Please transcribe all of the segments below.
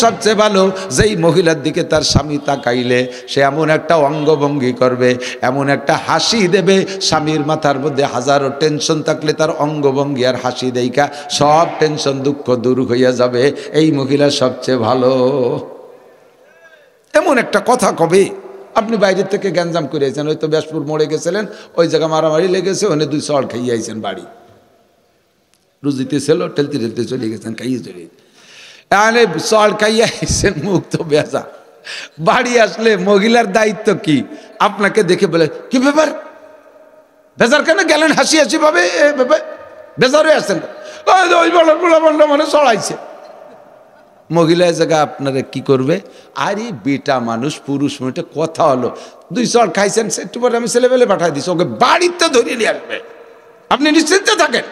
সবচেয়ে ভালো যেই মহিলার দিকে তার স্বামী তাকাইলে সে এমন একটা অঙ্গভঙ্গি করবে, এমন একটা হাসি দেবে, স্বামীর মাথার মধ্যে হাজারো টেনশন থাকলে তার অঙ্গভঙ্গি আর হাসি দেইকা সব টেনশন দুঃখ দূর হইয়া যাবে। এই মহিলা সবচেয়ে ভালো। এমন একটা কথা কবে আপনি বাইরের থেকে গ্যাঞ্জাম করে আইছেন, হয়তো ব্যাসপুর মোড়ে গেছিলেন, ওই জায়গা মারামারি লেগেছে, ওখানে 2 চড় খাইয়ে আইছেন, বাড়ি রুজিতে ছিল, ঠেলতে ঠেলতে চলে গেছেন, খাইয়ে চলে তাহলে চড় খাইয়ে আইছেন, মুখ তো বেজা। বাড়ি আসলে মহিলার দায়িত্ব কি? আপনাকে দেখে বলে কি ব্যাপার, বেজার কেন গেলেন হাসি হাসি ভাবে, বেজার হয়ে আসছেন, ওই মানে চড়াইছে। মহিলা জায়গা আপনারা কি করবে? আরে বেটা মানুষ, পুরুষ মেয়েটা কথা হলো, 2 চড় খাইছেন, একটু পরে আমি ছেলেবেলে পাঠাই দিচ্ছি, ওকে বাড়িতে ধরিয়ে নিয়ে আসবে, আপনি নিশ্চিন্ত থাকেন।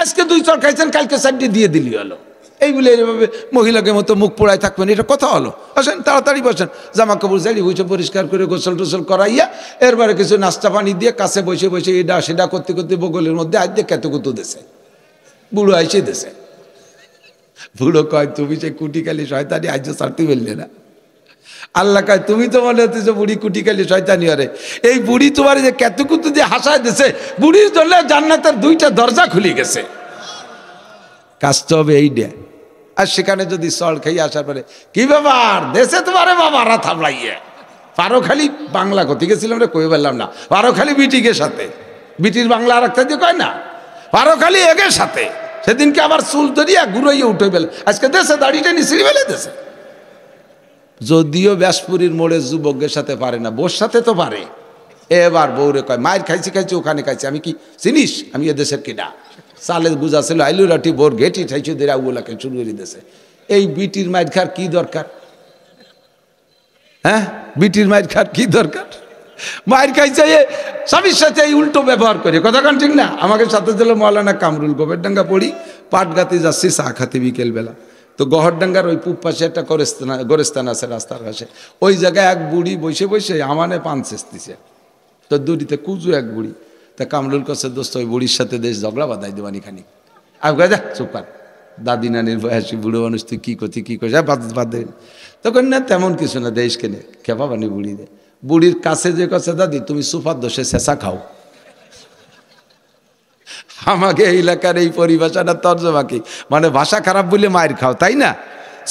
আজকে 2 চড় খাইছেন, কালকে 4টি দিয়ে দিলি হলো। এই বলে এইভাবে মহিলাকে মতো মুখ পোড়ায় থাকবেন, এটা কথা হলো? আসেন তাড়াতাড়ি বসেন, জামা কাপড় জারি বসে পরিষ্কার করে গোসল টোসল করাইয়া এরবারে কিছু নাস্তা পানি দিয়ে কাছে বসে বসে এটা সেটা করতে করতে বগলের মধ্যে আজ দিয়ে কেতকুতু দেশে বুড়ো আইসে দেশে। বুড়ো কয় তুমি সেই কুটিকালি শয়তানি আজ ছাড়তে পারলে না। আল্লাহ কয় তুমি তো মনে হচ্ছে বুড়ি কুটিকালি শয়তানি। আরে এই বুড়ি তোমার যে কেতকুতু দিয়ে হাসায় দিছে, বুড়ির জন্য জান্নাতের 2টা দরজা খুলে গেছে। কাজটা হবে এই ডে। আর সেখানে যদি চড় খাইয়ে আসার পরে কি ব্যাপার দেশে তোমারে বাবারা থামলাইয়ে, পারো খালি বাংলা করতে গেছিলাম রে, কই বললাম না, পারো খালি বিটিকে সাথে, বিটির বাংলা আর একটা দিয়ে কয় না, পারো খালি এগের সাথে। সেদিনকে আবার চুল ধরিয়া ঘুরাইয়া উঠে বেলে, আজকে দেশে দাড়িটা নিশ্চিড়ি বেলে দেশে। যদিও ব্যাসপুরীর মোড়ে যুবকের সাথে পারে না, বোর সাথে তো পারে। এবার বউরে কয় মায়ের খাইছি খাইছি ওখানে খাইছি, আমি কি চিনিস আমি এ দেশের কিনা? চালের গুজা ছিল, আইলু রাটি বোর ঘেটি ঠাইছি দেরা ওগুলাকে শুরু করে দিয়েছে। এই বিটির মায়ের খার কি দরকার? হ্যাঁ, বিটির মায়ের খার কি দরকার? মায়ের খাইছে স্বামীর সাথে এই উল্টো ব্যবহার করে, কথা কান ঠিক না? আমাকে সাথে ছিল মৌলানা কামরুল, গোবেরডাঙ্গা পড়ি, পাটগাতে যাচ্ছি চা খাতে বিকেলবেলা। তো গহরডাঙ্গার ওই পূব পাশে একটা গোরস্থান আছে রাস্তার পাশে, ওই জায়গায় এক বুড়ি বসে বসে আমানে পান চেষ্টিছে। তো দুটিতে কুজু এক বুড়ি, তা কামরুল কাছে দোস্ত ওই বুড়ির সাথে দেশ ঝগড়া বাঁধাই দেবানি খানি। আমি কয়ে যা চুপার, দাদি নানির বয়সী বুড়ো মানুষ তুই কী করছি কী করছি, বাদ দেবেন। তখন না তেমন কিছু না, দেশ কেনে খেপা বানি বুড়ি দে। বুড়ির কাছে যে কাছে দাদি তুমি সুপার দোষে শেষা খাও। আমাকে এই এলাকার এই পরিভাষাটা তর্জমা কি মানে ভাষা খারাপ বলে মায়ের খাও, তাই না?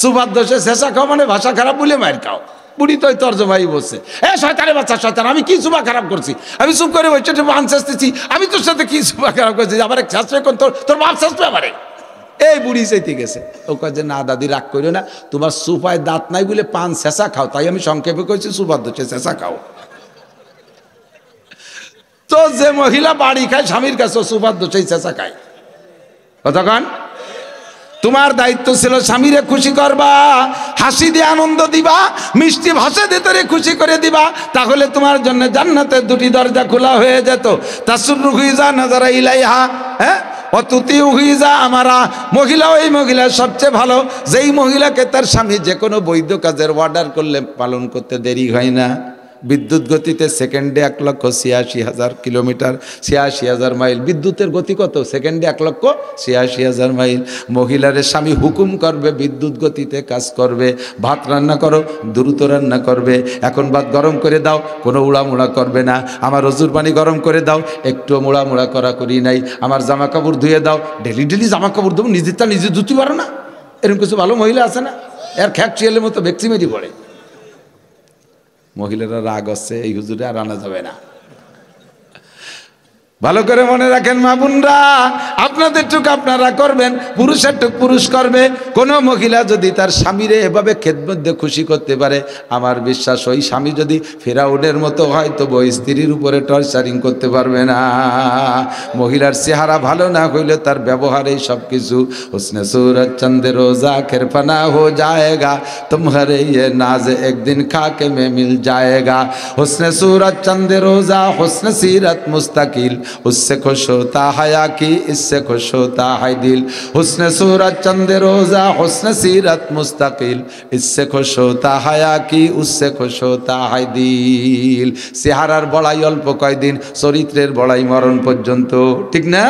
সুপার দোষে শেষা খাও মানে ভাষা খারাপ বলে মায়ের খাও। বুড়ি তো তর্জমাই বলছে, এ শয়তানের বাচ্চা শয়তান, আমি কি সুপা খারাপ করছি? আমি চুপ করে বসে মান চেষ্টেছি, আমি তোর সাথে কি সুপা খারাপ করছি? আমার এক শাস্ত্র তোর বাপ শাস্ত্র আমারে। এই বুড়ি চাইতে গেছে, ও কয় যে না দাদি রাগ করিও না, তোমার সুপায় দাঁত নাই বলে পান শেষা খাও, তাই আমি সংক্ষেপে কইছি সুপার দোষে শেষা খাও। তো যে মহিলা বাড়ি খায় স্বামীর কাছে সুপার দোষেই শেষা খায়, কতক্ষণ? তোমার দায়িত্ব ছিল স্বামীরে খুশি করবা, হাসি দিয়ে আনন্দ দিবা, মিষ্টি ভাষা দিয়ে তোরে খুশি করে দিবা, তাহলে তোমার জন্য জান্নাতের 2টি দরজা খোলা হয়ে যেত। তাসুরু হুইজা নাজারা ইলাইহা, হ্যাঁ অতুতি হুইজা আমারা। মহিলা ওই মহিলা সবচেয়ে ভালো যেই মহিলাকে তার স্বামী যে কোনো বৈধ কাজের অর্ডার করলে পালন করতে দেরি হয় না। বিদ্যুৎ গতিতে সেকেন্ডে 1,86,000 কিলোমিটার, 86,000 মাইল। বিদ্যুতের গতি কত? সেকেন্ডে 1,86,000 মাইল। মহিলারে স্বামী হুকুম করবে বিদ্যুৎ গতিতে কাজ করবে। ভাত রান্না করো, দ্রুত রান্না করবে। এখন ভাত গরম করে দাও, কোনো উড়ামুড়া করবে না। আমার অজুর পানি গরম করে দাও, একটু মুড়ামুড়া করা করি নাই। আমার জামা কাপড় ধুয়ে দাও, ডেলি ডেলি জামা কাপড় দেবো, নিজেরটা নিজে ধুতে পারো না? এরকম কিছু ভালো মহিলা আছে না? এর খ্যাকচিয়ালের মতো ব্যক্তি মেরি পড়ে। মহিলারা রাগ হচ্ছে, এই হুজুরে আর আনা যাবে না। ভালো করে মনে রাখেন মা বোনরা, আপনাদের টুক আপনারা করবেন, পুরুষের টুক পুরুষ করবে। কোনো মহিলা যদি তার স্বামীরে এভাবে খেদমত দিয়ে খুশি করতে পারে, আমার বিশ্বাস ওই স্বামী যদি ফেরাউনের মতো হয় তো ওই স্ত্রীর উপরে টর্চারিং করতে পারবে না। মহিলার চেহারা ভালো না হইলে তার ব্যবহারেই সব কিছু। হুসনে সুরত চন্দ রোজা খেরফানা হো যায়েগা, তুমহারে ইয়ে নাজ একদিন খাকে মে মিল যায়েগা। হুসনে সুরত চন্দ রোজা হুসনে সিরত মুস্তাকিল, उससे खुश होता हया की, इससे खुश होता है दिल। हुस्न सूरत चंद रोजा, हुस्न सीरत मुस्तकिल, इससे खुश होता हया की, उससे खुश होता है दिल। চেহারার বড়াই অল্প কয়দিন, চরিত্রের বড়াই মরণ পর্যন্ত, ঠিক না?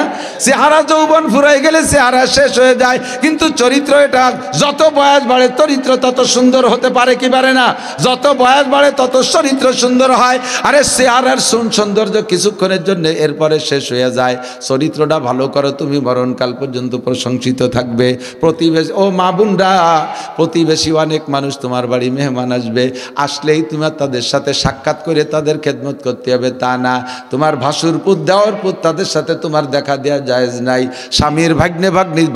চেহারা যৌবন ফুরাই গেলে চেহারা শেষ হয়ে যায়, কিন্তু চরিত্র এটা যত বয়স বাড়ে চরিত্র তত সুন্দর হতে পারে কি পারে না? যত বয়স বাড়ে তত চরিত্র সুন্দর হয়। আরে চেহারার সৌন্দর্য কিছুক্ষণের জন্য, এরপরে শেষ হয়ে যায়। চরিত্রটা ভালো করো, তুমি মরণকাল পর্যন্ত প্রশংসিত থাকবে। প্রতিবেশী, ও মা বোনরা, প্রতিবেশী অনেক মানুষ তোমার বাড়ি মেহমান আসবে, আসলেই তোমার তাদের সাথে সাক্ষাৎ করে তাদের খেদমত করতে হবে তা না। তোমার ভাসুর পুত, দেওয়ার পুত, তাদের সাথে তোমার দেখা দেওয়া জায়েজ নাই। স্বামীর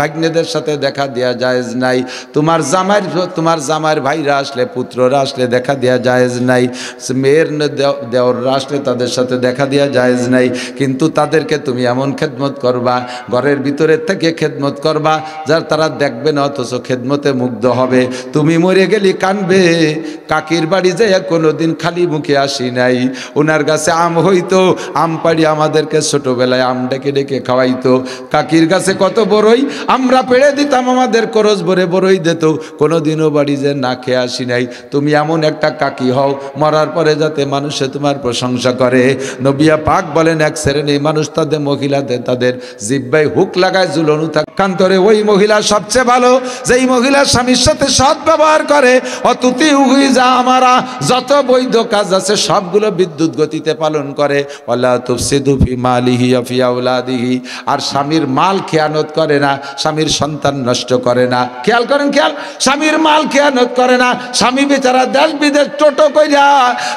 ভাগ্নেদের সাথে দেখা দেওয়া জায়েজ নাই। তোমার জামাইয়ের ভাইরা আসলে, পুত্ররা আসলে দেখা দেওয়া জায়েজ নাই। মেয়ের দেওররা আসলে তাদের সাথে দেখা দেওয়া জায়েজ নাই। কিন্তু তাদেরকে তুমি এমন খেদমত করবা, ঘরের ভিতরের থেকে খেদমত করবা যার তারা দেখবে না, অথচ খেদমতে মুগ্ধ হবে। তুমি মরে গেলি কানবে, কাকির বাড়ি যাই কোনোদিন খালি মুখে আসি নাই, ওনার কাছে আম হইতো, আম পাড়ি আমাদেরকে ছোটবেলায় আম ডেকে ডেকে খাওয়াইতো। কাকির কাছে কত বড়ই আমরা পেড়ে দিতাম, আমাদের করজ ভরে বড়ই দিত, কোনোদিনও বাড়ি যে না খেয়ে আসি নাই। তুমি এমন একটা কাকি হও, মরার পরে যাতে মানুষে তোমার প্রশংসা করে। নবিয়া পাক বলেন, এক শ্রেণীর মানুষ তাদের মহিলাদের তাদের জিব্বায় হুক লাগায় ঝুলনু কান্তরে, ওই মহিলা সবচেয়ে ভালো যেই মহিলা স্বামীর সাথে সৎ ব্যবহার করে। অতুতি উহি যা আমারা যত বৈধ কাজ আছে সবগুলো বিদ্যুৎ গতিতে পালন করে। ওয়ালা তুফসিদু ফি মালিহি ওয়া ফি আওলাদিহি, আর স্বামীর মাল খেয়ানত করে না, স্বামীর সন্তান নষ্ট করে না। খেয়াল করেন, খেয়াল, স্বামীর মাল খেয়ানত করে না। স্বামী বেচারা দেশ বিদেশ টোটো কইরা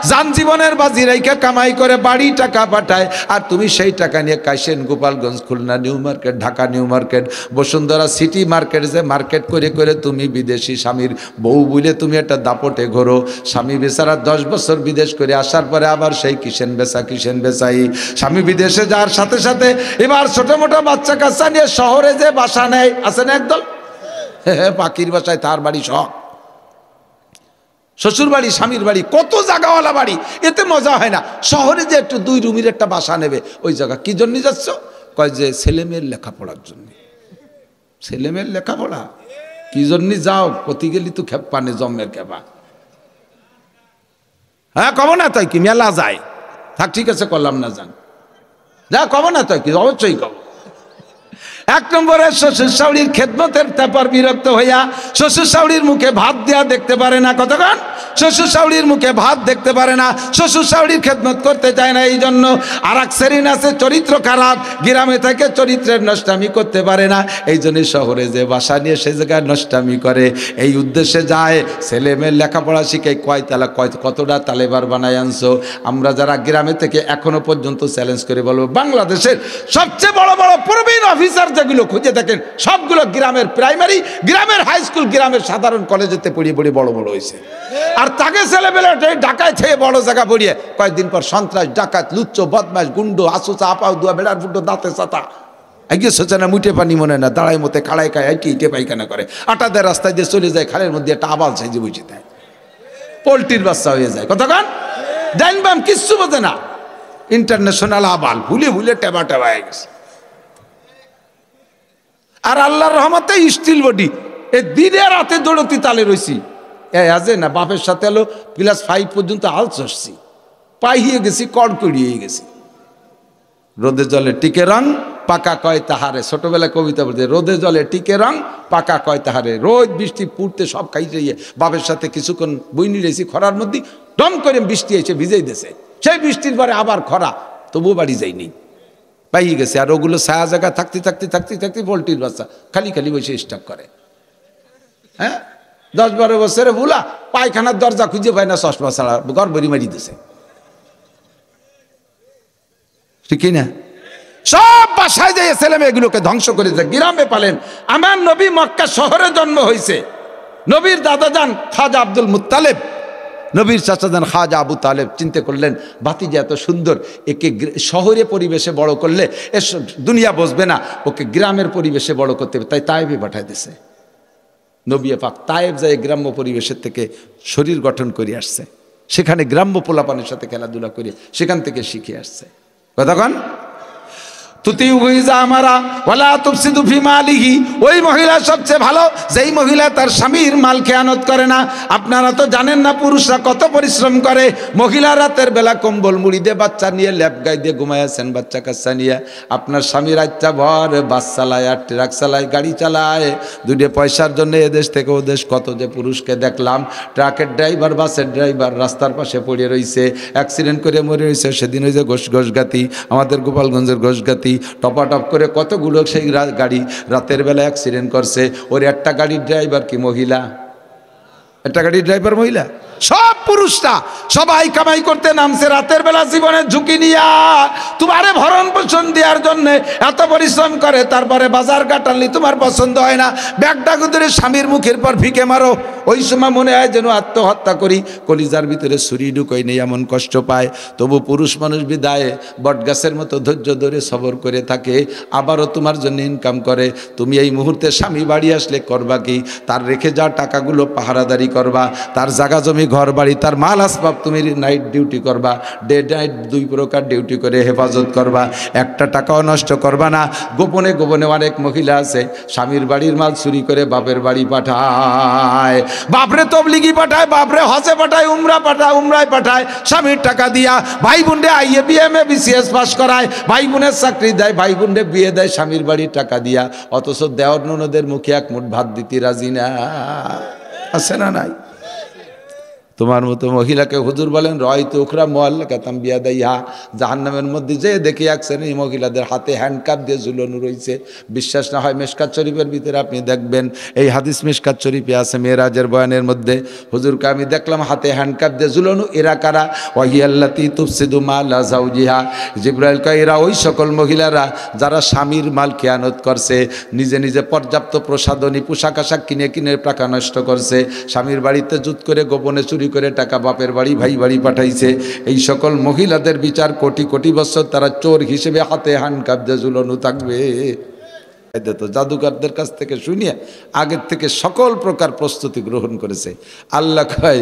যান জীবনের বাজি রাইখা কামাই করে বাড়ি টাকা পাঠায়, আর তুমি সেই টাকা নিয়ে Kaisen, Gopalganj, Khulna new market, Dhaka new market, Bashundhara city market, যে মার্কেট করে করে তুমি বিদেশি স্বামীর বউ বলে তুমি একটা দাপটে ঘোরো। স্বামী বেচারা 10 বছর বিদেশ করে আসার পরে আবার সেই কিসেন বেচাই। স্বামী বিদেশে যাওয়ার সাথে সাথে এবার ছোট মোটো বাচ্চা কাচ্চা নিয়ে শহরে যে বাসা নেয়, আছে না একদল, পাখির বাসায় তার বাড়ি শখ, শ্বশুর বাড়ি, স্বামীর বাড়ি, কত জায়গাওয়ালা বাড়ি, এতে মজা হয় না। শহরে যে একটু 2 রুমের একটা বাসা নেবে, ওই জায়গা কি জন্য যাচ্ছ? কয় যে ছেলেমেয়ের লেখাপড়ার জন্য। ছেলেমেয়ের লেখাপড়া কি জন্য যাও? প্রতি গেলি তো খেপানে জন্মের খেপা। হ্যাঁ কব না তাই কি, মেলা যায়, থাক ঠিক আছে করলাম না, যান যা, কব না তাই কি, অবশ্যই কব। 1 নম্বরে শ্বশুর শাশুড়ির খেদমতের ব্যাপার বিরক্ত হইয়া শ্বশুর শাশুড়ির মুখে ভাত দেয়া দেখতে পারে না। কতক্ষণ শ্বশুর শাশুড়ির মুখে ভাত দেখতে পারে না, শ্বশুর শাশুড়ির খেদমত করতে চায় না। এই জন্য আর এক শ্রেণী আছে চরিত্র খারাপ, গ্রামে থেকে চরিত্রের নষ্টামি করতে পারে না, এই জন্য শহরে যে বাসা নিয়ে সে জায়গায় নষ্টামি করে। এই উদ্দেশ্যে যায়, ছেলে মেয়ের লেখাপড়া শিখে কতটা তালেবার বানায় আনছো। আমরা যারা গ্রামে থেকে এখনো পর্যন্ত চ্যালেঞ্জ করে বলবো, বাংলাদেশের সবচেয়ে বড় বড় প্রবীণ অফিসার যেগুলো খুঁজে দেখেন, সবগুলো গ্রামের প্রাইমারি, গ্রামের হাই স্কুল, গ্রামের সাধারণ কলেজেতে পড়িয়ে বড় বড় হয়েছে। আর তাকে ছেলেবেলা ঢাকায় থেকে বড় জায়গা পড়িয়ে কয়েকদিন পর সন্ত্রাস, ডাকাত, লুচ্চ, বদমাস, গুন্ডো, আসুচা, আপাও, দুয়া, বেড়ার ফুটো, দাঁতে ছাতা, এগিয়ে সোচে না, মুটে পানি মনে না, দাঁড়ায় মতে খাড়ায় খায়, ইটে পায়খানা করে, আটাদের রাস্তায় দিয়ে চলে যায়, খালের মধ্যে একটা আবাল সাইজে বসে দেয়, পোল্ট্রির বাচ্চা হয়ে যায়। কতক্ষণ জানবাম কিচ্ছু বোঝে না, ইন্টারন্যাশনাল আবাল, ভুলে টেবা হয়ে গেছে। আর আল্লাহর রহমতে স্টিল বডি, এ দিনে রাতে দৌড়তি তালে রয়েছি। আজে না বাপের সাথে এলো ক্লাস 5 পর্যন্ত হাল চড়ছি, পাইয়ে গেছি, কড়কড়িয়ে গেছি। রোদে জলে টিকে রং, পাকা কয় তাহারে। ছোটবেলায় কবিতা বলতে, রোদে জলে টিকে রং, পাকা কয় তাহারে। রোদ বৃষ্টি পুড়তে সব খাইতে গিয়ে বাপের সাথে কিছুক্ষণ বইনি রেছি খরার মধ্যে, দম করে বৃষ্টি এসে ভিজেই দিয়েছে। সেই বৃষ্টির পরে আবার খরা, তবুও বাড়ি যায়নি, পাইয়ে গেছে। আর ওগুলো ছায়া জায়গা থাকতে পোল্ট্রির বাচ্চা খালি বসে স্টক করে। হ্যাঁ 10-12 বছরে বুলা পায়খানার দরজা খুঁজে পায় না, চশমা ছাড়া গড়বড়ি মারি দিছে, ঠিক না? সব বাসায় যাই ছেলে মেয়েগুলোকে ধ্বংস করে যায়, গ্রামে পালেন। আমার নবী মক্কা শহরে জন্ম হয়েছে। নবীর দাদাজান খাজা আব্দুল মুত্তালেব, নবীর চাচাজান খাজা আবু তালেব চিন্তা করলেন, ভাতিজা এত সুন্দর, একে শহরে পরিবেশে বড় করলে এ দুনিয়া বসবে না, ওকে গ্রামের পরিবেশে বড় করতে হবে। তাই তায়েবে পাঠায় দিছে। নবী পাক তায়েব যায় গ্রাম্য পরিবেশের থেকে শরীর গঠন করে আসছে, সেখানে গ্রাম্য পোলাপানের সাথে খেলাধুলা করে সেখান থেকে শিখে আসছে। কতক্ষণ ওই মহিলা সবচেয়ে ভালো যেই মহিলা তার স্বামীর মাল খেয়ানত করে না। আপনারা তো জানেন না পুরুষরা কত পরিশ্রম করে। মহিলা রাতের বেলা কম্বল মুড়ি দিয়ে বাচ্চা নিয়ে ল্যাপ গাই দিয়ে ঘুমায় আছেন, বাচ্চা কাচ্চা নিয়ে। আপনার স্বামী রাতটা ভর বাস চালায় আর ট্রাক চালায়, গাড়ি চালায়, দুটো পয়সার জন্য এদেশ থেকে ওদেশ কত যে পুরুষকে দেখলাম। ট্রাকের ড্রাইভার, বাসের ড্রাইভার রাস্তার পাশে পড়ে রয়েছে, অ্যাক্সিডেন্ট করে মরে রয়েছে। সেদিন ওই যে ঘোষগাতি, আমাদের গোপালগঞ্জের ঘোষগাতি, টপাটপ করে কতগুলো সেই গাড়ি রাতের বেলা অ্যাক্সিডেন্ট করছে। ওর একটা গাড়ির ড্রাইভার কি মহিলা? একটা গাড়ির ড্রাইভার মহিলা? সব পুরুষরা সবাই কামাই করতে নামছে রাতের বেলা জীবনের ঝুঁকি নিয়া। তোমারে ভরণ পোষণ দেওয়ার জন্য এত পরিশ্রম করে, তারপরে বাজার কাটালি তোমার পছন্দ হয় না, ব্যাগটা ধরে স্বামীর মুখের পর ভিকে মারো। ওই সময় মনে হয় যেন আত্মহত্যা করি, কলিজার ভিতরে ছুরি ঢুকোই নেই, এমন কষ্ট পায়। তবু পুরুষ মানুষ বিদায়ে বটগাছের মতো ধৈর্য ধরে সবর করে থাকে, আবারও তোমার জন্য ইনকাম করে। তুমি এই মুহূর্তে স্বামী বাড়ি আসলে করবা কি? তার রেখে যাওয়া টাকাগুলো পাহারাদারি করবা, তার জায়গা জমি ঘর বাড়ি তার মাল আসবাব তুমি নাইট ডিউটি করবা, ডে নাইট দুই প্রকার ডিউটি করে হেফাজত করবা, একটা টাকাও নষ্ট করবা না। গোপনে গোপনে অনেক মহিলা আছে স্বামীর বাড়ির মাল চুরি করে বাপের বাড়ি পাঠায়, বাপরে তবলিগি পাঠায়, বাপরে হজে পাঠায়, উমরায় পাঠায় স্বামীর টাকা দিয়া। ভাই বোনরে আইএ বিএমএ বিসিএস পাস করায়, ভাই বোনের চাকরি দেয়, ভাই বোনরে বিয়ে দেয় স্বামীর বাড়ির টাকা দিয়া। অথচ দেওয়ার ননদের মুখে এক মুঠ ভাত দিতে রাজি না। আছে না নাই? তোমার মতো মহিলাকে হুজুর বলেন রয়তো উখরা মোয়াল্লা কাতাম বিয়া দাইয়া, জাহান্নামের মধ্যে যে দেখি এক শ্রেণী মহিলাদের হাতে হ্যান্ডকাপ দিয়ে ঝুলানো রয়েছে। বিশ্বাস না হয় মিশকাত শরীফের ভিতরে আপনি দেখবেন, এই হাদিস মিশকাত শরীফে আছে মেরাজের বয়ানের মধ্যে। হুজুরকে আমি দেখলাম হাতে হ্যান্ডকাপ দিয়ে ঝুলানো। এরা কারা? ওয়াহিয়াল্লাতি তুফসিদু মালা যাওজিহা। জিবরাইল কয় এরা ওই সকল মহিলারা যারা স্বামীর মাল খেয়ানত করছে, নিজে নিজে পর্যাপ্ত প্রসাধনী পোশাক আশাক কিনে কিনে টাকা নষ্ট করছে, স্বামীর বাড়িতে জুত করে গোপনে চুরি করে টাকা বাপের বাড়ি ভাই বাড়ি পাঠাইছে। এই সকল মহিলাদের বিচার কোটি কোটি বছর তারা চোর হিসেবে হাতে হ্যান্ডকাপ দিয়ে ঝুলানো থাকবে। তো জাদুকরদের কাছ থেকে শুনিয়ে আগের থেকে সকল প্রকার প্রস্তুতি গ্রহণ করেছে। আল্লাহ কয়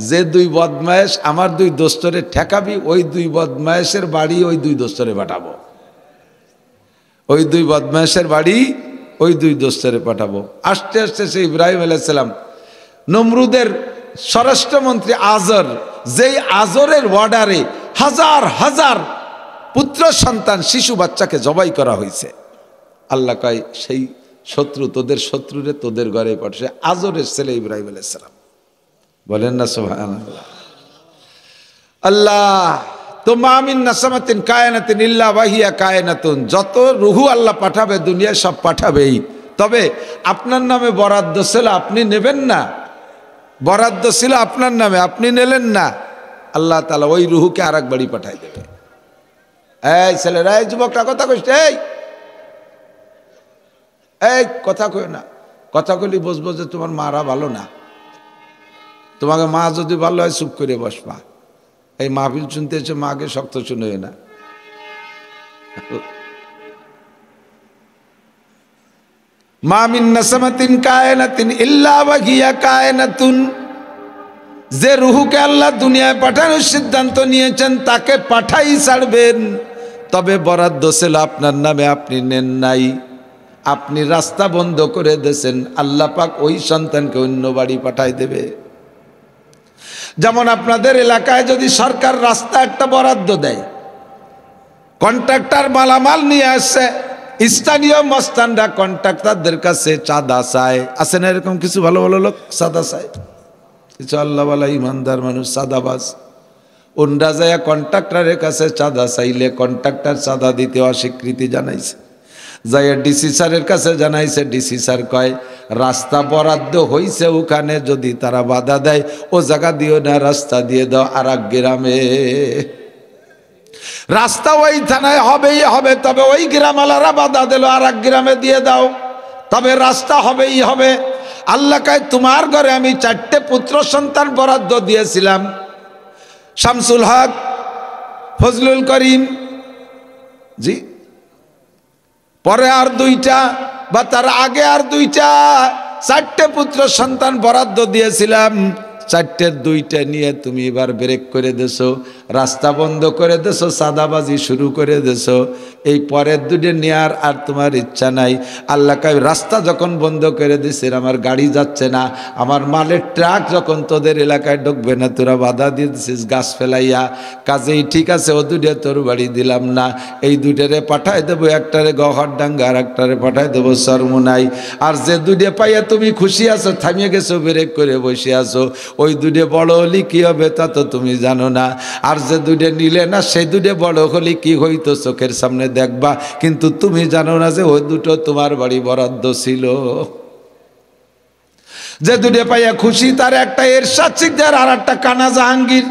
যে দুই বদমায়েশ আমার দুই দোস্তরে ঠেকাবি, ওই দুই বদমায়েশের বাড়ি ওই দুই দোস্তরে পাঠাবো। ওই দুই বদমায়েশের বাড়ি ওই দুই দোস্তরে পাঠাবো। আস্তে আস্তে সে ইব্রাহিম আলাইহিস সালাম নমরুদের স্বরাষ্ট্রমন্ত্রী আজর, যেই আজরের অর্ডারে হাজার হাজার পুত্র সন্তান শিশু বাচ্চাকে জবাই করা হয়েছে। আল্লাহ কয় সেই শত্রু তোদের শত্রুরে তোদের ঘরে পাঠায়, আজরের ছেলে ইব্রাহিম আলাইহিস সালাম। বলেন না সুবহানাল্লাহ। আল্লাহ তো মামিন নাসামাতিন কায়নাতিন ইল্লা ওয়াহিয়া কায়নাতুন, যত রুহু আল্লাহ পাঠাবে দুনিয়ায় সব পাঠাবেই। তবে আপনার নামে বরাদ্দ ছিল, আপনি নেবেন না। বরাদ্দ ছিল আপনার নামে, আপনি নিলেন না, আল্লাহ তাআলা ওই রুহুকে আর এক বাড়ি পাঠাই দেবে। এই ছেলেরা, এই যুবকটা কথা কইছে, এই কথা কই না, কথা কইলি বুঝবো যে তোমার মারা ভালো না। তোমাকে মা যদি ভালো হয় চুপ করে বসবা। এই মাহফিল শুনতে এসে মাকে শক্ত শুনে না। মা মিন নাসামাতিন কায়নাতিন ইল্লা ওয়াহিয়া কায়নাতুন, যে রুহুকে আল্লাহ দুনিয়ায় পাঠানোর সিদ্ধান্ত নিয়েছেন তাকে পাঠাই ছাড়বেন। তবে বরাদ্দ ছিল আপনার নামে, আপনি নেন নাই, আপনি রাস্তা বন্ধ করে দিয়েছেন। আল্লাহ পাক ওই সন্তানকে অন্য বাড়ি পাঠাই দেবে। যেমন আপনাদের এলাকায় যদি সরকার রাস্তা একটা বরাদ্দ দেয়, কন্ট্রাক্টর মালামাল নিয়ে আসছে, স্থানীয় মস্তানরা কন্ট্রাক্টরদের কাছে চাঁদা চায়। আছে না এরকম কিছু ভালো ভালো লোক চাঁদা চায়? কিছু আল্লাহওয়ালা ইমানদার মানুষ চাঁদাবাজ, ওনরা যায় কন্ট্রাক্টরের কাছে চাঁদা চাইলে কন্ট্রাক্টর চাঁদা দিতে অস্বীকৃতি জানাইছে। যাই ডিসি স্যারের কাছে জানাইছে, ডিসি স্যার কয় রাস্তা বরাদ্দ হইছে, ওখানে যদি তারা বাধা দেয় ও জায়গা দিও না, রাস্তা দিয়ে দাও আর এক গ্রামে। রাস্তা ওই থানায় হবেই হবে, তবে ওই গ্রামওয়ালারা বাধা দিল আর এক গ্রামে দিয়ে দাও, তবে রাস্তা হবেই হবে। আল্লাহ কয় তোমার ঘরে আমি 4টে পুত্র সন্তান বরাদ্দ দিয়েছিলাম, শামসুল হক, ফজলুল করিম, জি, পরে আর 2টা বা তার আগে আর 2টা, 4টে পুত্র সন্তান বরাদ্দ দিয়েছিলাম। 4টের 2টা নিয়ে তুমি এবার ব্রেক করে দেছো। রাস্তা বন্ধ করে দেছো, সাদাবাজি শুরু করে দেছো, এই পরের দুটো নেয়ার আর তোমার ইচ্ছা নাই। আল্লাহ কয় রাস্তা যখন বন্ধ করে দিছে, আমার গাড়ি যাচ্ছে না, আমার মালের ট্রাক যখন তোদের এলাকায় ঢুকবে না, তোরা বাধা দিয়ে দিছিস গাছ ফেলাইয়া, কাজেই ঠিক আছে ও দুটো তোর বাড়ি দিলাম না, এই দুটারে পাঠাই দেবো, একটারে গহরডাঙ্গা আর একটারে পাঠাই দেবো চরমুনাই। আর যে দুটো পাইয়া তুমি খুশি আছো, থামিয়ে গেছো, ব্রেক করে বসে আছো, ওই দুটো বড় হলে কি হবে তা তো তুমি জানো না। আর যে দুটো নিলে না, সেই দুটো বড় হলে কি হইতো চোখের সামনে দেখবা, কিন্তু তুমি জানো না যে ওই দুটো তোমার বাড়ি বরাদ্দ ছিল। যে দুটো পাইয়া খুশি, তার একটা এরশাদ শিকদার আর একটা কানা জাহাঙ্গীর,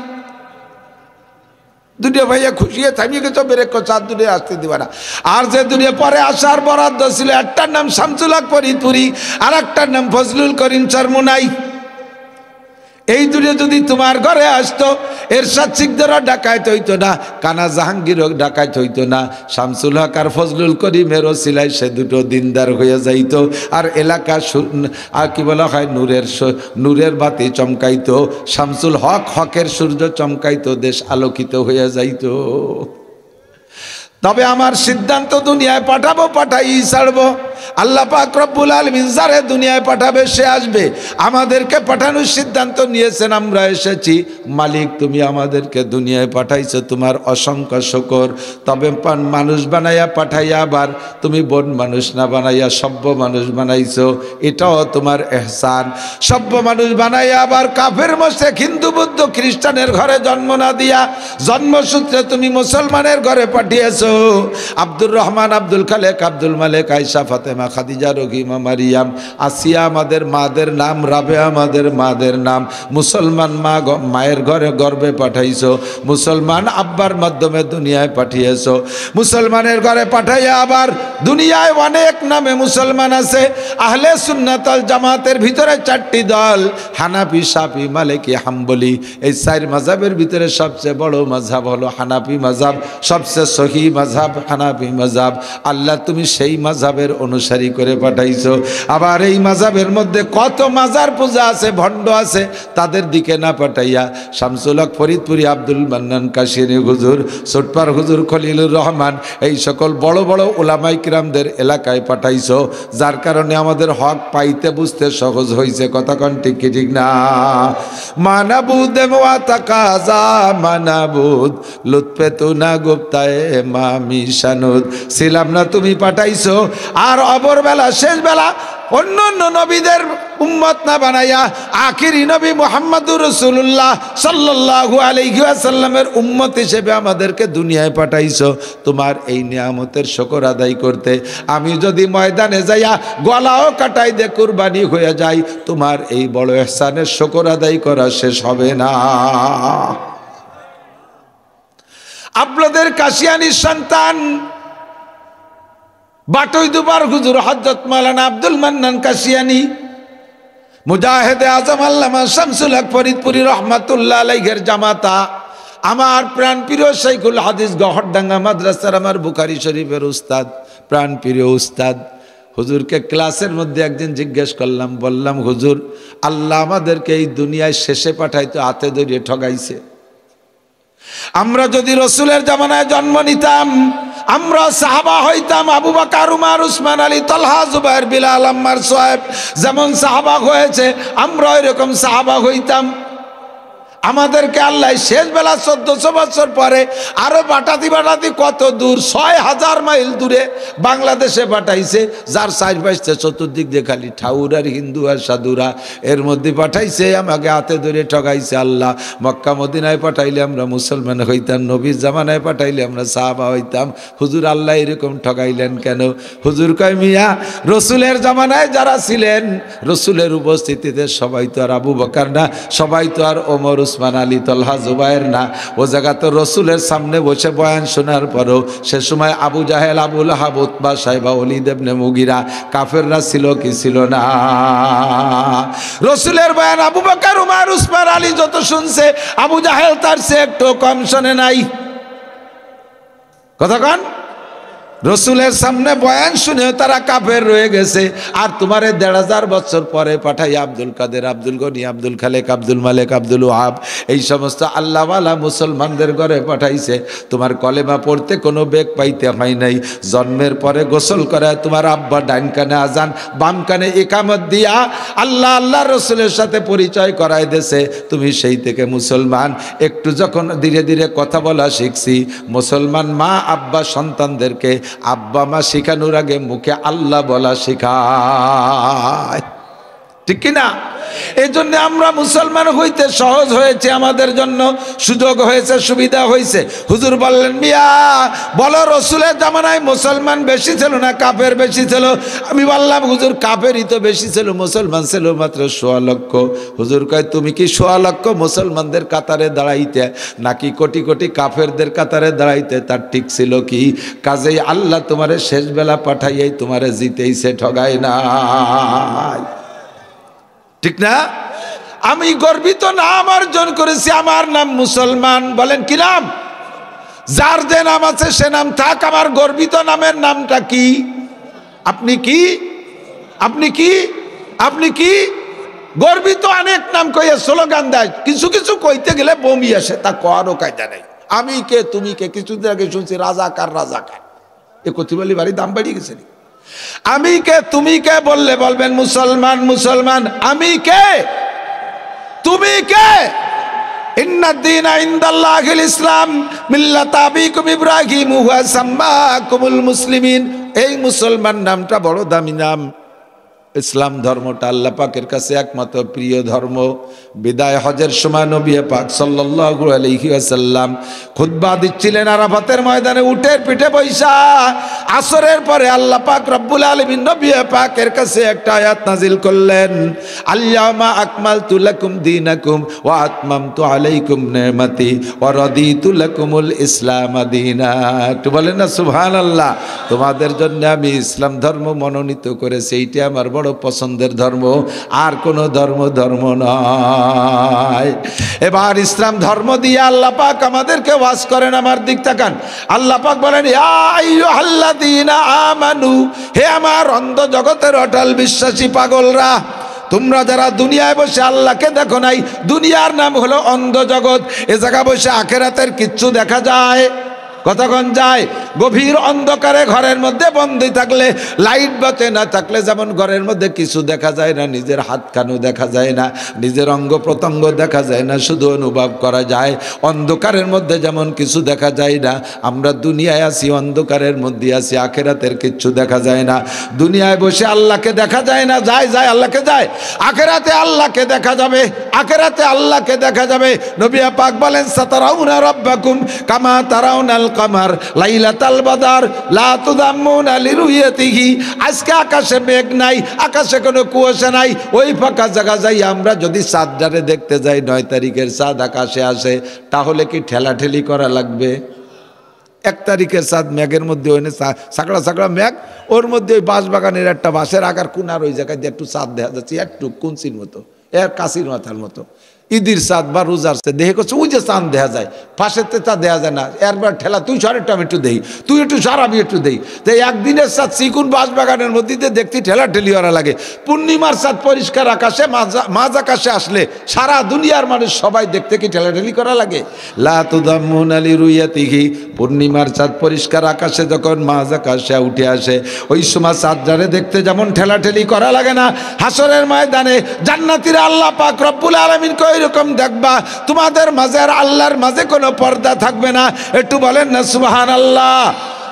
দুটো ভাইয়া খুশিয়ে থামিয়ে গেছো, ব্রেক করছো, আর দুটো আসতে দিবা না। আর যে দুটো পরে আসার বরাদ্দ ছিল, একটার নাম শামসুল হক ফরিদপুরি আর একটার নাম ফজলুল করিম চরমুনাই, এই দুটো যদি তোমার ঘরে আসতো, এরশাদ শিকদারও ডাকাইত হইতো না, কানা জাহাঙ্গীরও ডাকাইত হইতো না, শামসুল হক আর ফজলুল করিমেরও সিলাই সে দুটো দিনদার হয়ে যাইত, আর এলাকা আর কি বলা হয় নূরের বাতি চমকাইতো, শামসুল হক হকের সূর্য চমকাইতো, দেশ আলোকিত হয়ে যাইত। তবে আমার সিদ্ধান্ত, দুনিয়ায় পাঠাবো, পাঠাই ছাড়বো। আল্লাহ পাক রব্বুল আলামিন যারে দুনিয়ায় পাঠাবে সে আসবে। আমাদেরকে পাঠানোর সিদ্ধান্ত নিয়েছেন, আমরা এসেছি। মালিক তুমি আমাদেরকে দুনিয়ায় পাঠাইছো, তোমার অসংখ্য শুকর। তবে মানুষ বানাইয়া পাঠাইয়া আবার তুমি বন মানুষ না বানাইয়া সভ্য মানুষ বানাইছো, এটাও তোমার এহসান। সভ্য মানুষ বানাইয়া আবার কাফের মুশরিক হিন্দু বৌদ্ধ খ্রিস্টানের ঘরে জন্ম না দিয়া জন্মসূত্রে তুমি মুসলমানের ঘরে পাঠিয়েছো। আব্দুর রহমান, আব্দুল খালেক, আব্দুল মালেক, আয়েশা, ফাতেমা, খাদিজা, রহিমা, মারিয়াম, আসিয়া আমাদের মাদের নাম, রাবে আমাদের মাদের নাম। মুসলমান মায়ের ঘরে গর্বে পাঠাইছো, মুসলমান আব্বার মাধ্যমে দুনিয়ায় পাঠিয়েছো। মুসলমানের ঘরে পাঠাইয়া আবার দুনিয়ায় অনেক নামে মুসলমান আছে। আহলে সুন্নাত ওয়াল জামাতের ভিতরে চারটি দল, হানাফি, শাফি, মালিকি, হাম্বলি। এই চার মাযহাবের ভিতরে সবচেয়ে বড় মাযহাব হলো হানাফি মাযহাব, সবচেয়ে সহি মাযহাব হানাফি মাযহাব। আল্লাহ তুমি সেই মাযহাবের অনুসারী করে পাঠাইছো। আবার এই মাযহাবের মধ্যে কত মাজার পূজা আছে, ভণ্ড আছে, তাদের দিকে না পাঠাইয়া শামসুল হক ফরিদপুরি, আব্দুল মান্নান কাশিনী হুজুর, সোটপার হুজুর, খলিলুর রহমান, এই সকল বড় বড় উলামায়ে কিরামদের এলাকায় পাঠাইছো, যার কারণে আমাদের হক পাইতে বুঝতে সহজ হয়েছে। কথা কোন ঠিক কি ঠিক না? মানাবুদ ওয়া তাকাজা মানাবুদ লুৎফে তু না গুপ্তায়ে মামি শানুদ। ছিলাম না তুমি পাঠাইছো, আর অপরবেলা শেষ বেলা অন্য অন্য নবীদের উম্মত না বানাইয়া আখিরি নবী মুহাম্মদুর রাসূলুল্লাহ সাল্লাল্লাহু আলাইহি ওয়াসাল্লামের উম্মত হিসেবে আমাদেরকে দুনিয়ায় পাঠাইছো তোমার এই নিয়ামতের শুকর আদায় করতে। আমি যদি ময়দানে যাইয়া গলাও কাটাই দিয়ে কুরবানি হয়ে যাই, তোমার এই বড় ইহসানের শুকর আদায় করা শেষ হবে না। আপনাদের কাশিয়ানির সন্তান বাটই দুবার হুজুর হযরত মাওলানা আব্দুল মান্নান কাশিয়ানি, মুজাহিদে আজম আল্লামা শামসুল হক ফরিদপুরি রহমাতুল্লাহ আলাইহির জামাতা, আমার প্রাণপ্রিয় শাইখুল হাদিস গহরডাঙ্গা মাদ্রাসার আমার বুখারী শরীফের উস্তাদ, প্রাণপ্রিয় উস্তাদ। হুজুরকে ক্লাসের মধ্যে একদিন জিজ্ঞেস করলাম, বললাম হুজুর আল্লাহ আমাদেরকে এই দুনিয়ায় শেষে পাঠাইতো হাতে ধরিয়ে ঠগাইছে। আমরা যদি রসুলের জামানায় জন্ম নিতাম, আমরা সাহাবা হইতাম, আবু বকর, উমর, উসমান, আলী, তালহা, জুবায়ের, বিলাল, আম্মার, সোহেব যেমন সাহাবা হয়েছে, আমরা এরকম সাহাবা হইতাম। আমাদেরকে আল্লাহ শেষ বেলা 1400 বছর পরে আরো বাটাতি বাটাতি কত দূর, 6000 মাইল দূরে বাংলাদেশে পাঠাইছে, যার সাইজ বাইশে চতুর্দিক দিয়ে খালি ঠাউর আর হিন্দু আর সাধুরা, এর মধ্যে পাঠাইছে আমাকে হাতে ধরে ঠগাইছে। আল্লাহ মক্কা মদিনায় পাঠাইলে আমরা মুসলমান হইতাম, নবীর জামানায় পাঠাইলে আমরা সাহাবা হইতাম। হুজুর আল্লাহ এরকম ঠগাইলেন কেন? হুজুর কয় মিয়া, রসুলের জামানায় যারা ছিলেন, রসুলের উপস্থিতিতে সবাই তো আর আবু বকর না, সবাই তো আর ওমর, উসমান, আলী, তালহা, জুবায়ের না। ও জায়গা তো রসুলের সামনে বসে বয়ান শোনার পরও সে সময় আবু জাহেল, আবু লাহাব, উতবা, সাইবা, ওলীদ ইবনে মুগিরা কাফেররা ছিল কি ছিল না? রসুলের বয়ান আবু বকর, উমর, উসমান, আলী যত শুনছে, আবু জাহেল তার সে একটু কম শোনে নাই। কথা কন? রসুলের সামনে বয়ান শুনেও তারা কাফের রয়ে গেছে। আর তোমারে 1500 বছর পরে পাঠাই আব্দুল কাদের, আব্দুল গনি, আব্দুল খালেক, আব্দুল মালেক, আব্দুল ওয়াহাব এই সমস্ত আল্লাহওয়ালা মুসলমানদের ঘরে পাঠাইছে। তোমার কলেমা পড়তে কোনো বেগ পাইতে হয় নাই। জন্মের পরে গোসল করায় তোমার আব্বা ডাইন কানে আজান, বাম কানে ইকামত দিয়া আল্লাহ আল্লাহ রসুলের সাথে পরিচয় করায় দেছে। তুমি সেই থেকে মুসলমান। একটু যখন ধীরে ধীরে কথা বলা শিখছি, মুসলমান মা আব্বা সন্তানদেরকে আব্বা মা শিখানোর আগে মুখে আল্লাহ বলা শিখায়, ঠিক কিনা? এই জন্য আমরা মুসলমান হইতে সহজ হয়েছে, আমাদের জন্য সুযোগ হয়েছে, সুবিধা হয়েছে। হুজুর বললেন, মিয়া বলো রসুলের জামানায় মুসলমান বেশি ছিল না কাফের বেশি ছিল? আমি বললাম, হুজুর কাফেরই তো বেশি ছিল, মুসলমান ছিল মাত্র 1.25 লক্ষ। হুজুর কয়, তুমি কি 1.25 লক্ষ মুসলমানদের কাতারে দাঁড়াইতে নাকি কোটি কোটি কাফেরদের কাতারে দাঁড়াইতে? তার ঠিক ছিল কি? কাজেই আল্লাহ তোমারে শেষ বেলা পাঠাইয়াই তোমারে জিতেইছে, ঠগায় না, ঠিক না? আমি গর্বিত নাম অর্জন করেছি, আমার নাম মুসলমান। বলেন কি নাম? যার যে নাম আছে সে নাম থাক, আমার গর্বিত নামের নামটা কি? আপনি কি? আপনি কি? আপনি কি? গর্বিত অনেক নাম কইয়া স্লোগান দেয়, কিছু কিছু কইতে গেলে বমি আসে, তা কারও কায়দা নেই। আমি কে তুমি কে, কিছুদিন আগে শুনছি রাজাকার রাজাকার, এ কতিবলি বাড়ি দাম বাড়িয়ে গেছে। আমি কে তুমি কে বললে বলবেন মুসলমান মুসলমান। আমি কে তুমি কে? ইন্নাদ-দীনা ইনদাল্লাহিল ইসলাম মিল্লাতা আবিকুম ইব্রাহিম ওয়া সাম্মাকুমুল মুসলিমিন। এই মুসলমান নামটা বড় দামি নাম। ইসলাম ধর্মটা আল্লাহ পাকের কাছে একমাত্র প্রিয় ধর্ম। বিদায় হজের সময় নবী পাক সাল্লাল্লাহু আলাইহি ওয়াসাল্লাম খুতবা দিচ্ছিলেন আরাফাতের ময়দানে, উটের পিঠে বৈশা। আসরের পরে আল্লাহ পাক রব্বুল আলামিন নবী পাকের কাছে একটা আয়াত নাজিল করলেন, আল-ইয়াওমা আকমালতু লাকুম দীনাকুম ওয়া আতমামতু আলাইকুম নি'মাতি ওয়া রাদিতু লাকুমুল ইসলাম দীনা। একটু বলেন না সুবহানাল্লাহ। তোমাদের জন্য আমি ইসলাম ধর্ম মনোনীত করেছি, এইটা আমার বড় পছন্দের ধর্ম, আর কোন ধর্ম নয়। এবার ইসলাম ধর্ম দিয়ে আল্লাহ পাক আমাদেরকে ওয়াজ করেন। আমার দিক তাকান, আল্লাহ পাক বলেন, ইয়া আইয়ুহাল্লাযীনা আমানু, হে আমার অন্ধ জগতের অটল বিশ্বাসী পাগলরা, তোমরা যারা দুনিয়ায় বসে আল্লাহকে দেখো নাই, দুনিয়ার নাম হলো অন্ধ জগৎ। এ জায়গা বসে আখিরাতের কিচ্ছু দেখা যায়? কতক্ষণ যায়? গভীর অন্ধকারে ঘরের মধ্যে বন্দী থাকলে, লাইট বাতি না থাকলে যেমন ঘরের মধ্যে কিছু দেখা যায় না, নিজের হাত কানও দেখা যায় না, নিজের অঙ্গ প্রত্যঙ্গ দেখা যায় না, শুধু অনুভব করা যায়। অন্ধকারের মধ্যে যেমন কিছু দেখা যায় না, আমরা দুনিয়ায় আছি, অন্ধকারের মধ্যে আছি, আখিরাতের কিচ্ছু দেখা যায় না। দুনিয়ায় বসে আল্লাহকে দেখা যায় না, যায় যায় আল্লাহকে যায়। আখিরাতে আল্লাহকে দেখা যাবে, আখিরাতে আল্লাহকে দেখা যাবে। নবী পাক বলেন, সাতারাউনা রাব্বাকুম কামা তারাউনাল কামার লাইলাতাল বাদার লা তুদাম্মুনা লিরুয়াতিহি। আজকে আকাশে মেঘ নাই, আকাশে কোনো কুয়াশা নাই, ওই ফাঁকা জায়গা যাই আমরা যদি চাঁদটারে দেখতে যাই, 9 তারিখের চাঁদ আকাশে আসে, তাহলে কি ঠেলাঠেলি করা লাগবে? 1 তারিখের চাঁদ মেঘের মধ্যে, ওই সাকড়া সাকড়া মেঘ, ওর মধ্যে ওই বাঁশবাগানের একটা বাঁশের আকার কোনার ওই জায়গায় দিয়ে একটু চাঁদ দেখা যাচ্ছে, একটু কুঞ্চির মতো, এর কাশির মাথার মতো। ঈদের চাঁদ বা রোজার চাঁদ দেখে করছে, ওই যে চাঁদ দেখা যায়, পাশের তা দেখা যায় না, এরবার ঠেলা, তুই সর একটু, আমি একটু দেই, তুই একটু সর আমি একটু দেই। তো একদিনের চাঁদ চিকুন বাঁশবাগানের মধ্যে দেখতে ঠেলাঠেলি করা লাগে। পূর্ণিমার চাঁদ পরিষ্কার আকাশে, মাঝ আকাশে আসলে সারা দুনিয়ার মানুষ সবাই দেখতে কি ঠেলাঠেলি করা লাগে? লা তুদাম্মুনা লিরুয়াতিহি। পূর্ণিমার চাঁদ পরিষ্কার আকাশে যখন মাঝ আকাশে উঠে আসে, ওই সময় চাঁদটারে দেখতে যেমন ঠেলাঠেলি করা লাগে না, হাসরের ময়দানে জান্নাতীরা আল্লাহ পাক রব্বুল আলামিন এরকম দেখবা, তোমাদের মাঝে আর আল্লাহর মাঝে কোনো পর্দা থাকবে না। একটু বলেন না সুবহানাল্লাহ।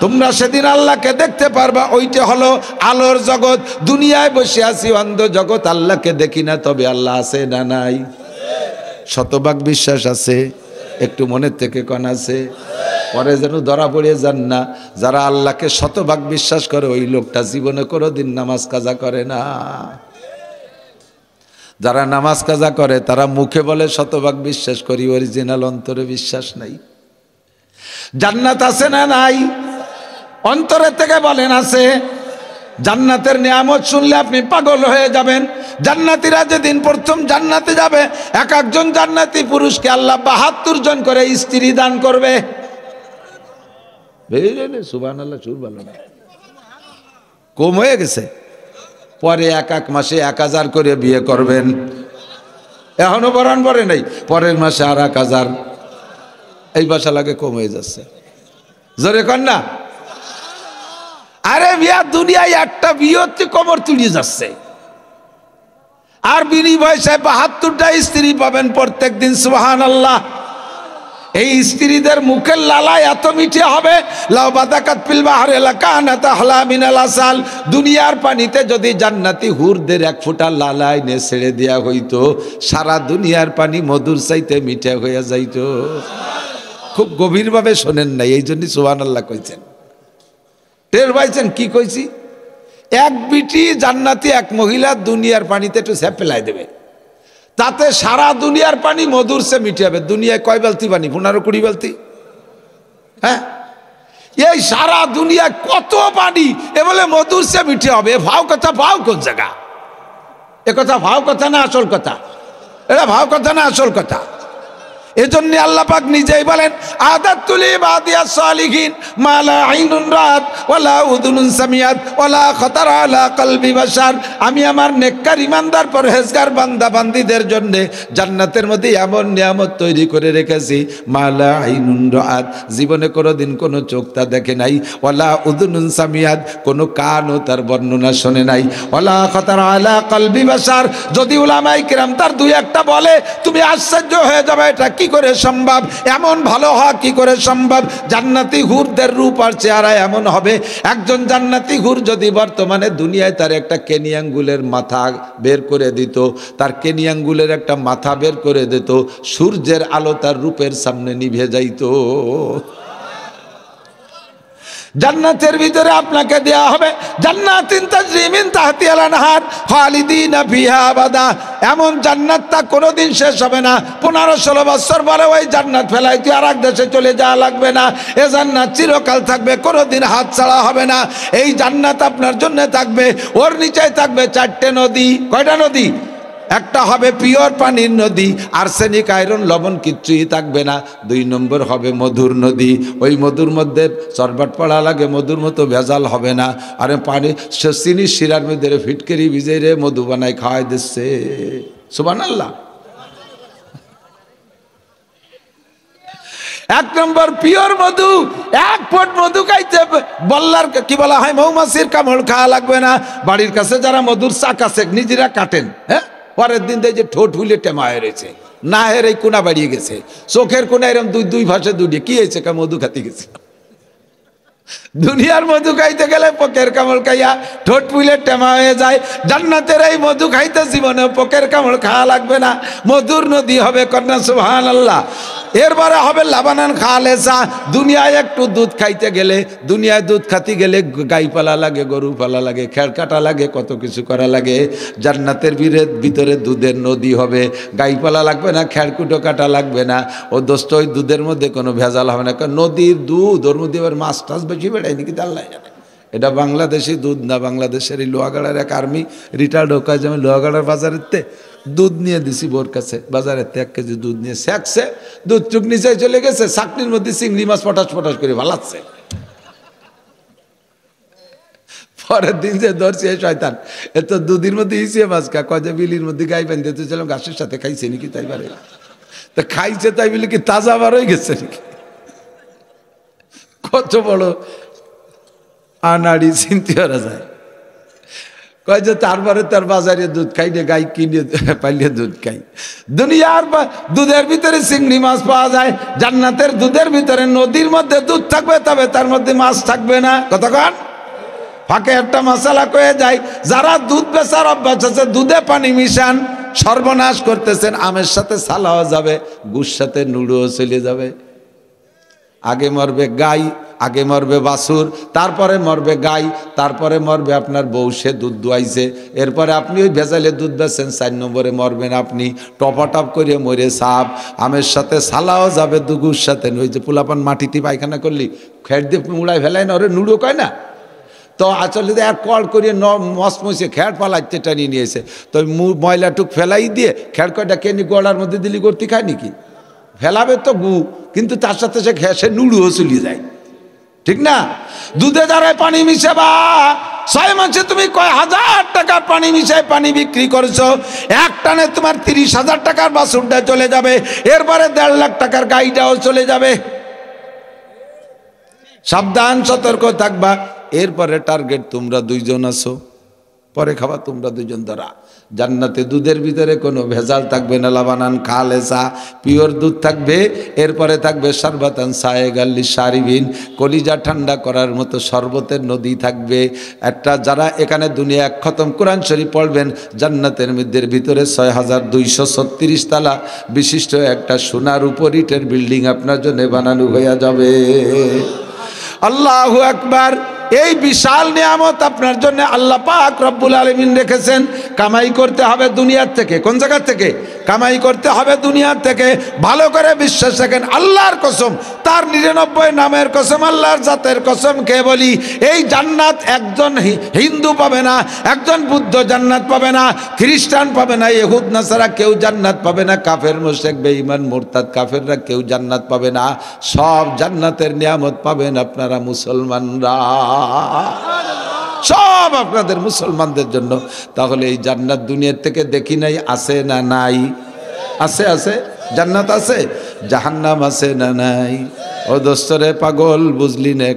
তোমরা সেদিন আল্লাহকে দেখতে পারবা, ওইটা হলো আলোর জগৎ। দুনিয়ায় বসে আছি অন্ধ জগৎ, আল্লাহকে দেখি না, তবে আল্লাহ আছে না নাই? শতভাগ বিশ্বাস আছে? একটু মনের থেকে কোন আছে? পরে যেন ধরা পড়ে যান না। যারা আল্লাহকে শতভাগ বিশ্বাস করে, ওই লোকটা জীবনে কোনোদিন নামাজ কাজা করে না। যারা নামাজ কাজা করে তারা মুখে বলে শতভাগ বিশ্বাস করি, অরিজিনাল অন্তরে বিশ্বাস নাই। জান্নাত আছে না নাই? অন্তরে থেকে বলেন আছে। জান্নাতের নিয়ামত শুনলে আপনি পাগল হয়ে যাবেন। জান্নাতীরা যেদিন প্রথম জান্নাতে যাবে, এক একজন জান্নাতি পুরুষকে আল্লাহ 72 জন করে স্ত্রী দান করবে। সুবহানাল্লাহ, সুর ভালো না, কম হয়ে গেছে। পরে এক এক মাসে 1000 করে বিয়ে করবেন, এখনো বরণ পরে নাই, পরের মাসে আর 1000, এই বাসা লাগে কম হয়ে যাচ্ছে। জোরে কর না। আরে বিয়া দুনিয়ায় একটা বিয়ে হচ্ছে, কোমর তুলিয়ে যাচ্ছে। আর বিনিময় 72টা স্ত্রী পাবেন প্রত্যেক দিন। সুবহানাল্লাহ। এই স্ত্রীদের মুখের লালা এত মিঠে হবে, লাউ বাদাকাত ফিল বাহরি লাকানাত আহলা মিনাল আসাল। দুনিয়ার পানিতে যদি জান্নাতি হুরদের 1 ফোঁটা লালা এনে ছেড়ে দেয়া হইতো, সারা দুনিয়ার পানি মধুর চাইতে মিঠা হয়ে যাইতো। খুব গভীরভাবে শোনেন নাই, এই জন্য সুবহানাল্লাহ কইছেন। টের পাইছেন কি কইছি? এক বিটি জান্নাতি এক মহিলা দুনিয়ার পানিতে একটু স্যাপ ফেলাই দেবে, তাতে সারা দুনিয়ার পানি মধুর সে মিটে যাবে। দুনিয়ায় কয় বালতি পানি? 15-20 বালতি। হ্যাঁ, এই সারা দুনিয়ায় কত পানি, এ বলে মধুর সে মিটে হবে। ভাও কথা, ভাও কোন জায়গা? এ কথা ভাও কথা না আসল কথা? এটা ভাও কথা না আসল কথা? এজন্য আল্লাহ পাক নিজেই বলেন, আদাতুল ইবাদিয়াস সালিহিন মা লা আইনুন রাত ওয়ালা উযুনুন সামিয়াত ওয়ালা খাতারা আলা কলবি বাশার। আমি আমার নেককার ইমানদার পরহেজগার বান্দা বান্দীদের জন্য জান্নাতের মধ্যে এমন নিয়ামত তৈরি করে রেখেছি, মা লা আইনুন রাত, জীবনে কোনোদিন কোনো চোখ তা দেখে নাই, ওয়ালা উযুনুন সামিয়াত, কোনো কানও তার বর্ণনা শোনে নাই, ওয়ালা খাতারা আলা কলবি বাশার। যদি উলামায়ে কিরাম তার দুই একটা বলে, তুমি আশ্চর্য হয়ে যাবে, এটা কি করে সম্ভব? এমন ভালো হওয়া কি করে সম্ভব? জান্নাতি হুরদের রূপ আর চেহারা এমন হবে। একজন জান্নাতি হুর যদি বর্তমানে দুনিয়ায় তার একটা কেনি আঙ্গুলের মাথা বের করে দিত, তার কেনি আঙ্গুলের একটা মাথা বের করে দিত, সূর্যের আলো তার রূপের সামনে নিভে যাইত। জান্নাতের ভিতরে আপনাকে দেয়া হবে জান্নাতিন তাজরি মিন তাহতিহাল আনহার খালিদিনা ফিহা আবাদা। এমন জান্নাত তা কোনোদিন শেষ হবে না। 15-16 বছর পরে ওই জান্নাত ফেলাই তুই আর এক দেশে চলে যাওয়া লাগবে না। এ জান্নাত চিরকাল থাকবে, কোনোদিন হাত ছাড়া হবে না। এই জান্নাত আপনার জন্য থাকবে। ওর নিচে থাকবে 4টে নদী। কয়টা নদী? একটা হবে পিওর পানির নদী, আর্সেনিক আয়রন লবণ কিচ্ছুই থাকবে না। 2 নম্বর হবে মধুর নদী। ওই মধুর মধ্যে চরবাট পড়া লাগে, মধুর মতো ভেজাল হবে না। আরে পানি চিনি শিরার মধ্যে ফিটকেরি ভিজে রে মধু বানাই খাওয়াই দিচ্ছে। সুবহানাল্লাহ। 1 নম্বর পিওর মধু। 1 ফুট মধু খাইতে বল্লার কি বলা হয়, মৌমাছির কামড় খাওয়া লাগবে না। বাড়ির কাছে যারা মধুর চাক আছে নিজেরা কাটেন, হ্যাঁ, পরের দিন দেখে ঠোঁট হুলে টেমা হয়ে রয়েছে, না হের এই কোনা বাড়িয়ে গেছে, চোখের কোনা এরকম দুই ভাষে দুটি কি হয়েছে, মধু খাতে গেছে। দুনিয়ার মধু খাইতে গেলে পোকের কামড় খাইয়া ঠোঁট ফুলে টেমা হয়ে যায়। জান্নাতের এই মধু খাইতে জীবনে পোকের কামড় খাওয়া লাগবে না। মধুর নদী হবে, কন্যা সুবহানাল্লাহ। এরপরে হবে লাবানান খালেসা। দুনিয়ায় একটু দুধ খাইতে গেলে, দুনিয়ায় দুধ খাতে গেলে গাই পালা লাগে, গরু পালা লাগে, খেড় কাটা লাগে, কত কিছু করা লাগে। জান্নাতের ভিতরে দুধের নদী হবে, গাই পালা লাগবে না, খেড়কুটো কাটা লাগবে না। ও দোস্ত ওই দুধের মধ্যে কোনো ভেজাল হবে না, কারণ নদীর দুধ, ওর মধ্যে এবার মাছ টাছ বেশি বেড়ায় নাকি আল্লাহ জানে। এটা বাংলাদেশি দুধ না, বাংলাদেশের এই লোহাগাড়ার এক আর্মি রিটায়ার্ড হোক, যেমন লোহাগাড়ার বাজারেতে দুধ নিয়ে দিছি বোর কাছে, বাজারে 1 কেজি দুধ নিয়ে শেখছে, দুধ চুক নিচে চলে গেছে, চাকনির মধ্যে চিংড়ি মাছ পটাশ পটাশ করে ভালাচ্ছে। পরের দিন যে ধরছে শয়তান, এ তো দুধের মধ্যে ইসিয়ে মাছ খা, কয় যে বিলির মধ্যে গাই বান দিতে ছিলাম, ঘাসের সাথে খাইছে নাকি তাই পারে, তো খাইছে তাই বলে কি তাজা বার হয়ে গেছে নাকি? কত বড় আনাড়ি চিনতে পারা যায়। কয় যে তারপরে তার বাজারে দুধ খাই না, গাই কিনে পাইলে দুধ খাই। দুনিয়ার দুধের ভিতরে চিংড়ি মাছ পাওয়া যায়, জান্নাতের দুধের ভিতরে নদীর মধ্যে দুধ থাকবে, তবে তার মধ্যে মাছ থাকবে না। কতক্ষণ ফাঁকে একটা মশলা কয়ে যায়, যারা দুধ বেচার অভ্যাস আছে, দুধে পানি মিশান, সর্বনাশ করতেছেন। আমের সাথে সালাও যাবে, গুড় সাথে নুড়োও চলে যাবে। আগে মরবে গাই, আগে মরবে বাছুর, তারপরে মরবে গাই, তারপরে মরবে আপনার বউ, সে দুধ দুয়াইছে। এরপরে আপনি ওই ভেজালে দুধ বেচেন, 4 নম্বরে মরবেন আপনি, টপাটপ করে মরে সাপ। আমের সাথে সালাও যাবে, দুগুর সাথে। ওই যে পোলাপান মাটিতে পায়খানা করলি খেট দিয়ে মুড়াই ফেলায় না, ওরে নুড়ো কয় না, তো আসলে এক কল করিয়ে মস মসে খেড় পালাইতে টানিয়ে নিয়েছে, তো ময়লাটুক ফেলাই দিয়ে খেড় কয়টা কেনি গোড়ার মধ্যে দিলি করতে খায় নাকি? ফেলাবে তো গু, কিন্তু তার সাথে সে নুড়ুও চলিয়ে যায়। ঠিক না? দুধে দাঁড়ায় পানি মিশাবা, 6 মাসে তুমি কয় হাজার টাকার পানি মিশায় পানি বিক্রি করছো, এক টানে তোমার 30,000 টাকার বাছুরটা চলে যাবে, এরপরে 1.5 লাখ টাকার গাইটাও চলে যাবে। সাবধান, সতর্ক থাকবা। এরপরে টার্গেট তোমরা 2 জন আছো, পরে খাবা তোমরা 2 জন ধরা। জান্নাতে দুধের ভিতরে কোনো ভেজাল থাকবে না, লাবানান খালেসা, পিওর দুধ থাকবে। এরপরে থাকবে শরবতান সায়েগাল্লি শারিবিন, কলিজা ঠান্ডা করার মতো শরবতের নদী থাকবে একটা। যারা এখানে দুনিয়া 1 খতম কোরআন শরীফ পড়বেন, জান্নাতের মধ্যের ভিতরে 6236 তালা বিশিষ্ট একটা সোনার উপরিটের বিল্ডিং আপনার জন্য বানানো হয়ে যাবে। আল্লাহু আকবার। এই বিশাল নিয়ামত আপনার জন্য আল্লাহ পাক রব্বুল আলামিন রেখেছেন। কামাই করতে হবে দুনিয়ার থেকে। কোন জায়গা থেকে কামাই করতে হবে? দুনিয়ার থেকে। ভালো করে বিশ্বাস রাখেন, আল্লাহর কসম, তার 99 নামের কসম, আল্লাহর জাতের কসম কে বলি, এই জান্নাত একজন হিন্দু পাবে না, একজন বুদ্ধ জান্নাত পাবে না, খ্রিস্টান পাবে না, ইহুদ নাসারা কেউ জান্নাত পাবে না, কাফের মুশরিক বেঈমান মুরতাদ কাফেররা কেউ জান্নাত পাবে না। সব জান্নাতের নিয়ামত পাবেন আপনারা মুসলমানরা, সব আপনাদের মুসলমানদের জন্য। তাহলে এই জান্নাত দুনিয়ার থেকে দেখি নাই, আছে না নাই? আছে, আছে। জান্নাত আছে, জাহান্নাম আছে না নাই? ও দোস্তরে পাগল, বুঝলি না?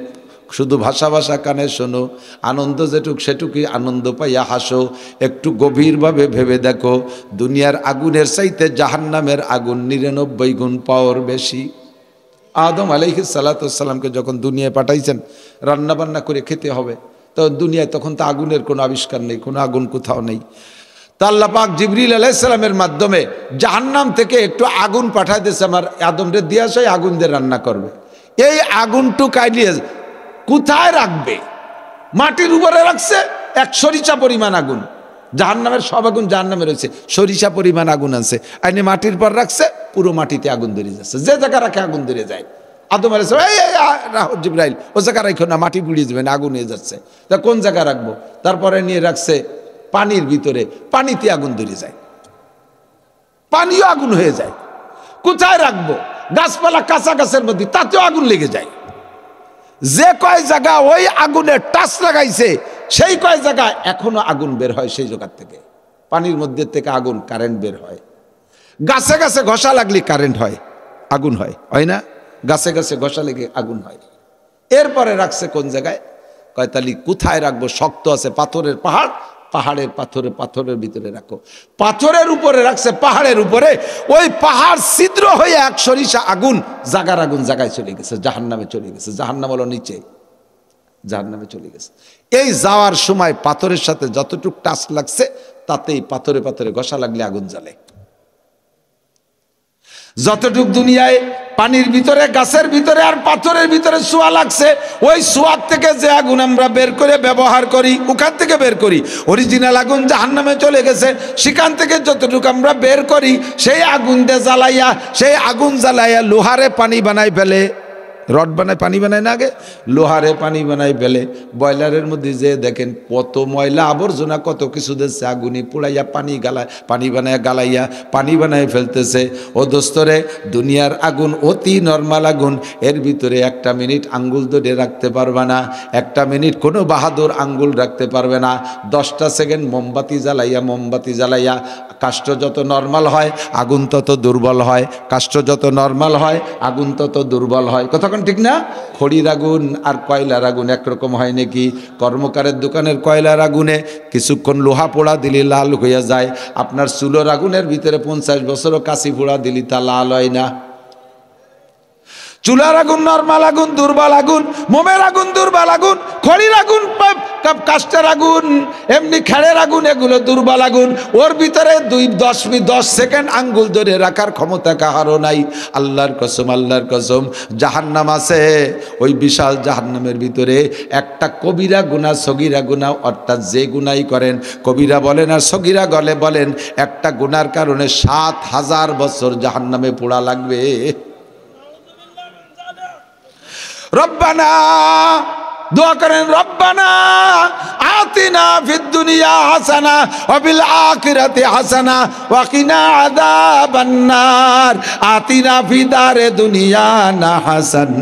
শুধু ভাষা ভাষা কানে শোনো, আনন্দ যেটুক সেটুকুই আনন্দ পাইয়া হাসো। একটু গভীরভাবে ভেবে দেখো, দুনিয়ার আগুনের চাইতে জাহান্নামের আগুন 99 গুণ পাওয়ার বেশি। আদম আলাইহিস সালাতু ওয়াস সালামকে যখন দুনিয়ায় পাঠাইছেন রান্না বান্না করে খেতে হবে, তো দুনিয়ায় তখন তো আগুনের কোনো আবিষ্কার নেই, কোনো আগুন কোথাও নেই। তা আল্লাহ পাক জিবরিল আলাইহিস সালামের মাধ্যমে জাহান্নাম থেকে একটু আগুন পাঠায় দিয়েছে, আমার আদমরে দিয়ে আসে, আগুন দিয়ে রান্না করবে। এই আগুনটু কাইলিয়ে কোথায় রাখবে? মাটির উপরে রাখছে, 1 সরিষা পরিমাণ আগুন। জাহান্নামের সব আগুন জাহান্নামে রয়েছে, সরিষা পরিমাণ আগুন আছে। আইনে মাটির পর রাখছে, পুরো মাটিতে আগুন ধরে যাচ্ছে, যে জায়গা রাখে আগুন ধরে যায়। আদম আলাইহিস সালাম, জিবরাইল ও জায়গা রাখো না, মাটি পুড়িয়ে যাবে না, আগুন হয়ে যাচ্ছে। তা কোন জায়গা রাখবো? তারপরে নিয়ে রাখছে পানির ভিতরে, পানিতে আগুন ধরে যায়, পানিও আগুন হয়ে যায়। কোথায় রাখবো? গাছপালা কাঁচা গাছের মধ্যে, তাতেও আগুন লেগে যায়। যে কয় জায়গা ওই আগুনের টাচ লাগাইছে, সেই কয় জায়গায় এখনো আগুন বের হয়, সেই জায়গার থেকে পানির মধ্যে থেকে আগুন, কারেন্ট বের হয়। গাছে গাছে ঘষা লাগলে কারেন্ট হয়, আগুন হয়, হয় না? গাছে গাছে ঘষা লেগে আগুন হয়। এরপরে রাখছে কোন জায়গায়? কয়তালি কোথায় রাখবো? শক্ত আছে পাথরের পাহাড়, পাহাড়ের পাথরের ভিতরে রাখো। পাথরের উপরে রাখছে, পাহাড়ের উপরে। ওই পাহাড় ছিদ্র হয়ে 1 সরিষা আগুন, জাগার আগুন জায়গায় চলে গেছে, জাহান্নামে চলে গেছে। জাহান্নাম হলো নিচে, জাহান্নামে চলে গেছে। এই যাওয়ার সময় পাথরের সাথে যতটুক টাচ লাগছে, তাতেই পাথরে পাথরে ঘষা লাগলে আগুন জ্বলে। যতটুক দুনিয়ায় পানির ভিতরে, গাছের ভিতরে আর পাথরের ভিতরে সোয়া লাগছে, ওই সোয়ার থেকে যে আগুন আমরা বের করে ব্যবহার করি, ওখান থেকে বের করি, অরিজিনাল আগুন জাহান্নামে চলে গেছে। সেখান থেকে যতটুকু আমরা বের করি, সেই আগুন দিয়ে জ্বালাইয়া, সেই আগুন জ্বালাইয়া লোহারে পানি বানাই ফেলে, রড বানায় পানি বানায় না, আগে লোহারে পানি বানাই ফেলে। বয়লারের মধ্যে যে দেখেন কত ময়লা আবর্জনা, কত কিছু দিচ্ছে, আগুনি পোড়াইয়া পানি গালায়, পানি বানায় গালাইয়া পানি বানায় ফেলতেছে। ও দোস্তরে, দুনিয়ার আগুন অতি নর্মাল আগুন, এর ভিতরে 1 মিনিট আঙ্গুল ধরে রাখতে পারবে না, 1 মিনিট কোনো বাহাদুর আঙ্গুল রাখতে পারবে না। 10টা সেকেন্ড মোমবাতি জ্বালাইয়া, কাষ্ঠ যত নর্মাল হয় আগুন তত দুর্বল হয়, কাষ্ঠ যত নর্মাল হয় আগুন তত দুর্বল হয়। কতক্ষণ ঠিক না? খড়ির আগুন আর কয়লার আগুন একরকম হয় নাকি? কর্মকারের দোকানের কয়লার আগুনে কিছুক্ষণ লোহা পোড়া দিলে লাল হয়ে যায়, আপনার চুলোর আগুনের ভিতরে 50 বছরও কাশি পোড়া দিলি তা লাল হয় না। চুলার আগুন নরমাল আগুন, দুর্বল আগুন, মোমের আগুন দুর্বল আগুন, খড়ির আগুন, কাষ্ঠের আগুন, এমনি খেড়ের আগুন, এগুলো দুর্বল আগুন। ওর ভিতরে 10 সেকেন্ড আঙ্গুল ধরে রাখার ক্ষমতা কাহারও নাই। আল্লাহর কসম, জাহান্নাম আছে, ওই বিশাল জাহান্নামের ভিতরে একটা কবিরা গুনাহ, সগীরা গুনাহ, অর্থাৎ যে গুনাহই করেন, কবিরা বলেন আর সগীরা গলে বলেন, একটা গুনার কারণে 7000 বছর জাহান্নামে পোড়া লাগবে। রব্বানা দোয়া করেন রব্বানা আতিনা ফিদ দুনিয়া হাসানা ওয়া ফিল আখিরাতি হাসানা ওয়া কিনা আযাবান নার। আতিনা ফি দারে দুনিয়া না হাসান,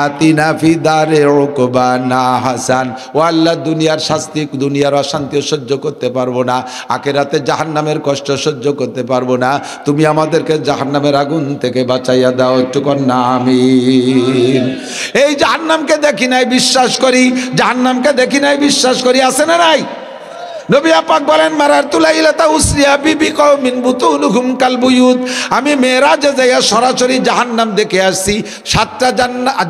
আতিনা ফি দারে উকবা না হাসান। ও আল্লাহ, দুনিয়ার শাস্তি, দুনিয়ার অশান্তি সহ্য করতে পারবো না, আখিরাতে জাহান্নামের কষ্ট সহ্য করতে পারবো না। তুমি আমাদেরকে জাহান্নামের আগুন থেকে বাঁচাইয়া দাও, একটু কন্যা আমিন। এই জাহান্নামকে দেখি নাই বিশ্বাস করি, জাহান্নামকে দেখি নাই বিশ্বাস করি, আছে না নাই? নবী পাক বলেন মারারতু লাইলাতা উসরিয়া বিবি কওমিন বুতুনুহুম কালবুয়ুত। আমি মেরাজে যাইয়া সরাসরি জাহান্নাম দেখে আসছি। 7টা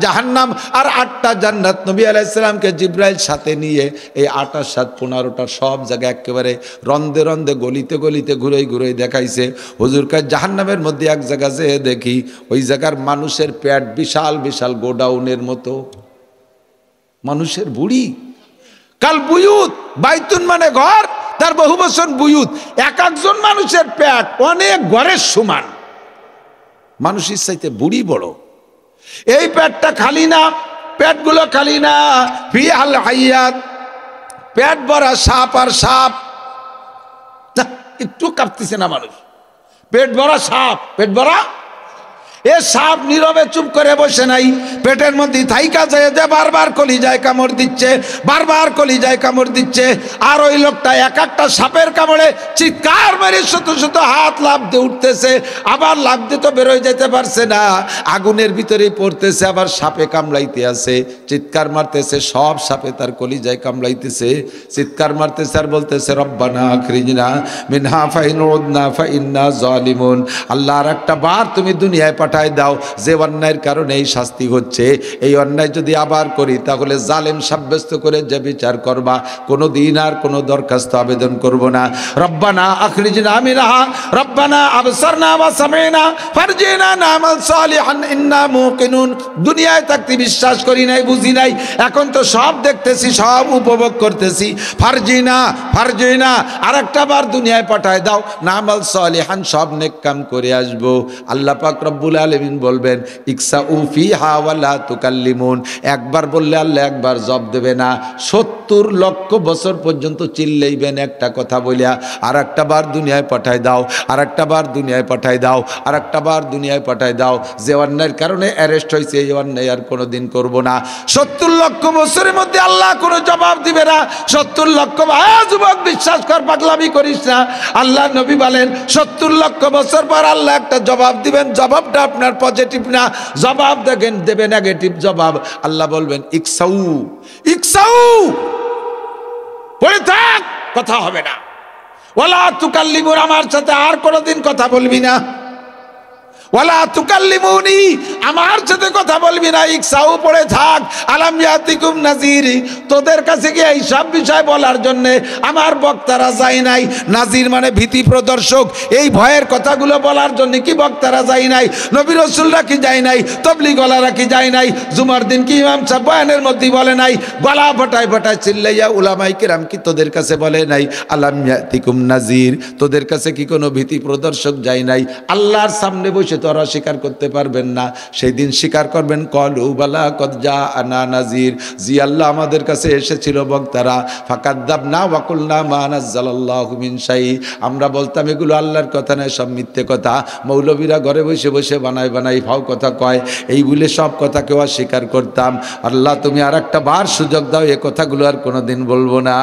জাহান্নাম আর 8টা জান্নাত। নবী আলাইহিস সালামকে জিবরাইল সাথে নিয়ে এই 8 আর 7 15টা সব জায়গায় একেবারে রন্দে রন্দে গলিতে গলিতে ঘুরে ঘুরে দেখাইছে। হুজুরকে জাহান্নামের মধ্যে এক জায়গা যেয়ে দেখি ওই জায়গার মানুষের পেট বিশাল বিশাল গোডাউনের মতো, মানুষের বুড়ি। কাল বুয়ুত, বাইতুন মানে ঘর, তার বহু বচন বুয়ুত। এক একজন মানুষের পেট অনেক ঘরের সমান, মানুষের চাইতে বুড়ি বড়। এই পেটটা খালি না, পেটগুলো খালি না, ফিহাল হাইয়াত, পেট ভরা সাপ আর সাপ। একটু কাঁপতেছে না মানুষ, পেট ভরা সাপ, পেট ভরা। এ সাপ নীরবে চুপ করে বসে নাই, পেটের মধ্যে থাইকা যায় যে বারবার কলিজায় কামড় দিচ্ছে, বারবার কলিজায় কামড় দিচ্ছে। আর ওই লোকটা এক একটা সাপের কামড়ে চিৎকার মেরে শত শত হাত লাফ দিয়ে উঠতেছে, আবার লাফ দিয়ে তো বেরোয় যেতে পারছে না, আগুনের ভিতরেই পড়তেছে, আবার সাপে কামড়াইতে আছে, চিৎকার মারতেছে, সব সাপে তার কলিজায় কামড়াইতেছে, চিৎকার মারতেছে আর বলতেছে রব্বানা আখরিজনা মিনহা ফাইন উদনা ফাইন্না জালিমুন। আল্লাহ আর একটা বার তুমি দুনিয়ায় পাঠায় দাও, যে অন্যায়ের কারণে এই শাস্তি হচ্ছে, এই অন্যায় যদি আবার করি তাহলে জালেম সাব্যস্ত করে যে বিচার করবা, কোনো দিন আর কোনো দরখাস্ত আবেদন করব না। রব্বানা আখরিজনা মিনহা রব্বানা আবসারনা ওয়া সামিনা ফারজিনা নামাল সালিহান ইন্না মুকিনুন। দুনিয়ায় থাকতে বিশ্বাস করি নাই, বুঝি নাই, এখন তো সব দেখতেছি, সব উপভোগ করতেছি। ফারজিনা ফারজিনা, আর একটা বার দুনিয়ায় পাঠায় দাও, নামাল সালিহান, সব নেক কাম করে আসবো। আল্লাহ পাক রব্বুল আলামিন বলবেন ইকসাউ ফিহা ওয়ালা তুকাল্লিমুন। একবার বললে আল্লাহ একবার জবাব দেবে না, 70 লক্ষ বছর পর্যন্ত চিল্লাইবেন একটা কথা বলিয়া, আর একটা বার দুনিয়ায় পাঠায় দাও, আর একটা বার দুনিয়ায় পাঠায় দাও, আর একটা বার দুনিয়ায় পাঠায় দাও। যে অন্যায়ের কারণে অ্যারেস্ট হয়েছে এই অন্যায় আর কোনোদিন করব না। 70 লক্ষ বছরের মধ্যে আল্লাহ কোনো জবাব দিবে না। 70 লক্ষ, যুবক বিশ্বাস কর, পাগলামি করিস না। আল্লাহ নবী বলেন 70 লক্ষ বছর পর আল্লাহ একটা জবাব দিবেন, জবাবটা আপনার পজিটিভ না, জবাব দেখেন দেবে নেগেটিভ জবাব। আল্লাহ বলবেন ইকসাউ ইকসাউ, পড়ে থাক, কথা হবে না। ওয়ালা তুকাল্লিমুন, আমার সাথে আর কোনোদিন কথা বলবি না। ওয়ালা তুকাল্লিমুনি, আমার সাথে কথা বলবি না। ইকসাউ, পড়ে থাক। আলাম ইয়াতিকুম নাজির, তোদের কাছে কি এই সব বিষয় বলার জন্য আমার বক্তারা যায় নাই? নাজির মানে ভীতি প্রদর্শক, এই ভয়ের কথাগুলো বলার জন্য কি বক্তারা যায় নাই? নবী রাসূলরা কি যায় নাই? তবলিগওয়ালারা কি যায় নাই? জুমার দিন কি ইমাম সাহেব বয়ানের মধ্যে বলে নাই? গলা ফটায় ফটায় চিল্লাইয়া উলামায়ে কেরাম কি তোদের কাছে বলে নাই আলাম ইয়াতিকুম নাজির? তোদের কাছে কি কোনো ভীতি প্রদর্শক যায় নাই? আল্লাহর সামনে বসে তোরা স্বীকার করতে পারবেন না, সেই দিন স্বীকার করবেন কলু বালা কদ জাআনা নাজির, জি আল্লাহ আমাদের কাছে এসেছিল বক্তারা। ফাকাদ্দাবনা ওয়া কুলনা মা নাযালাল্লাহু মিন শাই, আমরা বলতাম এগুলো আল্লাহর কথা নয়, সব মিথ্যে কথা, মৌলবীরা ঘরে বসে বসে বানায় বানাই ফাও কথা কয়, এই বলে সব কথাকেও অস্বীকার করতাম। আল্লাহ তুমি আর একটা বার সুযোগ দাও, এ কথাগুলো আর কোনোদিন বলবো না।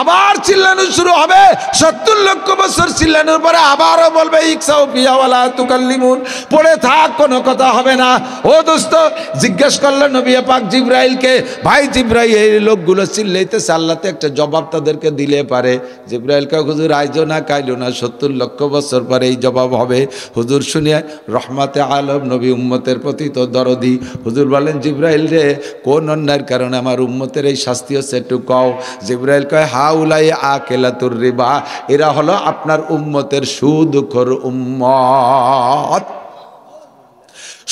আবার চিল্লানো শুরু হবে, 70 লক্ষ বছর চিল্লানোর পরে আবারও বলবে ইকসাউ ফিহা ওয়ালা তুকাল্লিমুন, পড়ে থাক, কোনো কথা হবে না। ও দোস্ত, জিজ্ঞেস করলেন নবী পাক জিবরাইলকে, ভাই জিবরাইল এই লোকগুলো চিল্লাইতেছে, আল্লাহতে একটা জবাব তাদেরকে দিলে পারে। জিবরাইলকে হুজুর আইজো না কাইলো না, 70 লক্ষ বছর পরে এই জবাব হবে। হুজুর শুনিয়ে রহমাতে আলম নবী উম্মতের প্রতি তো দরদি, হুজুর বলেন জিবরাইল রে, কোন অন্যায়ের কারণে আমার উম্মতের এই শাস্তি হচ্ছে একটু কও। জিবরাইল কয় হাউলাই আকেলাতুর রিবা, এরা হলো আপনার উম্মতের সুদখোর উম্মত।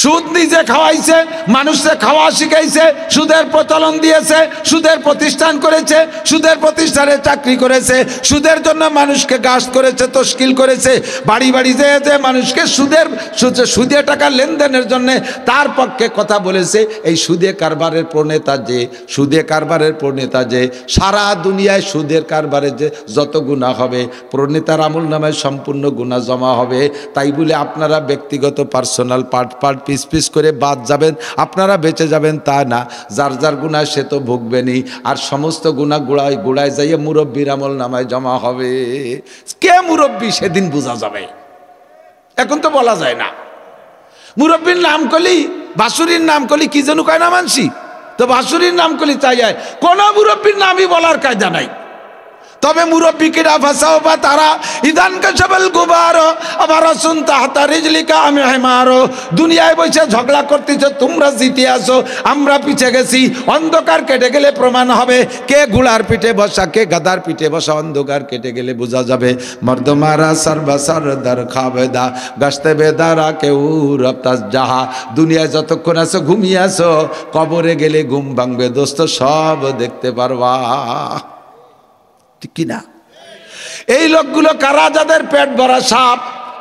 সুদ নিজে খাওয়াইছে, মানুষকে খাওয়া শিখাইছে, সুদের প্রচলন দিয়েছে, সুদের প্রতিষ্ঠান করেছে, সুদের প্রতিষ্ঠানে চাকরি করেছে, সুদের জন্য মানুষকে গাছ করেছে, তশকিল করেছে, বাড়ি বাড়ি যেয়ে মানুষকে সুদে টাকা লেনদেনের জন্য তার পক্ষে কথা বলেছে। এই সুদে কারবারের প্রণেতা যে সারা দুনিয়ায় সুদের কারবারে যে যত গুনাহ হবে প্রণেতার আমল নামায় সম্পূর্ণ গুনাহ জমা হবে। তাই বলে আপনারা ব্যক্তিগত পার্সোনাল পার্ট পিস পিস করে বাদ যাবেন, আপনারা বেঁচে যাবেন তা না। যার যার গুনাহ সে তো ভুগবেনই, আর সমস্ত গুনাহ গুড়ায় যাইয়ে মুরব্বীর আমল নামায় জমা হবে। কে মুরব্বী সেদিন বোঝা যাবে, এখন তো বলা যায় না। মুরব্বীর নাম কলি, বাসুরির নাম কলি কি যেন কয় না মানসি, তো বাসুরির নাম কলি চাই যায়, কোন মুরব্বীর নামই বলার কায়দা নাই। তবে মুরব্বিকেরা ফাসাও বা তারা ইদান কাশাবাল গুবার আবার আসুন তাহতা রিজলিকা আমি হেমারো। দুনিয়ায় বসে ঝগড়া করতেছো, তোমরা জিতে আসো, আমরা পিছে গেছি। অন্ধকার কেটে গেলে প্রমাণ হবে কে ঘোড়ার পিঠে বসা, কে গাদার পিঠে বসা। অন্ধকার কেটে গেলে বোঝা যাবে। মর্দমারা সর্বসার দার খাবেদা গাছতে বেদারা কেউ রপ্তাস জাহা। দুনিয়ায় যতক্ষণ আছো ঘুমিয়ে আসো, কবরে গেলে ঘুম ভাঙবে দোস্ত, সব দেখতে পারবা। ঠিক কিনা? এই লোকগুলো কারা? যাদের পেট ভরা সাপ।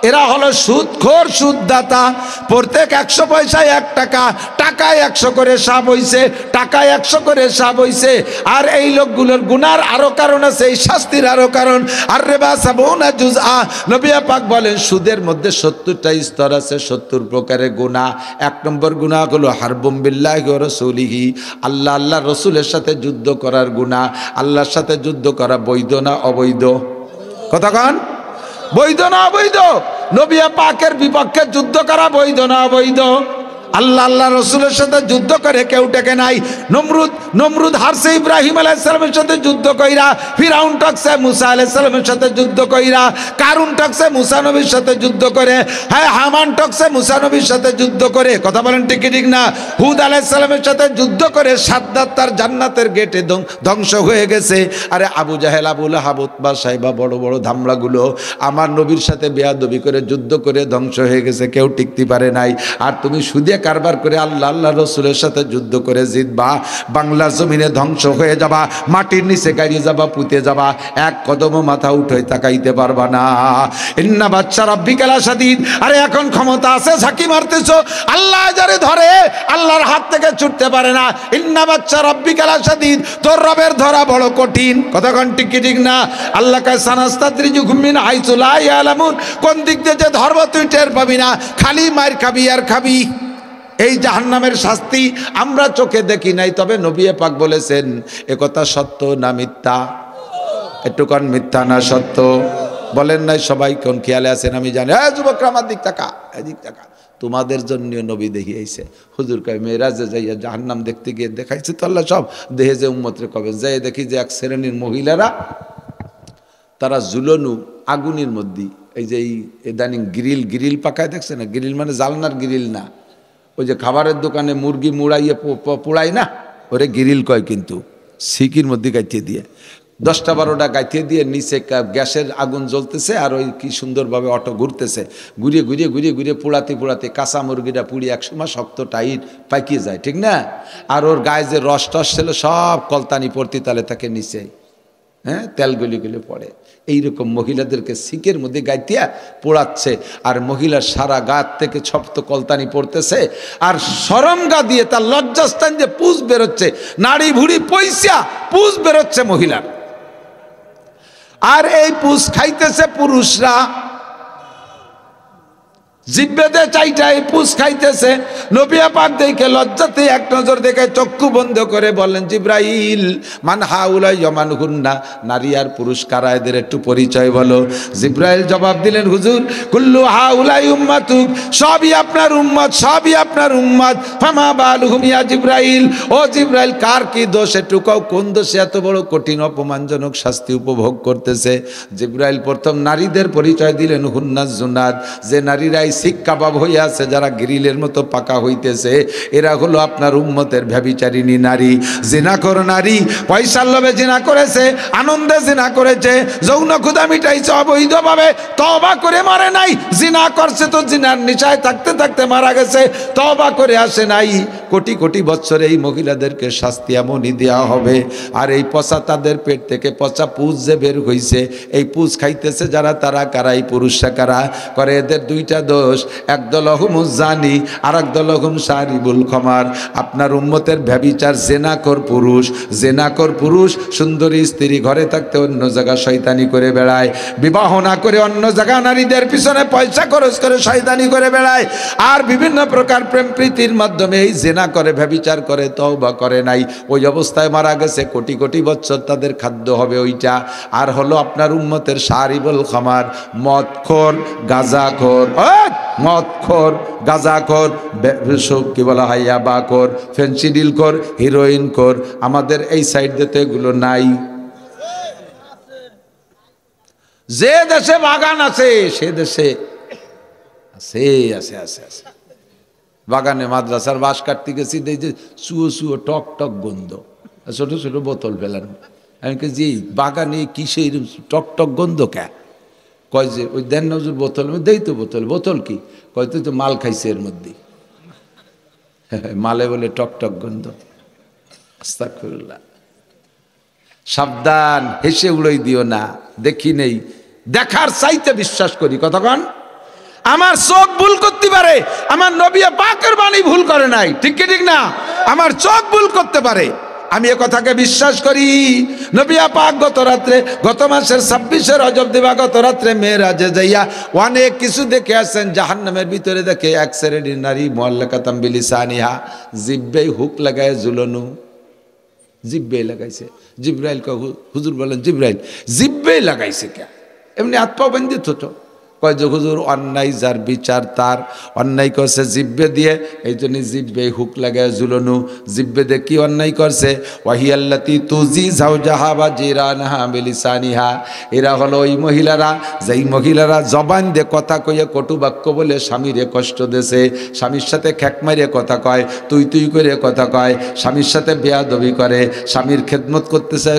এরা হলো সুদখোর, সুদদাতা। প্রত্যেক 100 পয়সায় 1 টাকা, টাকায় 100 করে সাপ হইছে, টাকায় 100 করে সাপ হইছে। আর এই লোকগুলোর গুনার আরো কারণ আছে, এই শাস্তির আরো কারণ। আর রেবা সাবুনা জুজআ, নবী পাক বলেন সুদের মধ্যে 70টা স্তর আছে, 70 প্রকারের গুনাহ। 1 নম্বর গুনাহ হলো হারবুম বিল্লাহি ওয়া রাসূলিহি, আল্লাহ রসুলের সাথে যুদ্ধ করার গুনাহ। আল্লাহর সাথে যুদ্ধ করা বৈধ না অবৈধ? কথা কন, বৈধ না অবৈধ? নবী পাকের বিপক্ষে যুদ্ধ করা বৈধ না অবৈধ? আল্লাহ রসুলের সাথে যুদ্ধ করে কেউ টেকে নাই। নমরুদ হারছে ইব্রাহিম আলাইহিস সালামের সাথে যুদ্ধ কইরা, ফিরাউন টকছে মুসা আলাইহিস সালামের সাথে যুদ্ধ কইরা, কারুন টকছে মুসা নবীর সাথে যুদ্ধ করে, হ্যাঁ হামান টকছে মুসা নবীর সাথে যুদ্ধ করে। কথা বলেন ঠিক কি ঠিক না? হুদ আলাইহিস সালামের সাথে যুদ্ধ করে সাদ্দাত তার জান্নাতের গেটে ধ্বংস হয়ে গেছে। আরে আবু জাহেল, আবু লাহাব, উতবা, সাইবা, বড় বড় ধামড়াগুলো আমার নবীর সাথে বেয়াদবি করে যুদ্ধ করে ধ্বংস হয়ে গেছে, কেউ টিকতে পারে নাই। আর তুমি সুদে কারবার করে আল্লাহ রসুলের সাথে যুদ্ধ করে জিতবা, বাংলার জমিনে ধ্বংস হয়ে যাবা, মাটির নিচে গাড়িয়ে যাবা, পুঁতে যাবা, এক কদমও মাথা উঠে তাকাইতে পারবা না। ইন্না বাচ্চা রাব্বিকা লাশাদীদ। আরে এখন ক্ষমতা আছে, ঝাঁকি মারতেছো, আল্লাহ যারে ধরে আল্লাহর হাত থেকে ছুটতে পারে না। ইন্না বাচ্চা রাব্বিকা লাশাদীদ, তোর রবের ধরা বড় কঠিন। কথা কোন ঠিক কি ঠিক না? আল্লাহ কায় সানাস্তাদ্রিজুহুম মিন হাইসু লা ইয়ালামুন, কোন দিক দিয়ে যে ধর্ম তুই টের পাবি না, খালি মার খাবি আর খাবি। এই জাহান্নামের শাস্তি আমরা চোখে দেখি নাই, তবে নবী পাক বলেছেন এ কথা সত্য না মিথ্যা? একটু কোন মিথ্যা না সত্য? বলেন নাই সবাই? কোন খেয়ালে আছেন আমি জানি। হ্যাঁ যুবকরা আমার দিক তাকা, এদিক তাকা। তোমাদের জন্য নবী দেখিয়েছে। হুজুর কয় মেরাজে যাইয়া জাহান্নাম দেখতে গিয়ে দেখাইছে তো আল্লাহ সব দেহে যে উম্মতরে কবে যাই দেখি যে এক শ্রেণীর মহিলারা তারা ঝুলনু আগুনের মধ্যে, এই যে ইদানিং গ্রিল পাকায় দেখছে না, গ্রিল মানে জালনার গ্রিল না, ওই যে খাবারের দোকানে মুরগি মুড়াইয়ে পোড়ায় না, ওরে গ্রিল কয়, কিন্তু সিকির মধ্যে গাইতে দিয়ে 10টা 12টা গাইতে দিয়ে নিচে গ্যাসের আগুন জ্বলতেছে, আর ওই কি সুন্দরভাবে অটো ঘুরতেছে, ঘুরিয়ে পোড়াতে কাঁচা মুরগিটা পুড়িয়ে একসময় শক্ত টাইট পাইকিয়ে যায়, ঠিক না? আর ওর গায়ে যে রস টস ছিল সব কলতানি পড়তি তালে তাকে নিচে, হ্যাঁ, তেল গলি পড়ে। এইরকম মহিলাদেরকে সিকের মধ্যে গাইতিয়া পোড়াচ্ছে, আর মহিলার সারা গা থেকে ছপ্ত কলতানি পড়তেছে, আর শরম গা দিয়ে তার লজ্জাস্থান যে পুষ বেরোচ্ছে, নাড়ি ভুড়ি পয়সা পুষ বেরোচ্ছে মহিলার। আর এই পুষ খাইতেছে পুরুষরা, জিব্বেতে চাইটা এই পুষ খাইতেছে। নবী পাক দেখে লজ্জাতে এক নজর দেখে চক্ষু বন্ধ করে বললেন, জিব্রাইল মান হাউলাই ইয়ামানহুন্না, নারী আর পুরুষ কারা, এদের একটু পরিচয় বলো। জিব্রাইল জবাব দিলেন, হুজুর কুল্লু হাউলাই উম্মাতুক, সবই আপনার উম্মত, সবই আপনার উম্মত। ফামা বালুহুম ইয়া জিব্রাইল, ও জিব্রাইল কার কি দোষ একটু কও, কোন দোষে এত বড় কঠিন অপমানজনক শাস্তি উপভোগ করতেছে? জিব্রাইল প্রথম নারীদের পরিচয় দিলেন, হুন্নাজ জুনাদ, যে নারীরা শিক কাবাব হইয়া আছে, যারা গ্রিলের মতো পাকা হইতেছে, এরা হলো আপনার উম্মতের ব্যভিচারিণী নারী, জিনাখোর নারী। পয়সার লোভে জিনা করেছে, আনন্দে জিনা করেছে, যৌন ক্ষুধা মিটাইছে অবৈধভাবে, তওবা করে মরে নাই। জিনা করছে তো জিনার নিশায় থাকতে থাকতে মারা গেছে, তওবা করে আসে নাই। কোটি কোটি বছরে এই মহিলাদেরকে শাস্তি এমনই দেওয়া হবে। আর এই পচা, তাদের পেট থেকে পচা পুষ যে বের হইছে, এই পুষ খাইতেছে যারা, তারা কারা? এই পুরুষরা কারা? করে এদের দুইটা দোষ, একদল হুমুজ জানি, আর একদল হুম সারিবুল খমার। আপনার উম্মতের ব্যভিচার জেনাকর পুরুষ, জেনাকর পুরুষ সুন্দরী স্ত্রী ঘরে থাকতে অন্য জায়গা শয়তানি করে বেড়ায়, বিবাহ না করে অন্য জায়গা নারীদের পিছনে পয়সা খরচ করে শয়তানি করে বেড়ায়, আর বিভিন্ন প্রকার প্রেম প্রীতির মাধ্যমে এই জেনা করে, ব্যভিচার করে, তওবা করে নাই, ওই অবস্থায় মারা গেছে। কোটি কোটি বছর তাদের খাদ্য হবে ওইটা। আর হলো আপনার উম্মতের সারিবুল খমার, মদখোর, গাঁজাখোর, মদখোর, গাঁজাখোর, কি বলা হয়, ইয়াবাখোর, ফেন্সিডিলখোর, হিরোইনখোর। আমাদের এই সাইড দিতে এগুলো নাই। যে দেশে বাগান আছে সে দেশে আছে, আছে, আছে, আছে। বাগানে মাদ্রাসার বাঁশ কাটতে গেছি, দেখছি চুয়ো চুয়ো টক টক গন্ধ, ছোট ছোট বোতল ফেলার। আমি যে বাগানে কিসে এরকম টক টক গন্ধ কে? কয় যে ওই দেন নজর বোতল, দেই তো বোতল। বোতল কি? কয় তো মাল খাইছে এর মধ্যে, মালে বলে টক টক গন্ধ। আস্তাগফিরুল্লাহ। সাবধান, হেসে উড়াই দিও না। দেখি নেই, দেখার চাইতে বিশ্বাস করি। কতক্ষণ আমার চোখ ভুল করতে পারে, আমার নবী পাকের বাণী ভুল করে নাই, ঠিক কি ঠিক না? আমার চোখ ভুল করতে পারে, আমি এ কথাকে বিশ্বাস করি। নবী পাক গত রাত্রে, গত মাসের 26 রজব দিবাগত রাত্রে মেরাজে যাইয়া অনেক কিছু দেখে আসেন। জাহান্নামের ভিতরে দেখে এক শ্রেণীর নারী, মুআল্লাকাতাম বিলিসানিহা, জিব্বে হুক লাগায় ঝুলানো, জিব্বে লাগাইছে। জিব্রাইল হুজুর বলেন, জিব্রাইল জিব্বে লাগাইছে কে? এমনি হাত পা বান্ধি তো। কয় যে হুজুর, অন্যায় যার বিচার তার, অন্যায় করছে জিব্বে দিয়ে, এই জন্য জিব্বে হুক লাগায় ঝুলানো। জিব্বে দিয়ে কি অন্যায় করছে? ওয়াহিয়াল্লাতি তুজি যাওজাহা বা জিরানহা বিলিসানিহা। এরা হলো ওই মহিলারা, যেই মহিলারা জবান দিয়ে কথা কইয়ে, কটু বাক্য বলে স্বামীরে কষ্ট দেছে, স্বামীর সাথে খ্যাক মারিয়ে কথা কয়, তুই তুই করে কথা কয়, স্বামীর সাথে বেয়াদবি করে, স্বামীর খেদমত করতেছে,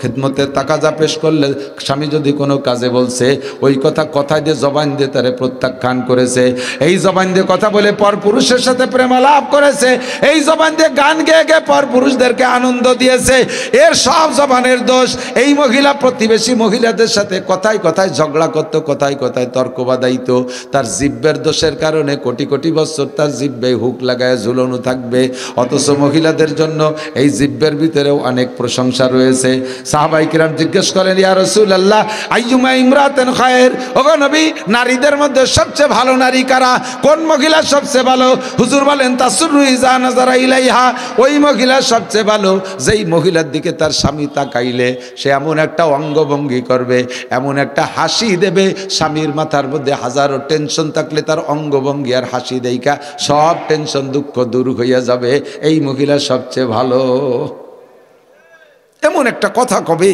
খেদমতের তাকাজা পেশ করলে স্বামী যদি কোনো কাজে বলছে, ওই কথায় দিয়ে জবান দিয়ে তারে প্রত্যাখ্যান করেছে। এই জবান দিয়ে কথা বলে পর পুরুষের সাথে প্রেমালাপ করেছে, এই জবান দিয়ে গান গেয়ে গেয়ে পর পুরুষদেরকে আনন্দ দিয়েছে। এর সব জবানের দোষ। এই মহিলা প্রতিবেশী মহিলাদের সাথে কথায় কথায় ঝগড়া করতো, কথায় কথায় তর্ক বাদাইত। তার জিব্বের দোষের কারণে কোটি কোটি বছর তার জিব্বে হুক লাগায় ঝুলানো থাকবে। অথচ মহিলাদের জন্য এই জিব্বের ভিতরেও অনেক প্রশংসা রয়েছে। সাহাবায়ে কিরাম জিজ্ঞেস করেন, ইয়া রাসূলুল্লাহ, আইয়ুমা ইমরাতান খায়র? ওগো নবী, নারীদের মধ্যে সবচেয়ে ভালো নারী কারা? কোন মহিলা সবচেয়ে ভালো? হুজুর বলেন, তাসুররু ইযা নাযারা ইলাইহা, ওই মহিলা সবচেয়ে ভালো যেই মহিলার দিকে তার স্বামী তাকাইলে সে এমন একটা অঙ্গভঙ্গি করবে, এমন একটা হাসি দেবে, স্বামীর মাথার মধ্যে হাজারো টেনশন থাকলে তার অঙ্গভঙ্গি আর হাসি দেইকা সব টেনশন দুঃখ দূর হইয়া যাবে। এই মহিলা সবচেয়ে ভালো। এমন একটা কথা কবে?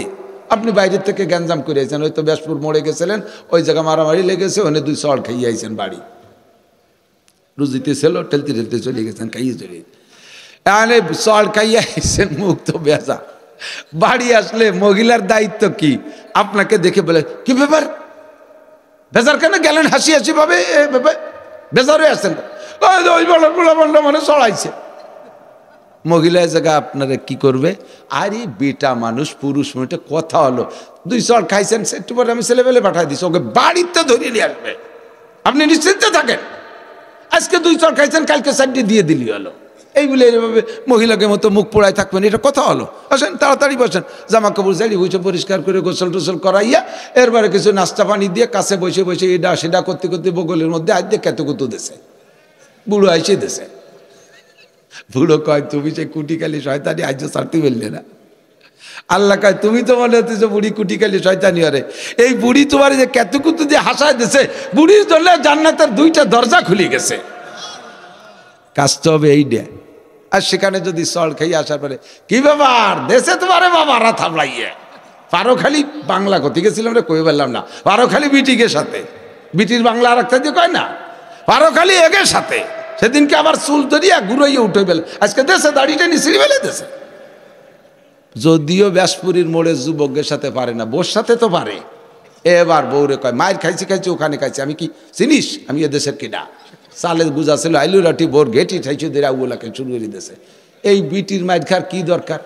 আপনি বাইরের থেকে গ্যাঞ্জাম করে আইছেন, হয়তো ব্যাসপুর মোড়ে গেছিলেন, ওই জায়গা মারামারি লেগেছে, ওখানে 2 চড় খাইয়ে আইছেন, বাড়ি রুজিতে ছিল, ঠেলতে ঠেলতে চলে গেছেন, খাইয়ে চলে এখানে চড় খাইয়ে আইছেন, মুখ তো বেজা। বাড়ি আসলে মহিলার দায়িত্ব কি? আপনাকে দেখে বলে, কি ব্যাপার, বেজার কেন গেলেন? হাসি হাসি ভাবে বেজার হয়ে আসছেন, ওই মানে চড়াইছে। মহিলা জায়গা আপনারা কি করবে? আরে বেটা মানুষ, পুরুষ মেয়েটা কথা হলো, 2 চড় খাইছেন, একটু পরে আমি ছেলেবেলে পাঠাই দিচ্ছি, ওকে বাড়িতে ধরিয়ে নিয়ে আসবে, আপনি নিশ্চিন্তে থাকেন। আজকে 2 চড় খাইছেন, কালকে 4টি দিয়ে দিলি হলো। এই বলে এইভাবে মহিলাকে মতো মুখ পোড়ায় থাকবেন, এটা কথা হলো? আসেন তাড়াতাড়ি বসেন, জামা কাপড় জাড়ি বসে পরিষ্কার করে গোসল টোসল করাইয়া এরবারে কিছু নাস্তা পানি দিয়ে কাছে বসে বসে এটা সেটা করতে করতে বগলের মধ্যে আজ দিয়ে কেতকুতু দেশে বুড়ো আইসে দেশে। বুড়ো কয়, তুমি সেই কুটিকালি শয়তানি আজ ছাড়তে পারলে না। আল্লাহ কয়, তুমি তো মনে হচ্ছে বুড়ি কুটিকালি শয়তানি। আরে এই বুড়ি তোমার যে কেতকুতু দিয়ে হাসায় দিছে, বুড়ির জন্য জান্নাতের 2টা দরজা খুলে গেছে। কাজটা হবে এই ডে। আর সেখানে যদি চড় খাইয়ে আসার পরে, কি ব্যাপার দেশে তোমারে বাবারা থামলাইয়ে পারো খালি বাংলা, কোথা গেছিলাম রে কই বললাম না, পারো খালি বিটিকে সাথে, বিটির বাংলা আর একটা দিয়ে কয় না, পারো খালি একের সাথে। সেদিনকে আবার চুল ধরিয়া ঘুরাইয়া উঠে ফেলে, আজকে দেশে দাড়িটা নিছিড়ি ফেলে দেশে। যদিও ব্যাসপুরীর মোড়ে যুবকের সাথে পারে না, বোর সাথে তো পারে। এবার বউরে কয় মায়ের খাইছি খাইছি ওখানে খাইছি, আমি কি চিনিস আমি এ দেশের কিনা? চালের গুজা ছিল আইলু রাটি বোর ঘেটি ঠাইছি দেরা ওগুলাকে শুরু করে দিয়েছে। এই বিটির মায়ের খার কি দরকার?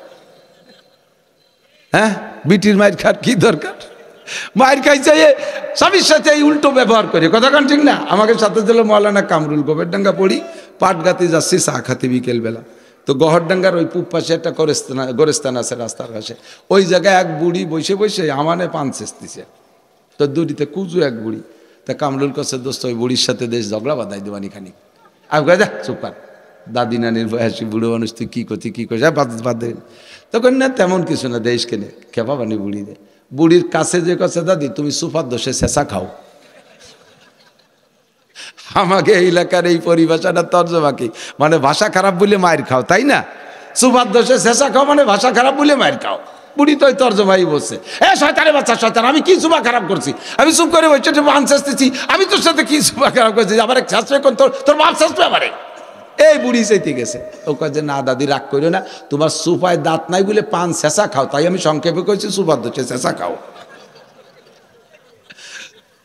হ্যাঁ, বিটির মায়ের খার কি দরকার? মায়ের খাইছে স্বামীর সাথে এই উল্টো ব্যবহার করে, কথা কান ঠিক না? আমাকে সাথে ছিল মৌলানা কামরুল, গোবেরডাঙ্গা পড়ি, পাটগাতে যাচ্ছি চা খাতে বিকেলবেলা। তো গহরডাঙ্গার ওই পূব পাশে একটা গোরস্থান আছে রাস্তার পাশে, ওই জায়গায় এক বুড়ি বসে বসে আমানে পান চেষ্টিছে। তো দুটিতে কুজু এক বুড়ি, তা কামরুল কাছে দোস্ত ওই বুড়ির সাথে দেশ ঝগড়া বাঁধাই দেবানি খানি। আমি কয়ে যা চুপার, দাদি নানির বয়সী বুড়ো মানুষ, তুই কী করছি কী করছি, বাদ দেবেন। তখন না তেমন কিছু না, দেশ কেনে খেপা বানি বুড়ি দে। বুড়ির কাছে যে কাছে দাদি তুমি সুপার দোষে শেষা খাও। আমাকে এই এলাকার এই পরিভাষাটা তর্জমা কি, মানে ভাষা খারাপ বলে মায়ের খাও, তাই না? সুপার দোষে শেষা খাও মানে ভাষা খারাপ বলে মায়ের খাও। বুড়ি তো তর্জমাই বলছে, এ শয়তানের বাচ্চা শয়তান, আমি কি সুপা খারাপ করছি? আমি চুপ করে বলছি মান চেষ্টেছি, আমি তোর সাথে কি সুপা খারাপ করছি? আবার শাস্ত্রে কোন তোর বাপ শাস্ত্রে আমারে। এই বুড়ি চাইতে গেছে, ও কয় যে না দাদি রাগ করো না, তোমার সুপায় দাঁত নাই বলে পান শেষা খাও, তাই আমি সংক্ষেপে কইছি সুপার দোষে শেষা খাও।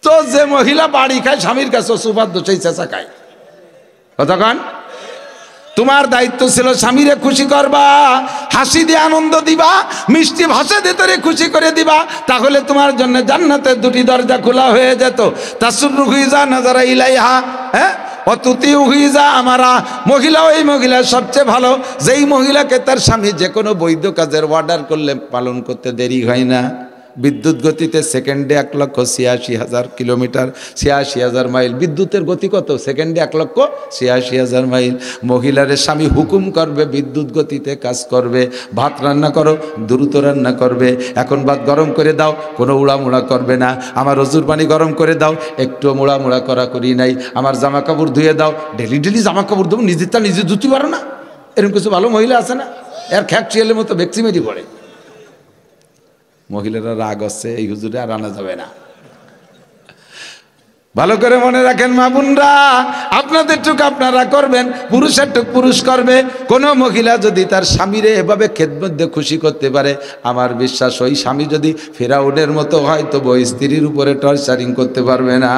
তো যে মহিলা বাড়ি খায় স্বামীর কাছে সুপার দোষেই শেষা খায়, কতক্ষণ? তোমার দায়িত্ব ছিল স্বামীরে খুশি করবা, হাসি দিয়ে আনন্দ দিবা, মিষ্টি ভাষা দিয়ে তোরে খুশি করে দিবা, তাহলে তোমার জন্য জান্নাতের দুটি দরজা খোলা হয়ে যেত। তাসুরু হুইজা নাজারা ইলাইহা, হ্যাঁ অতুতি হুইজা আমারা। মহিলা ওই মহিলা সবচেয়ে ভালো যেই মহিলাকে তার স্বামী যে কোনো বৈধ কাজের অর্ডার করলে পালন করতে দেরি হয় না। বিদ্যুৎ গতিতে সেকেন্ডে 1,86,000 কিলোমিটার, 86,000 মাইল। বিদ্যুতের গতি কত? সেকেন্ডে 1,86,000 মাইল। মহিলারে স্বামী হুকুম করবে বিদ্যুৎ গতিতে কাজ করবে। ভাত রান্না করো, দ্রুত রান্না করবে। এখন ভাত গরম করে দাও, কোনো উড়ামুড়া করবে না। আমার অজুর পানি গরম করে দাও, একটু মুড়ামুড়া করা করি নাই। আমার জামা কাপড় ধুয়ে দাও, ডেলি ডেলি জামা কাপড় দেবো, নিজেরটা নিজে ধুতে পারো না? এরকম কিছু ভালো মহিলা আছে না? এর খ্যাকচিয়ালের মতো ব্যক্তি মেরি পড়ে। মহিলারা রাগ হচ্ছে, এই হুজুরে আর আনা যাবে না। ভালো করে মনে রাখেন মা বোনরা, আপনাদের টুক আপনারা করবেন, পুরুষের টুক পুরুষ করবে। কোনো মহিলা যদি তার স্বামীরে এভাবে খেদমত দিয়ে খুশি করতে পারে, আমার বিশ্বাস ওই স্বামী যদি ফেরাউনের মতো হয় তো ওই স্ত্রীর উপরে টর্চারিং করতে পারবে না।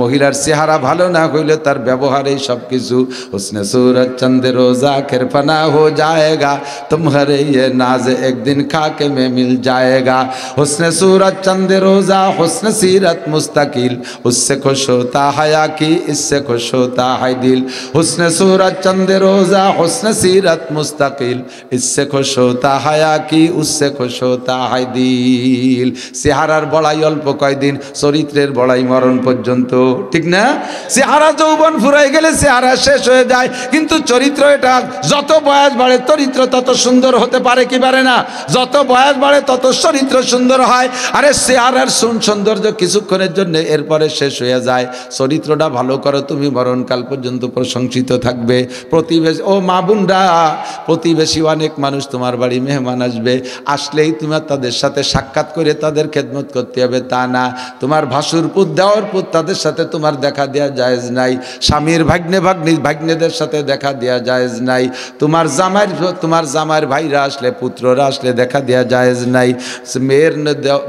মহিলার চেহারা ভালো না হইলে তার ব্যবহারেই সব কিছু। হুসনে সুরত চন্দ রোজা খেরফানা হো যায়েগা, তুমহারে ইয়ে নাজ একদিন খাকে মে মিল যায়েগা। হুসনে সুরত চন্দ রোজা হুসনে सीरत मुस्तकिल, उससे खुश होता हया की इससे खुश होता है दिल। हुस्न सूरत चंद रोजा हुस्न सीरत मुस्तकिल, इससे खुश होता हया की उससे खुश होता है दिल। চেহারার বড়াই অল্প কয়দিন, চরিত্রের বড়াই মরণ পর্যন্ত, ঠিক না? চেহারা যৌবন ফুরাই গেলে চেহারা শেষ হয়ে যায়, কিন্তু চরিত্র এটা যত বয়স বাড়ে চরিত্র তত সুন্দর হতে পারে কি পারে না? যত বয়স বাড়ে তত চরিত্র সুন্দর হয়। আরে চেহারার সৌন্দর্য কিছুক্ষণের জন্য, এরপরে শেষ হয়ে যায়। চরিত্রটা ভালো করো, তুমি মরণকাল পর্যন্ত প্রশংসিত থাকবে। প্রতিবেশী, ও মা বোনরা, প্রতিবেশী অনেক মানুষ তোমার বাড়ি মেহমান আসবে, আসলেই তোমার তাদের সাথে সাক্ষাৎ করে তাদের খেদমত করতে হবে তা না। তোমার ভাসুর পুত দেওয়ার পুত তাদের সাথে তোমার দেখা দেওয়া জায়েজ নাই। স্বামীর ভাগ্নেদের সাথে দেখা দেওয়া জায়েজ নাই। তোমার জামাইয়ের ভাইরা আসলে, পুত্ররা আসলে দেখা দেওয়া জায়েজ নাই। মেয়ের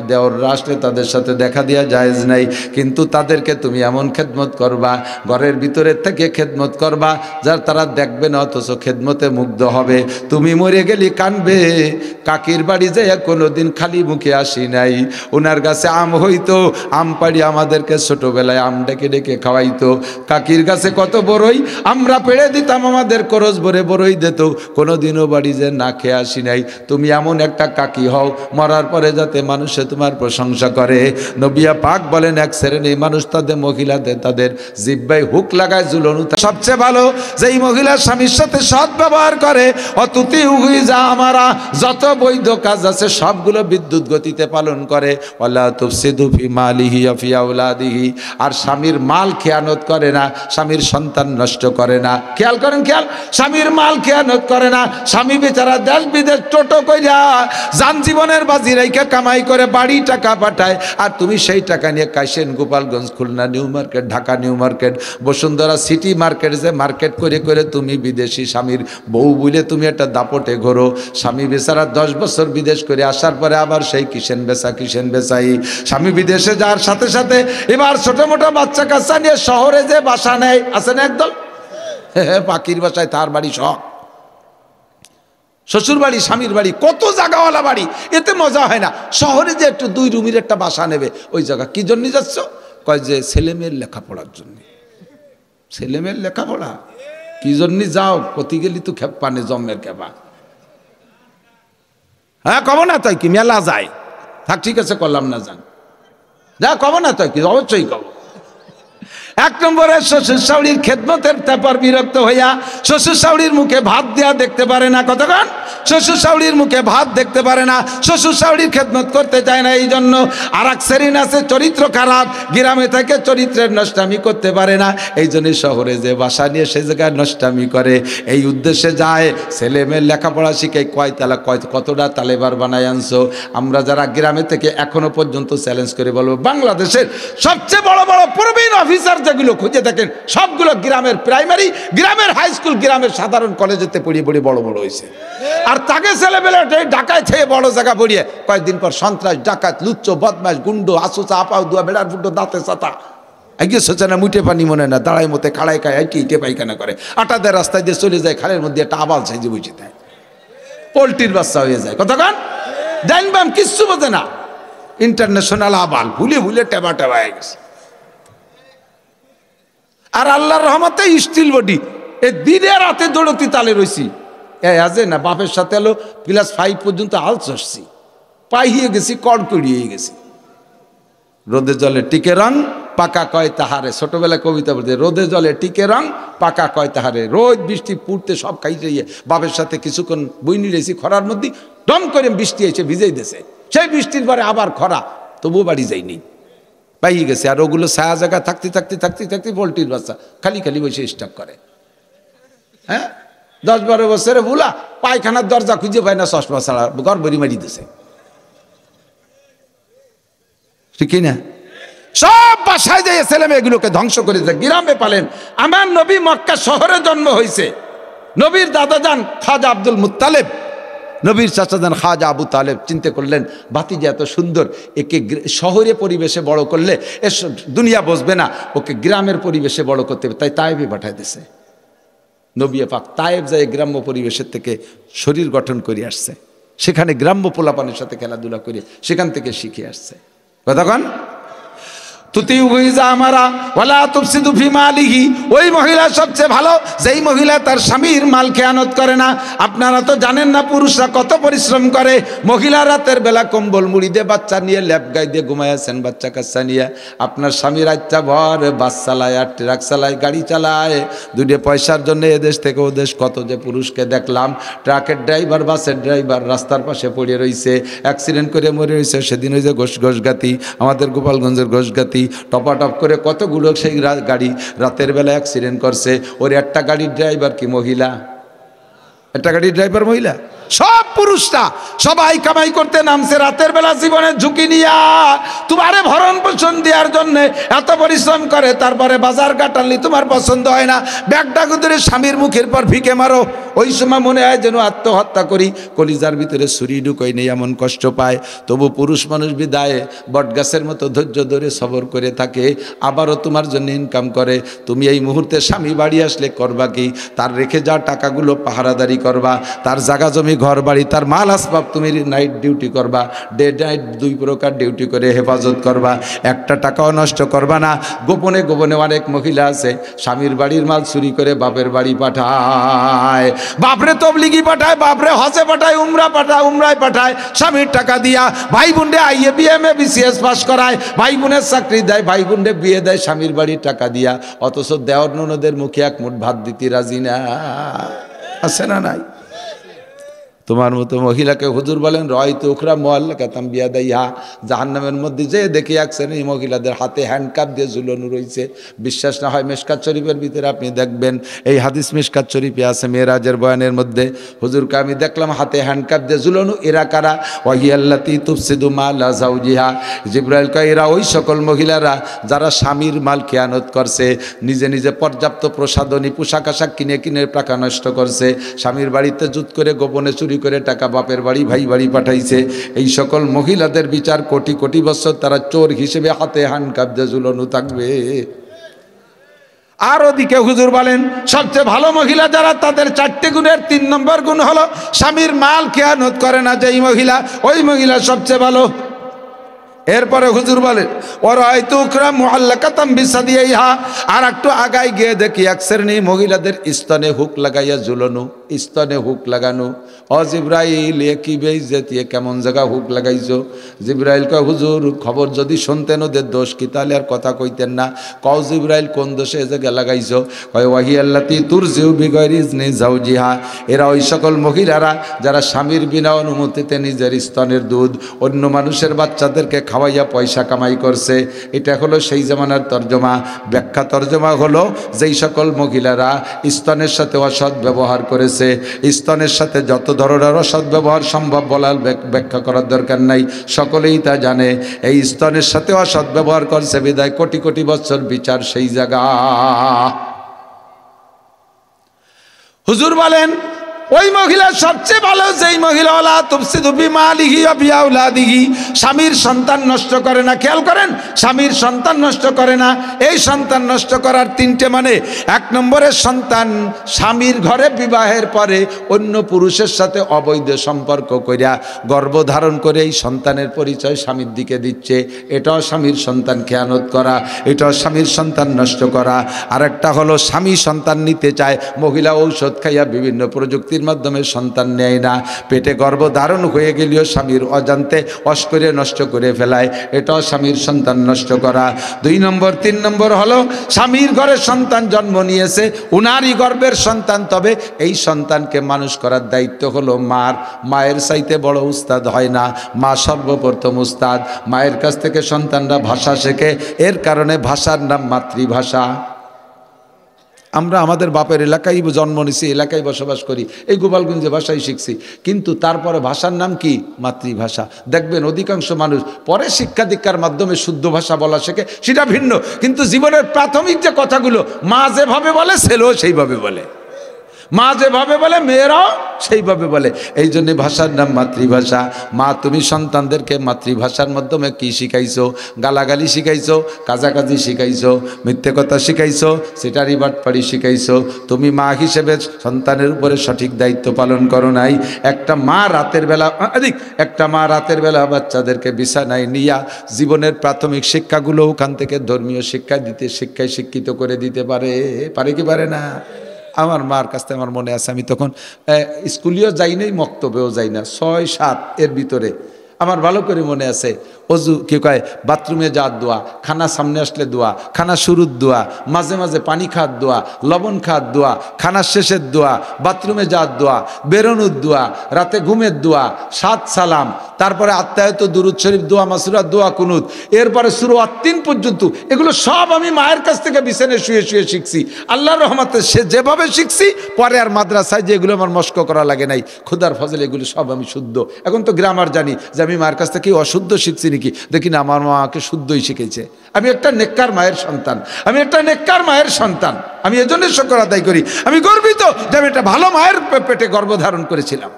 দেওররা আসলে তাদের সাথে দেখা দেওয়া জায়েজ নাই। কিন্তু তাদেরকে তুমি এমন খেদমত করবা, ঘরের ভিতরের থেকে খেদমত করবা যার তারা দেখবে না অথচ খেদমতে মুগ্ধ হবে। তুমি মরে গেলি কানবে, কাকির বাড়ি যাই কোনোদিন খালি মুখে আসি নাই, ওনার কাছে আম হইতো, আম পাড়ি আমাদেরকে ছোটবেলায় আম ডেকে ডেকে খাওয়াইতো। কাকির কাছে কত বড়ই আমরা পেড়ে দিতাম, আমাদের করজ ভরে বড়ই দিত, কোনোদিনও বাড়ি যে না খেয়ে আসি নাই। তুমি এমন একটা কাকি হও, মরার পরে যাতে মানুষে তোমার প্রশংসা করে। নবিয়া পাক বলেন, এক শ্রেণীর মানুষ তাদের মহিলাদের তাদের জিহ্বায় হুক লাগায় ঝুলন। সবচেয়ে ভালো যেই মহিলা স্বামীর সাথে সৎ ব্যবহার করে, অতুতি হুই যা আমারা, যত বৈধ কাজ আছে সবগুলো বিদ্যুৎ গতিতে পালন করে। ওয়ালা তুফসিদু ফি মালিহি ওয়া ফি আওলাদিহি, আর স্বামীর মাল খেয়ানত করে না, স্বামীর সন্তান নষ্ট করে না। খেয়াল করেন, খেয়াল, স্বামীর মাল খেয়ানত করে না। স্বামী বেচারা দেশ বিদেশ টোটো কইরা যান জীবনের বাজি রেখে কামাই করে বাড়ি টাকা পাঠায়, আর তুমি সেই টাকা নিয়ে Kaisen Gopal Gopalganj, Khulna new market, Dhaka new market, Bashundhara city market, যে মার্কেট করে করে তুমি বিদেশি স্বামীর বউ বলে তুমি একটা দাপটে ঘোরো। স্বামী বেচারা 10 বছর বিদেশ করে আসার পরে আবার সেই কিসেন বেচাই। স্বামী বিদেশে যাওয়ার সাথে সাথে এবার ছোট মোটো বাচ্চা কাচ্চা নিয়ে শহরে যে বাসা নেয়, আছে না একদল, পাখির বাসায় তার বাড়ি সব, শ্বশুর বাড়ি, স্বামীর বাড়ি, কত জায়গাওয়ালা বাড়ি, এতে মজা হয় না। শহরে যে একটু 2 রুমের একটা বাসা নেবে, ওই জায়গা কি জন্য যাচ্ছ? কয় যে ছেলেমেয়ের লেখাপড়ার জন্য। ছেলেমেয়ের লেখাপড়া কি জন্য যাও? কতি গেলি তো পানে জন্মের খেপা। হ্যাঁ কব না তাই কি, মেলা যায়, থাক ঠিক আছে করলাম না, যান যা, কব না তাই কি, অবশ্যই কব। 1 নম্বরে শ্বশুর শাশুড়ির খেদমতের তারপর বিরক্ত হইয়া শ্বশুর শাশুড়ির মুখে ভাত দেওয়া দেখতে পারে না। কতক্ষণ শ্বশুর শাশুড়ির মুখে ভাত দেখতে পারে না, শ্বশুর শাশুড়ির খেদমত করতে চায় না। এই জন্য আর এক শ্রেণী আছে চরিত্র খারাপ, গ্রামে থেকে চরিত্রের নষ্টামি করতে পারে না, এই জন্য শহরে যে বাসা নিয়ে সে জায়গায় নষ্টামি করে। এই উদ্দেশ্যে যায় ছেলে মেয়ের লেখাপড়া শিখে কতটা তালেবার বানায় আনছো। আমরা যারা গ্রামে থেকে এখনো পর্যন্ত চ্যালেঞ্জ করে বলবো, বাংলাদেশের সবচেয়ে বড় বড় প্রবীণ অফিসার যেগুলো খুঁজে দেখেন, সবগুলো গ্রামের প্রাইমারি, গ্রামের হাই স্কুল, গ্রামের সাধারণ কলেজেতে পড়িয়ে বড় বড় হয়েছে। আর তাকে ছেলেবেলা ঢাকায় থেকে বড় জায়গা পড়িয়ে কয়েকদিন পর সন্ত্রাস, ডাকাত, লুচ্চ, বদমাস, গুন্ডো, আসুচা, আপাও দুয়া, বেড়ার ফুটো, দাঁতে ছাতা, এগিয়ে সোচে না, মুঠে পানি মনে না, দাঁড়ায় মতে খাড়ায় খায়, ইটে পায়খানা করে, আটাদের রাস্তায় দিয়ে চলে যায়, খালের মধ্যে একটা আবাল সাইজে বসে থাকে, পোল্ট্রির বাচ্চা হয়ে যায়। কতক্ষণ জানবাম কিচ্ছু বোঝে না, ইন্টারন্যাশনাল আবাল, ভুলে টেবা হয়ে গেছে। আর আল্লাহর রহমতে স্টিল বডি, এ দিনে রাতে দৌড়তি তালে রয়েছি। আজে না বাপের সাথে এলো ক্লাস 5 পর্যন্ত হাল চড়ছি, পাইয়ে গেছি, কড়কড়িয়ে গেছি। রোদে জলে টিকে রং, পাকা কয় তাহারে, ছোটবেলায় কবিতা বলতে, রোদে জলে টিকে রং, পাকা কয় তাহারে। রোদ বৃষ্টি পুড়তে সব খাইতে গিয়ে বাপের সাথে কিছুক্ষণ বইনি রয়েছি খরার মধ্যে, দম করে বৃষ্টি এসে ভিজেই দিয়েছে। সেই বৃষ্টির পরে আবার খরা, তবুও বাড়ি যাইনি, পাইয়ে গেছে। আর ওগুলো ছায়া জায়গা থাকতে পোল্ট্রির বাচ্চা খালি বসে স্টাক করে। হ্যাঁ 10-12 বছরে বুলা পায়খানার দরজা খুঁজে পায় না, চশমা ছাড়া গড়বড়ি মারি দিছে, ঠিক না? সব বাসায় যায় ছেলে মেয়েগুলোকে ধ্বংস করে দেয়। গ্রামে পালেন। আমার নবী মক্কা শহরে জন্ম হয়েছে। নবীর দাদা যান খাজা আব্দুল মুত্তালেব, নবীর চাচা যান খাজা আবু তালেব চিন্তা করলেন, ভাতিজা এত সুন্দর, একে শহরে পরিবেশে বড় করলে এ দুনিয়া বসবে না, ওকে গ্রামের পরিবেশে বড় করতে হবে। তাই তায়েবে পাঠায় দিছে। নবী পাক তায়েব যায় গ্রাম্য পরিবেশের থেকে শরীর গঠন করে আসছে, সেখানে গ্রাম্য পোলাপানের সাথে খেলাধুলা করে সেখান থেকে শিখে আসছে। কতক্ষণ ওই মহিলা সবচেয়ে ভালো যেই মহিলা তার স্বামীর মাল খেয়ানত করে না। আপনারা তো জানেন না পুরুষরা কত পরিশ্রম করে। মহিলা রাতের বেলা কম্বল মুড়ি দিয়ে বাচ্চা নিয়ে ল্যাপ গায়ে দিয়ে ঘুমাইয়াছেন, বাচ্চা কাচ্চা নিয়ে। আপনার স্বামী রাতটা ভর বাস চালায়, আর ট্রাক চালায়, গাড়ি চালায়, দুটো পয়সার জন্য এদেশ থেকে ওদেশ কত যে পুরুষকে দেখলাম। ট্রাকের ড্রাইভার, বাসের ড্রাইভার রাস্তার পাশে পড়ে রয়েছে, অ্যাক্সিডেন্ট করে মরে রয়েছে। সেদিন ওই যে ঘোষগাতি, আমাদের গোপালগঞ্জের ঘোষগাতি, টপাটপ করে কতগুলো সেই গাড়ি রাতের বেলা অ্যাক্সিডেন্ট করছে। ওর একটা গাড়ির ড্রাইভার কি মহিলা? একটা গাড়ির ড্রাইভার মহিলা? সব পুরুষরা সবাই কামাই করতে নামছে রাতের বেলা জীবনের ঝুঁকি নিয়া। তোমারে ভরণ পোষণ দেওয়ার জন্য এত পরিশ্রম করে, তারপরে বাজার কাটালি তোমার পছন্দ হয় না, ব্যাগটা গুদরে স্বামীর মুখের পর ফিকে মারো। ওই সময় মনে হয় যেন আত্মহত্যা করি, কলিজার ভিতরে ছুরি ঢুকোই নেই, এমন কষ্ট পায়। তবু পুরুষ মানুষ বিদায় বটগাছের মতো ধৈর্য ধরে সবর করে থাকে, আবারও তোমার জন্য ইনকাম করে। তুমি এই মুহূর্তে স্বামী বাড়ি আসলে করবা কি? তার রেখে যাওয়া টাকাগুলো পাহারাদারি করবা, তার জায়গা জমি ঘর বাড়ি তার মাল আসবাব তুমি নাইট ডিউটি করবা, ডে নাইট 2 প্রকার ডিউটি করে হেফাজত করবা, একটা টাকাও নষ্ট করবা না। গোপনে গোপনে অনেক মহিলা আছে স্বামীর বাড়ির মাল চুরি করে বাপের বাড়ি পাঠায়, বাপরে তবলিগি পাঠায়, বাপরে হজে পাঠায়, উমরায় পাঠায় স্বামীর টাকা দিয়া। ভাই বোনরে আইএ বিএমএ বিসিএস পাস করায়, ভাই বোনের চাকরি দেয়, ভাই বোনরে বিয়ে দেয় স্বামীর বাড়ির টাকা দিয়া। অথচ দেওয়ার ননদের মুখে এক মুঠ ভাত দিতে রাজি না। আছে না নাই? তোমার মতো মহিলাকে হুজুর বলেন রয়তো উখরা মুআল্লাকাতাম বিয়াদাইহা, জাহান্নামের মধ্যে যে দেখে আসছেন এই মহিলাদের হাতে হ্যান্ডকাপ দিয়ে ঝুলানো রয়েছে। বিশ্বাস না হয় মিশকাত শরীফের ভিতরে আপনি দেখবেন, এই হাদিস মিশকাত শরীফে আছে মেরাজের বয়ানের মধ্যে। হুজুরকে আমি দেখলাম হাতে হ্যান্ডকাপ দিয়ে ঝুলানো। এরা কারা? ওয়াহিয়াল্লাতী তুফসিদু মালা যাওজিহা। জিবরাইল কয় এরা ওই সকল মহিলারা যারা স্বামীর মাল খেয়ানত করছে, নিজে নিজে পর্যাপ্ত প্রসাধনী পোশাক আশাক কিনে কিনে টাকা নষ্ট করছে, স্বামীর বাড়িতে জুত করে গোপনে চুরি করে টাকা বাপের বাড়ি ভাই বাড়ি পাঠাইছে। এই সকল মহিলাদের বিচার কোটি কোটি বছর তারা চোর হিসেবে হাতে হ্যান্ডকাপ দিয়ে ঝুলানো থাকবে। আর ওদিকে হুজুর বলেন সবচেয়ে ভালো মহিলা যারা, তাদের 4টে গুণের 3 নম্বর গুণ হলো স্বামীর মাল খেয়ানত করে না যেই মহিলা, ওই মহিলা সবচেয়ে ভালো। এরপরে হুজুর বলেন ওরাইতু উখরা মুআল্লাকাতাম বিসাদিহা, আর একটু আগায় গিয়ে দেখি এক শ্রেণী মহিলাদের স্তনে হুক লাগাইয়া ঝুলানো, স্তনে হুক লাগানো। ও জিবরাইল এ কি বেইজ্জতি, কেমন জায়গা হুক লাগাইছো? জিবরাইল কয় হুজুর খবর যদি শুনতেন ওদের দোষ কি তাহলে আর কথা কইতেন না। কও জিবরাইল কোন দোষে এ জায়গা লাগাইছো? কয় ওয়াহিয়াল্লাতী তুরজিউ বিগাইরি ইজনি যাওজিহা, এরা ওই সকল মহিলারা যারা স্বামীর বিনা অনুমতিতে নিজের স্তনের দুধ অন্য মানুষের বাচ্চাদেরকে খাওয়াইয়া পয়সা কামাই করছে। এটা হলো সেই জামানার তর্জমা। ব্যাখ্যা তর্জমা হলো যেই সকল মহিলারা স্তনের সাথে অসৎ ব্যবহার করেছে, স্তনের সাথে যত ধরনের অসৎ ব্যবহার সম্ভব বলার ব্যাখ্যা করার দরকার নাই, সকলেই তা জানে। এই স্তনের সাথে অসৎ ব্যবহার করছে বিদায় কোটি কোটি বছর বিচার সেই জায়গা। হুজুর বলেন ওই মহিলা সবচেয়ে ভালো যেই মহিলা ওয়ালা তুফসিদু বিমালিহি ওয়া বিআওলাদিহি, স্বামীর সন্তান নষ্ট করে না। খেয়াল করেন, স্বামীর সন্তান নষ্ট করে না। এই সন্তান নষ্ট করার 3টে মানে, 1 নম্বরের সন্তান স্বামীর ঘরে বিবাহের পরে অন্য পুরুষের সাথে অবৈধ সম্পর্ক কইরা গর্ভধারণ করে এই সন্তানের পরিচয় স্বামীর দিকে দিচ্ছে, এটাও স্বামীর সন্তান খেয়ানত করা, এটাও স্বামীর সন্তান নষ্ট করা। আরেকটা হলো স্বামী সন্তান নিতে চায়, মহিলা ঔষধ খাইয়া বিভিন্ন প্রযুক্তির মাধ্যমে সন্তান নেয় না, পেটে গর্ভধারণ হয়ে গেলেও স্বামীর অজান্তে অস্করে নষ্ট করে ফেলায়, এটাও স্বামীর সন্তান নষ্ট করা। 2 নম্বর 3 নম্বর হলো স্বামীর ঘরে সন্তান জন্ম নিয়েছে, উনারই গর্ভের সন্তান, তবে এই সন্তানকে মানুষ করার দায়িত্ব হলো মার। মায়ের চাইতে বড় উস্তাদ হয় না, মা সর্বপ্রথম উস্তাদ। মায়ের কাছ থেকে সন্তানরা ভাষা শেখে, এর কারণে ভাষার নাম মাতৃভাষা। আমরা আমাদের বাপের এলাকায় জন্ম নিছি, এলাকায় বসবাস করি, এই গোপালগঞ্জে ভাষাই শিখছি, কিন্তু তারপরে ভাষার নাম কি? মাতৃভাষা। দেখবেন অধিকাংশ মানুষ পরে শিক্ষা দীক্ষার মাধ্যমে শুদ্ধ ভাষা বলা শেখে, সেটা ভিন্ন, কিন্তু জীবনের প্রাথমিক যে কথাগুলো মা যেভাবে বলে ছেলেও সেইভাবে বলে, মা যেভাবে বলে মেয়েরাও সেইভাবে বলে। এই জন্য ভাষার নাম মাতৃভাষা। মা তুমি সন্তানদেরকে মাতৃভাষার মাধ্যমে কি শিখাইছো? গালাগালি শিখাইছো, কাজাকাজি শিখাইছো, মিথ্যে কথা শিখাইছো, সেটারই বাটপাড়ি শিখাইছো। তুমি মা হিসেবে সন্তানের উপরে সঠিক দায়িত্ব পালন করো নাই। একটা মা রাতের বেলা বাচ্চাদেরকে বিছানায় নিয়া জীবনের প্রাথমিক শিক্ষাগুলো ওখান থেকে ধর্মীয় শিক্ষায় শিক্ষিত করে দিতে পারে কি পারে না? আমার মার কাছ থেকে আমার মনে আছে, আমি তখন স্কুলেও যাই নাই, মক্তবেও যাই না, 6-7 এর ভিতরে আমার ভালো করে মনে আছে। অজু কি কয়, বাথরুমে যাওয়ার দোয়া, খানা সামনে আসলে দোয়া, খানা শুরুর দোয়া, মাঝে মাঝে পানি খাওয়ার দোয়া, লবণ খাওয়ার দোয়া, খানার শেষের দোয়া, বাথরুমে যাওয়ার দোয়া, বেরোনোর দোয়া, রাতে ঘুমের দোয়া, 7 সালাম, তারপরে আত্মায়ত দুরুদ শরীফ, দোয়া মাসুরা, দোয়া কুনুত, এরপরে সূরা আত-তিন পর্যন্ত। এগুলো সব আমি মায়ের কাছ থেকে বিছানায় শুয়ে শুয়ে শিখছি। আল্লাহর রহমতে সে যেভাবে শিখছি, পরে আর মাদ্রাসায় যে এগুলো আমার মস্ক করা লাগে নাই, খোদার ফজলে এগুলো সব আমি শুদ্ধ। এখন তো গ্রামার জানি যে আমি মায়ের কাছ থেকে অশুদ্ধ শিখছি নাকি, দেখি না আমার মাকে শুদ্ধই শিখেছে। আমি একটা নেককার মায়ের সন্তান, আমি এজন্য শুকর আদায় করি। আমি গর্বিত যে আমি একটা ভালো মায়ের পেটে গর্ভধারণ করেছিলাম,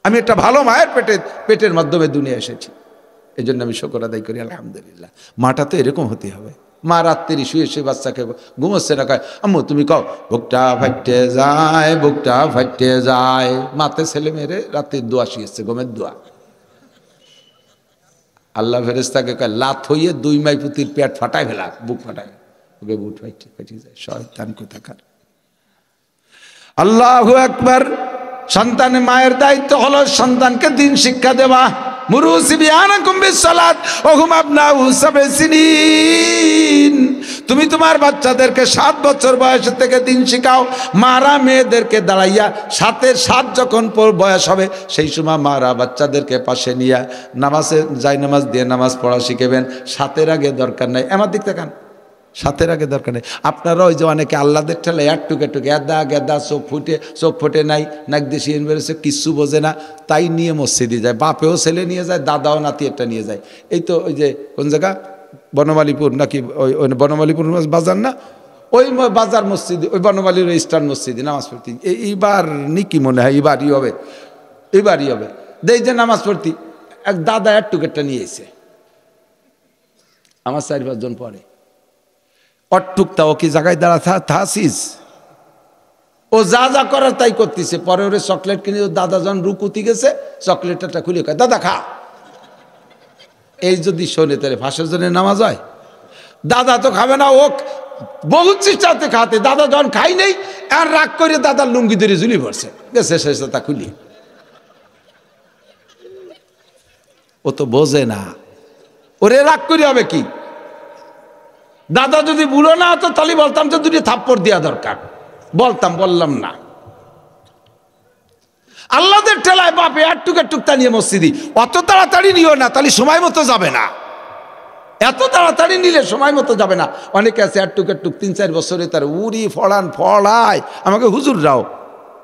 আমি একটা ভালো মায়ের পেটের মাধ্যমে দুনিয়া এসেছি, এই জন্য আমি শুকর আদায় করি আলহামদুলিল্লাহ। মাটা তো এরকম হতে হবে। মা রাত্রি শুয়ে শুয়ে বাচ্চাকে ঘুমোচ্ছে না, কয় আম্মু তুমি কও বুকটা ফাটতে যায়। মাতে ছেলে মেয়েরে রাত্রি দোয়া শিখেছে, ঘুমের দোয়া। আল্লাহ ফেরেশতাকে কয় লাত হইয়ে 2 মাই পুতির পেট ফাটাই ফেলা, বুক ফাটাই, ওকে বুক ফাটিয়ে যায়, শয়তান কোথাকার। আল্লাহু আকবার। সন্তানের মায়ের দায়িত্ব হলো সন্তানকে দিন শিক্ষা দেওয়া। মুরু সিবিয়ানাকুম বিসসালাত ওয়া হুম আবনাউ 7 সিনিন। তুমি তোমার বাচ্চাদেরকে 7 বছর বয়স থেকে দিন শিখাও। মারা মেয়েদেরকে দাঁড়াইয়া 7 যখন বয়স হবে সেই সময় মারা বাচ্চাদেরকে পাশে নিয়ে নামাজে যাই নামাজ দিয়ে নামাজ পড়া শিখাবেন। 7 আগে দরকার নাই। আমার দিক দেখান, 7 আগে দরকার নেই। আপনারা ওই যে অনেকে আল্লাদের ঠেলে টুকে গেদা গেদা চোখ ফোটে নাই, নাক দেশি বেরোছে, কিচ্ছু বোঝে না, তাই নিয়ে মসজিদে যায়। বাপেও ছেলে নিয়ে যায়, দাদাও নাতি একটা নিয়ে যায়। এই তো ওই যে কোন জায়গা বনমালীপুর নাকি ওই বনমালীপুর বাজার না, ওই বাজার মসজিদে, ওই বনমালীর ওই স্টান মসজিদে নামাজ পড়তি। এইবার নিকি মনে হয় এবারই হবে দেই যে নামাজ পড়তি। এক দাদা টুকেরটা নিয়ে এসে আমার 4-5 জন পরে অট্টুকটা ও কি জায়গায় দাঁড়া থাসিস, ও যা যা করার তাই করতেছে। পরে ওরে চকলেট কিনে দাদা যখন রুকুতি গেছে চকলেটটা খুলে কয় দাদা খা। এই যদি শোনে তাহলে ফাঁসের জন্য নামাজ হয়? দাদা তো খাবে না, ও বহুত চেষ্টাতে খাতে, দাদা যখন খাই নেই আর রাগ করে দাদার লুঙ্গি ধরে ঝুলি পড়ছে, গেছে শেষ তা খুলি। ও তো বোঝে না, ওরে রাগ করে হবে কি? দাদা যদি বুড়ো না হতো তাহলে বলতাম যে 2 থাপ্পড় দেওয়া দরকার, বললাম না। আল্লাহদের ঠেলায় বাপে টুকটা নিয়ে মসজিদি। অত তাড়াতাড়ি নিও না, তাহলে সময় মতো যাবে না। এত তাড়াতাড়ি নিলে সময় মতো যাবে না। অনেকে আছে 3-4 বছরে তার উড়ি ফড়ায়। আমাকে হুজুর রাও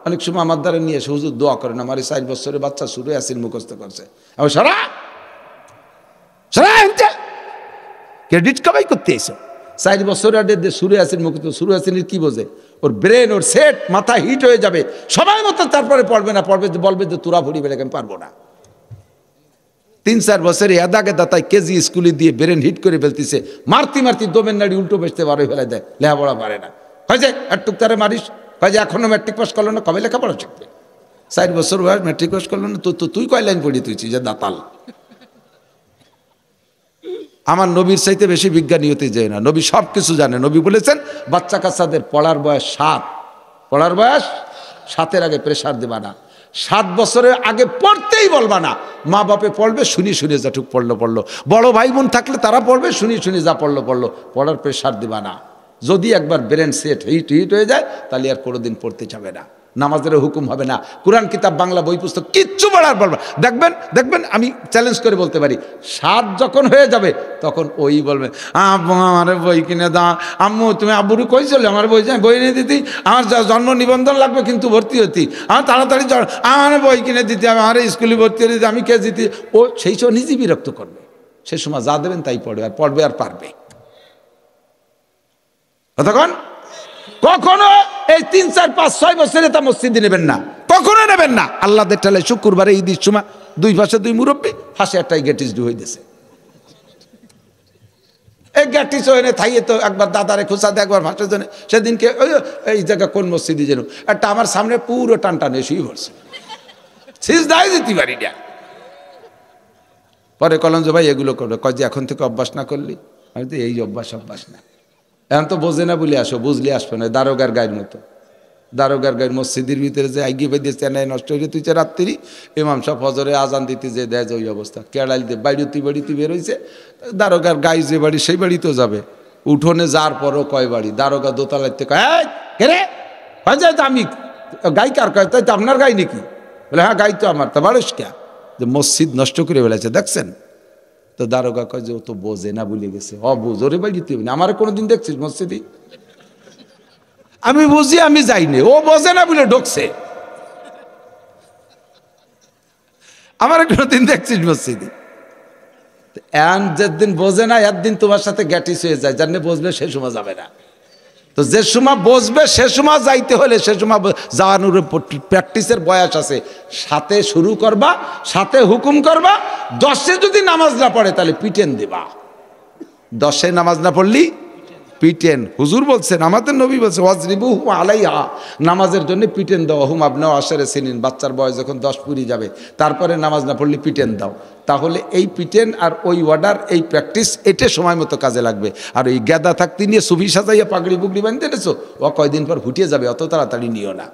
অনেক সময় আমার দ্বারা নিয়ে এসে হুজুর দোয়া করেন, আমার 4 বছরের বাচ্চা সুরে আসিন মুখস্থ করছে। আমি সারা ক্রেডিট কামাই করতে এসো। 4 বছর আগে সুরে আসিন মুখস্থ, সুরে আসিনের কি বোঝে? ওর ব্রেন, ওর সেট, মাথা হিট হয়ে যাবে সময় মতো, তারপরে পড়বে না, বলবে যে তোরা ভরি বেড়ে আমি পারবো না। 3-4 বছরে এদা তাই কেজি স্কুলে দিয়ে ব্রেন হিট করে ফেলতেছে, মারতি দমের নাড়ি উল্টো বেসতে বারো ফেলে দেয়, লেখাপড়া পারে না। হয় যে একটুক তারে মারিস, হয় যে এখনো ম্যাট্রিক পাস করলো না, কবে লেখাপড়া শিখবে? 4 বছর বয়স ম্যাট্রিক পাস করলো না, তুই কয় লাইন পড়ি তুইছি যে দাতাল। আমার নবীর চাইতে বেশি বিজ্ঞানী হতে যায় না, নবী সব কিছু জানে। নবী বলেছেন বাচ্চা কাচ্চাদের পড়ার বয়স 7 আগে প্রেশার দেবা না। 7 বছরের আগে পড়তেই বলবা না। মা বাপে পড়বে শুনি যাটুক পড়লো। বড় ভাই বোন থাকলে তারা পড়বে শুনি যা পড়লো। পড়ার প্রেশার দেবা না। যদি একবার ব্রেন সেট হিট হয়ে যায় তাহলে আর কোনোদিন পড়তে যাবে না, নামাজের হুকুম হবে না। কোরআন কিতাব, বাংলা বই পুস্তক কিচ্ছু পড়ার বলবে। দেখবেন আমি চ্যালেঞ্জ করে বলতে পারি, 7 যখন হয়ে যাবে তখন ওই বলবে আমার বই কিনে দা। আম্মু তুমি আব্বুরু কইছিলে আমার বই এনে দিতি, আমার জন্ম নিবন্ধন লাগবে কিন্তু ভর্তি হতি, আমার তাড়াতাড়ি আমার বই কিনে দিতে, আমার স্কুলে ভর্তি হয়ে দিতে, আমি কে দিতি। ও সেই সময় নিজেই বিরক্ত করবে। সে সময় যা দেবেন তাই পড়বে আর পারবে। কতক্ষণ? কখনো এই 3-4-5-6 বছরে তা মসজিদে নেবেন না, কখনো নেবেন না। আল্লাহদের ঠেলায় শুক্রবারে ঈদের সময় 2 পাশে 2 মুরব্বী, ফাঁসে একটাই গেটিস হয়ে গেছে। এই গেটিস হয়ে থাইয়ে তো একবার দাদারে খোঁচাতে, একবার ফাঁসের জন্য। সেদিনকে এই জায়গা কোন মসজিদে যেন একটা আমার সামনে পুরো টানটান এসেই পড়ছে, সিজদায় দিতে পারি না। পরে কলম যে ভাই এগুলো করবে, কয় যে এখন থেকে অভ্যাস না করলি। আমি তো এই অভ্যাস না, এখন তো বোঝে না বলে আসো, বুঝলে আসবে না। দারোগার গায়ের মতো, দারোগার গায়ের মসজিদের ভিতরে যে আইগিয়ে পেয়ে চেন্নাই নষ্ট হয়ে তুইছে রাত্রি, ইমাম সাহেব ফজরে আজান দিতে যে দেয় যে ওই অবস্থা। কেড়াল দিয়ে বাড়িতে বেরোইছে, দারোগার গায়ে যে বাড়ি সেই বাড়িতেও যাবে। উঠোনে যার পরও কয় বাড়ি, দারোগা দোতলাতে কয় রে হয় যায় তো আমি গাই কার কয়, তাই তো আপনার গাই নাকি? বলে হ্যাঁ গাই তো আমার। তা বাড়িস কে? যে মসজিদ নষ্ট করে ফেলেছে দেখছেন। তো দারোগা কয় যে ও তো বোঝে না, ভুলে গেছে। বোঝরে বাড়িতে আমার কোনোদিন দেখছিস মসজিদে? আমি বুঝি, আমি যাইনি, ও বোঝে না বলে ঢুকছে। আমার কোনোদিন দেখছিস মসজিদে? যেদিন বোঝে না একদিন তোমার সাথে গ্যাটিস হয়ে যায়, জানলে বসবে সে সময় যাবে না। তো যে সময় বসবে সে সময় যাইতে হলে সে সময় যাওয়ানোর প্র্যাকটিসের বয়স আছে। 7 শুরু করবা, 7 হুকুম করবা। 10 যদি নামাজ না পড়ে তাহলে পিটেন দেবা। 10 নামাজ না পড়লি পিটেন। হুজুর বলছেন, আমাদের নবী বলছে ওয়াজরিবুহুম আলাইহা, নামাজের জন্য পিটেন দাও। হুম আবনাউ আশারা সিনিন, বাচ্চার বয়স যখন 10 পুরি যাবে তারপরে নামাজ না পড়লে পিটেন দাও। তাহলে এই পিটেন আর ওই অর্ডার, এই প্র্যাকটিস, এটা সময় মতো কাজে লাগবে। আর ওই গেদা থাকতে নিয়ে সুফি সাজাইয়া পাগড়ি বুগড়ি বাঁধতে এনেছো, ও কয়দিন পর ফুটিয়ে যাবে, অত তাড়াতাড়ি নিও না।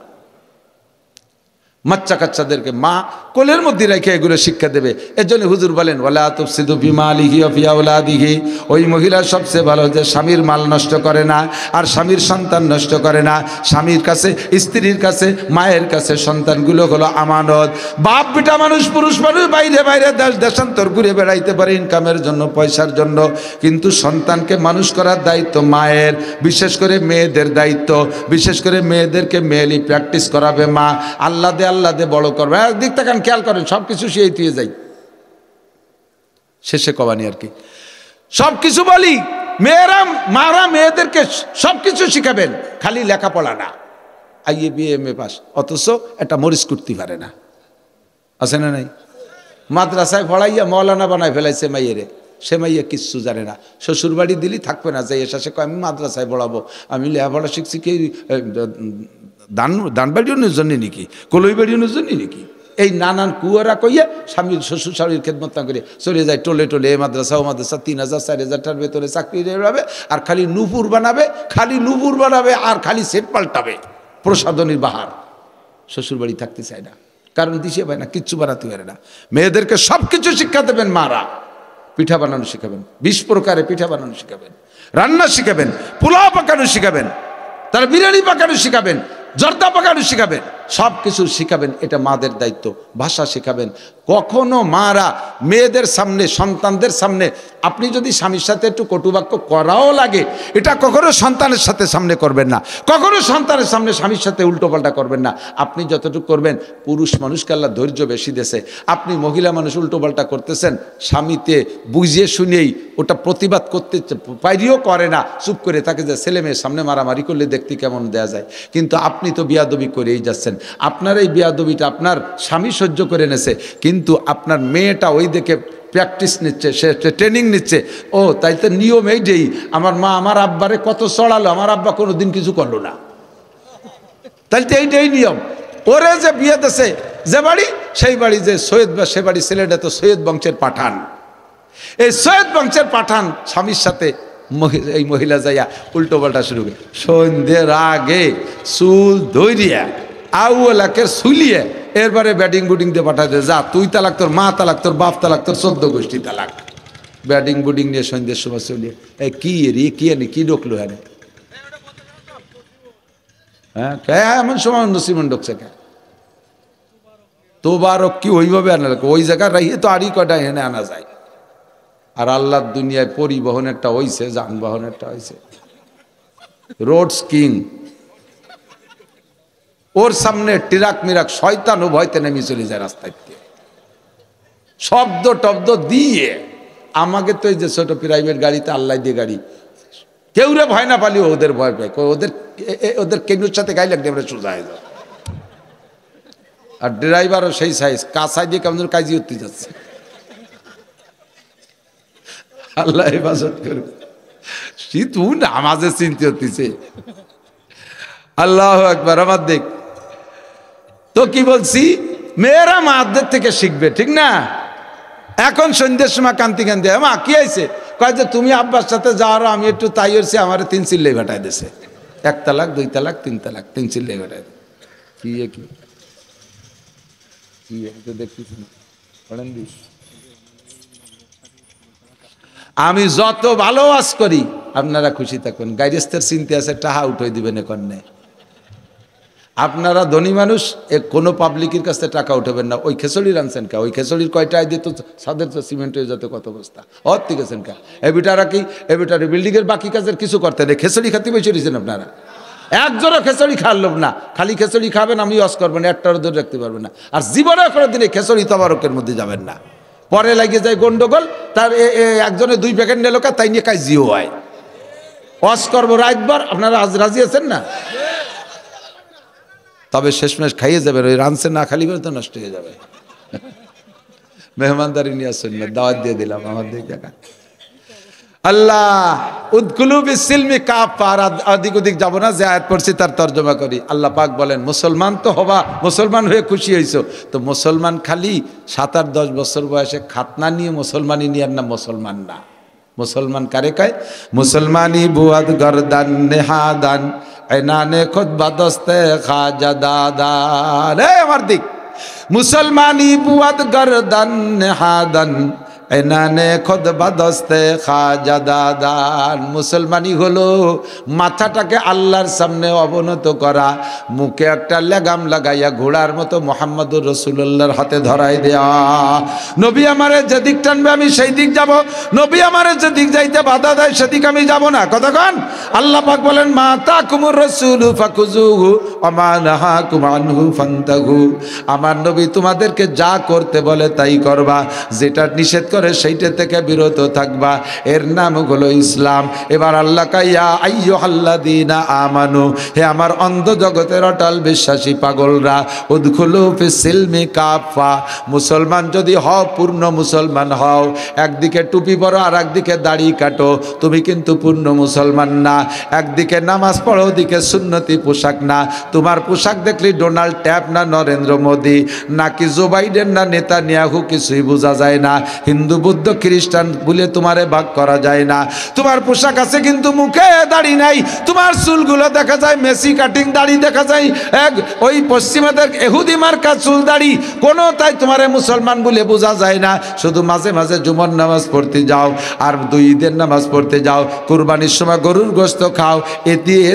বাচ্চা কাচ্চাদেরকে মা কোলের মধ্যে রেখে এগুলো শিক্ষা দেবে। এর জন্য হুজুর বলেন ওয়ালা তুফসিদু বিমালিহি ওয়া ফি আওলাদিহি, ওই মহিলা সবচেয়ে ভালো যে স্বামীর মাল নষ্ট করে না আর স্বামীর সন্তান নষ্ট করে না। স্বামীর কাছে, স্ত্রীর কাছে, মায়ের কাছে সন্তানগুলো হলো আমানত। বাপ বেটা মানুষ, পুরুষ মানুষ বাইরে বাইরে দেশ দেশান্তর ঘুরে বেড়াইতে পারে ইনকামের জন্য, পয়সার জন্য, কিন্তু সন্তানকে মানুষ করার দায়িত্ব মায়ের। বিশেষ করে মেয়েদের দায়িত্ব, বিশেষ করে মেয়েদেরকে মেয়েলি প্র্যাকটিস করাবে মা। আল্লাহ দে বড় করবে। একদিক তাকান, খেয়াল করেন, সব কিছু শিয়ে দিয়ে যাই, শেষে কবানি আর কি। সব কিছু বলি, মারা মেয়েদেরকে সব কিছু শিখাবেন, খালি লেখাপড়া না। IA BA M A pass, অথচ একটা মরিচ করতে পারে না, আছে না নাই? মাদ্রাসায় পড়াইয়া মৌলানা বানায় ফেলাইছে মাইয়েরে, সে মাইয়া কিচ্ছু জানে না। শ্বশুর বাড়ি দিলি থাকবে না, যাই এসে কয় আমি মাদ্রাসায় পড়াবো, আমি লেখাপড়া শিখছি কি দান বাড়িওর জন্য নাকি, কলই বাড়িওর জন্য নাকি? এই নানান কুয়ারা কইয়া স্বামীর শ্বশুর শাশুড়ির খেদমত না করে চলে যায় টোলে টোলে, এ মাদ্রাসা ও মাদ্রাসা, 3000 4000টার ভেতরে চাকরি যাবে, আর খালি নুপুর বানাবে, আর খালি সেট পাল্টাবে, প্রসাদনীর বাহার। শ্বশুর বাড়ি থাকতে চায় না, কারণ দিশে পায় না, কিচ্ছু বানাতে পারে না। মেয়েদেরকে সব কিছু শিক্ষা দেবেন মারা। পিঠা বানানো শিখাবেন, 20 প্রকারে পিঠা বানানো শিখাবেন, রান্না শিখাবেন, পোলাও পাকানো শিখাবেন, তারা বিরিয়ানি পাকানো শিখাবেন, জর্দা পাকানো শিখাবেন, সব কিছু শিখাবেন। এটা মাদের দায়িত্ব। ভাষা শিখাবেন। কখনো মারা মেয়েদের সামনে, সন্তানদের সামনে, আপনি যদি স্বামীর সাথে একটু কটুবাক্য করাও লাগে, এটা কখনো সন্তানের সাথে সামনে করবেন না, কখনো সন্তানের সামনে স্বামীর সাথে উল্টোপাল্টা করবেন না। আপনি যতটুকু করবেন, পুরুষ মানুষকে আল্লাহ ধৈর্য বেশি দেছে, আপনি মহিলা মানুষ উল্টোপাল্টা করতেছেন, স্বামীতে বুঝিয়ে শুনেই ওটা প্রতিবাদ করতে পারিও করে না, চুপ করে থাকে, যে ছেলে মেয়ের সামনে মারামারি করলে দেখতে কেমন দেয়া যায়, কিন্তু আপনি তো বিয়াদবি করেই যাচ্ছেন। আপনার এই বিয়াদবিটা আপনার স্বামী সহ্য করে নেছে, কিন্তু আপনার মেয়েটা ওই দেখে প্র্যাকটিস নিচ্ছে, সে ট্রেনিং নিচ্ছে। ও তাই তো নিয়ম এইটাই, আমার মা আমার আব্বারে কত চড়ালো, আমার আব্বা কোনো দিন কিছু করলো না, তাই তো এইটাই নিয়ম। ওরে যে বিয়ে দেশে যে বাড়ি, সেই বাড়ি যে সৈয়দ বা সে বাড়ি, ছেলেটা তো সৈয়দ বংশের পাঠান। এই সৈয়দ বংশের পাঠান স্বামীর সাথে এই মহিলা যাইয়া উল্টো পাল্টা শুরু করে, সন্ধ্যের আগে চুল ধৈরিয়া আউলাকে শুলিয়ে এরপরে ব্যাটিং বুটিং দিয়ে পাঠাতে, যা তুই তালাক, তোর মা তালাক, তোর বাপ তালাক, তোর 14 গোষ্ঠী তালাক। ব্যাটিং বুটিং নিয়ে সন্ধ্যের সময় চলিয়ে কি রে, কি ঢুকলো হ্যাঁ এমন সময় নসিমন ঢুকছে কে তোবারক কি ওইভাবে আনা লাগে, ওই জায়গায় রাইয়ে তো আরই কটা এনে আনা যায়। আর আল্লাহর দুনিয়ায় পরিবহন একটা হইছে, যানবাহন একটা হইছে, রোডস কিং। ওর সামনে টিরাক মিরাক শয়তান ও ভয়তে নেমে চলে যায় রাস্তায়, শব্দ টব্দ দিয়ে। আমাকে তো এই যে ছোট প্রাইভেট গাড়িতে, আল্লাহ দিয়ে গাড়ি, কেউ রে ভয় না পালিও ওদের ভয় পায়, ওদের কেনুর সাথে গাই লাগবে আমরা সোজা হয়ে যাও। আর ড্রাইভারও সেই সাইজ, কাঁচাই দিয়ে কেমন কাজি উঠতে যাচ্ছে। আল্লাহ হেফাজত করবে। শীত নামাজে চিনতে হতেছে। আল্লাহ একবার আমার দেখ তো কি বলছি, মেয়েরা মাদের থেকে শিখবে, ঠিক না? এখন সন্ধ্যের সময় কান্তি কান্তি, মা কি হয়েছে, কয় যে তুমি আব্বার সাথে যাওয়ার, আমি একটু তাই হচ্ছে, আমার 3 চিল্লাই ভাটাই দিছে, 1 তালাক 2 তালাক 3 তালাক, 3 চিল্লাই ভাটাই কি দেখতেছি না। আমি যত ভালো ওয়াজ করি আপনারা খুশি থাকবেন, গাইরেস্তের চিন্তা আছে, টাহা উঠে দিবেন এখন নেই। আপনারা ধনী মানুষ, কোনো পাবলিকের কাছ থেকে টাকা উঠাবেন না। ওই খেচড়ির আনছেন কা, ওই খেচড়ির কয়টা আই দিত, সাদের তো সিমেন্ট হয়ে যেত কত বস্তা, ঠিক আছেন কা। এবিটারা কি, এবিটার বিল্ডিংয়ের বাকি কাজের কিছু করতে নেই, খেচড়ি খাতে বসে দিয়েছেন আপনারা। একজনও খেচড়ি খাওয়ার লোভ না, খালি খেচড়ি খাবেন, আমি ওয়াজ করবেন, একটারও ধরে রাখতে পারবেন না। আর জীবনে কোনো দিনে খেচড়ি তবারকের মধ্যে যাবেন না, পরে লাগিয়ে যায় গন্ডগোল। তার একজনে 2 প্যাকেট নিল কা, তাই নিয়ে কাজিও হয়। ওয়াজ করবো রাতবার, আপনারা আজ রাজি আছেন না? তবে শেষমেশ খাইয়ে যাবেন, ওই রানছে না খালি করে তো নষ্ট হয়ে যাবে। মেহমানদারি নিয়ে আসছেন না, দাওয়াত দিয়ে দিলাম আমার দিকে। আল্লাহ উদখুলু বিসসিলমি কাফা, আদিক ওদিক যাবো না, যে আয়াত পড়ছি তার তর্জমা করি। আল্লাহ পাক বলেন, মুসলমান তো হবা, মুসলমান হয়ে খুশি হইছো তো। মুসলমান খালি 7-10 বছর বয়সে খাতনা নিয়ে মুসলমানি নিয়ে না, মুসলমান না। মুসলমান কারে কয়? মুসলমানি বুয়াদ গরদান নেহাদান এনানে খুতবা দস্তে খাজা দাদান। আমার দিক মুসলমানি বুয়াদ গরদান নেহাদান এনানে খোদ বাদস্তে খাজাদাদান। মুসলমানি হলো মাথাটাকে আল্লাহর সামনে অবনত করা, মুখে একটা লেগাম লাগাইয়া ঘোড়ার মতো মুহাম্মদুর রাসূলুল্লাহর হাতে ধরাই দেয়া। নবী আমারে যেদিক টানবে আমি সেই দিক যাব, নবী আমারে যেদিক যাইতে বাধা দেয় সেদিক আমি যাব না। কতক্ষণ আল্লাহ পাক বলেন মা তাকুমুর রাসূলু ফাকুজুহু ওয়া মা নাহাকুম আনহু ফান্তাহু। আমার নবী তোমাদেরকে যা করতে বলে তাই করবা, যেটা নিষেধ করে সেইটা থেকে বিরত থাকবা, এর নাম হলো ইসলাম। এবার আল্লাহ কাইয়া আইয়ুহাল্লাযীনা আমানু, হে আমার অন্ধ জগতের অটল বিশ্বাসী পাগলরা, উদখুলু ফিস সিলমি কাফা। মুসলমান যদি হও, পূর্ণ মুসলমান হও, একদিকে টুপি পরো আর একদিকে দাড়ি কাটো, তুমি কিন্তু পূর্ণ মুসলমান না। একদিকে নামাজ পড়ো, ওদিকে সুন্নতি পোশাক না। তোমার পোশাক দেখলি ডোনাল্ড ট্যাপ না নরেন্দ্র মোদী নাকি জো বাইডেন না নেতানিয়াহু, কিছুই বোঝা যায় না। হিন্দু বৌদ্ধ খ্রিস্টান বলে তোমারে ভাগ করা যায় না। তোমার পোশাক আছে কিন্তু মুখে দাড়ি নাই, তোমার চুলগুলো দেখা যায় মেসি কাটিং দাড়ি দেখা যায় এক ওই পশ্চিমাদের এহুদি মার্কা চুল দাড়ি, কোনো তাই তোমারে মুসলমান বলে বোঝা যায় না। শুধু মাঝে মাঝে জুমার নামাজ পড়তে যাও আর দুই ঈদের নামাজ পড়তে যাও, কুরবানির সময় গরুর গোশত খাও, এ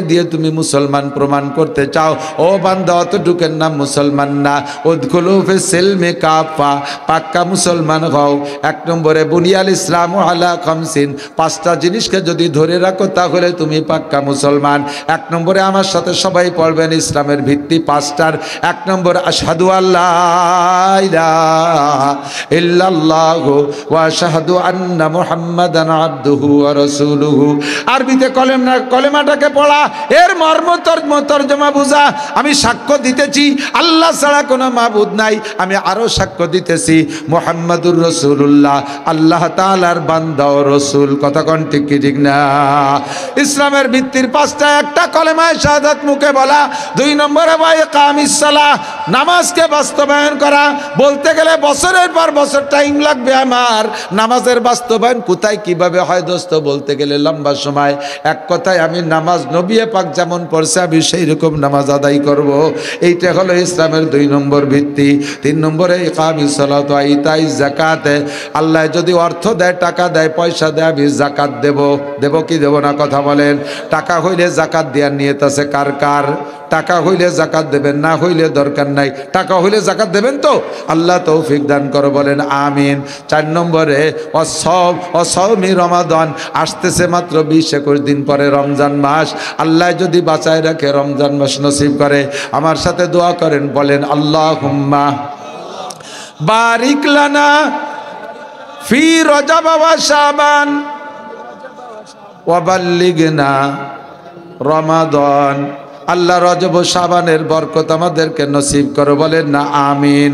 দিয়ে তুমি মুসলমান প্রমাণ করতে চাও। ও বান্দা, অতটুকের নাম মুসলমান না। উদখুলু ফিস সিলমি কাফা, পাক্কা মুসলমান হও। এক নম্বরে বুনিয়াল ইসলাম আলা খামসিন, পাঁচটা জিনিসকে যদি ধরে রাখো তাহলে তুমি পাক্কা মুসলমান। এক নম্বরে আমার সাথে সবাই পড়বেন ইসলামের ভিত্তি পাঁচটার। এক নম্বর আশহাদু আল্লাহ ইলাহা ইল্লাল্লাহু ওয়া আশহাদু আন্না মুহাম্মাদান আবদুহু ওয়া রাসূলুহু। আরবিতে কলেমাটাকে পড়া, এর মর্ম তর্জমা বুঝা। আমি সাক্ষ্য দিতেছি আল্লাহ ছাড়া কোনো মাবুদ নাই, আমি আরো সাক্ষ্য দিতেছি মুহাম্মাদুর রাসূলুল্লাহ আল্লাহ তাআলার বান্দা ও রাসূল। কথা কোন ঠিক কি ঠিক না? ইসলামের ভিত্তির পাঁচটা, একটা কলেমায়ে শাহাদাত মুখে বলা, দুই নম্বরে ওয়া ইকামিস সালাহ, নামাজকে বাস্তবায়ন করা। বলতে গেলে বছরের পর বছর টাইম লাগবে আমার। নামাজের বাস্তবায়ন কোথায় কিভাবে হয় দোস্ত, বলতে গেলে লম্বা সময়। এক কথায় আমি নামাজ নবী পাক যেমন পড়ছে আমি সেই রকম নামাজ আদায় করব। এইটা হলো ইসলামের দুই নম্বর ভিত্তি। তিন নম্বরে ইকামিস সালাত ওয়া ইতাইজ যাকাত, আল্লাহ যদি অর্থ দেয়, টাকা দেয়, পয়সা দেয়, আমি যাকাত দেব কি দেব না? কথা বলেন। টাকা হইলে যাকাত দেওয়ার নিয়ত আছে কার কার? টাকা হইলে যাকাত দেবেন, না হইলে দরকার নাই। টাকা হইলে যাকাত দেবেন তো? আল্লাহ তৌফিক দান করো, বলেন আমিন। চার নম্বরে অসৌমি রমাদান, আসতেছে মাত্র 20-21 দিন পরে রমজান মাস। আল্লাহ যদি বাঁচায় রাখে, রমজান মাস নসিব করে, আমার সাথে দোয়া করেন, বলেন আল্লাহুম্মা বারিক লানা ফি রজব ওয়া শাবান ওয়া বাল্লিগনা রমাদান। আল্লাহ রজব ও শাবানের বরকত আমাদেরকে নসিব করো, বলেন না আমিন।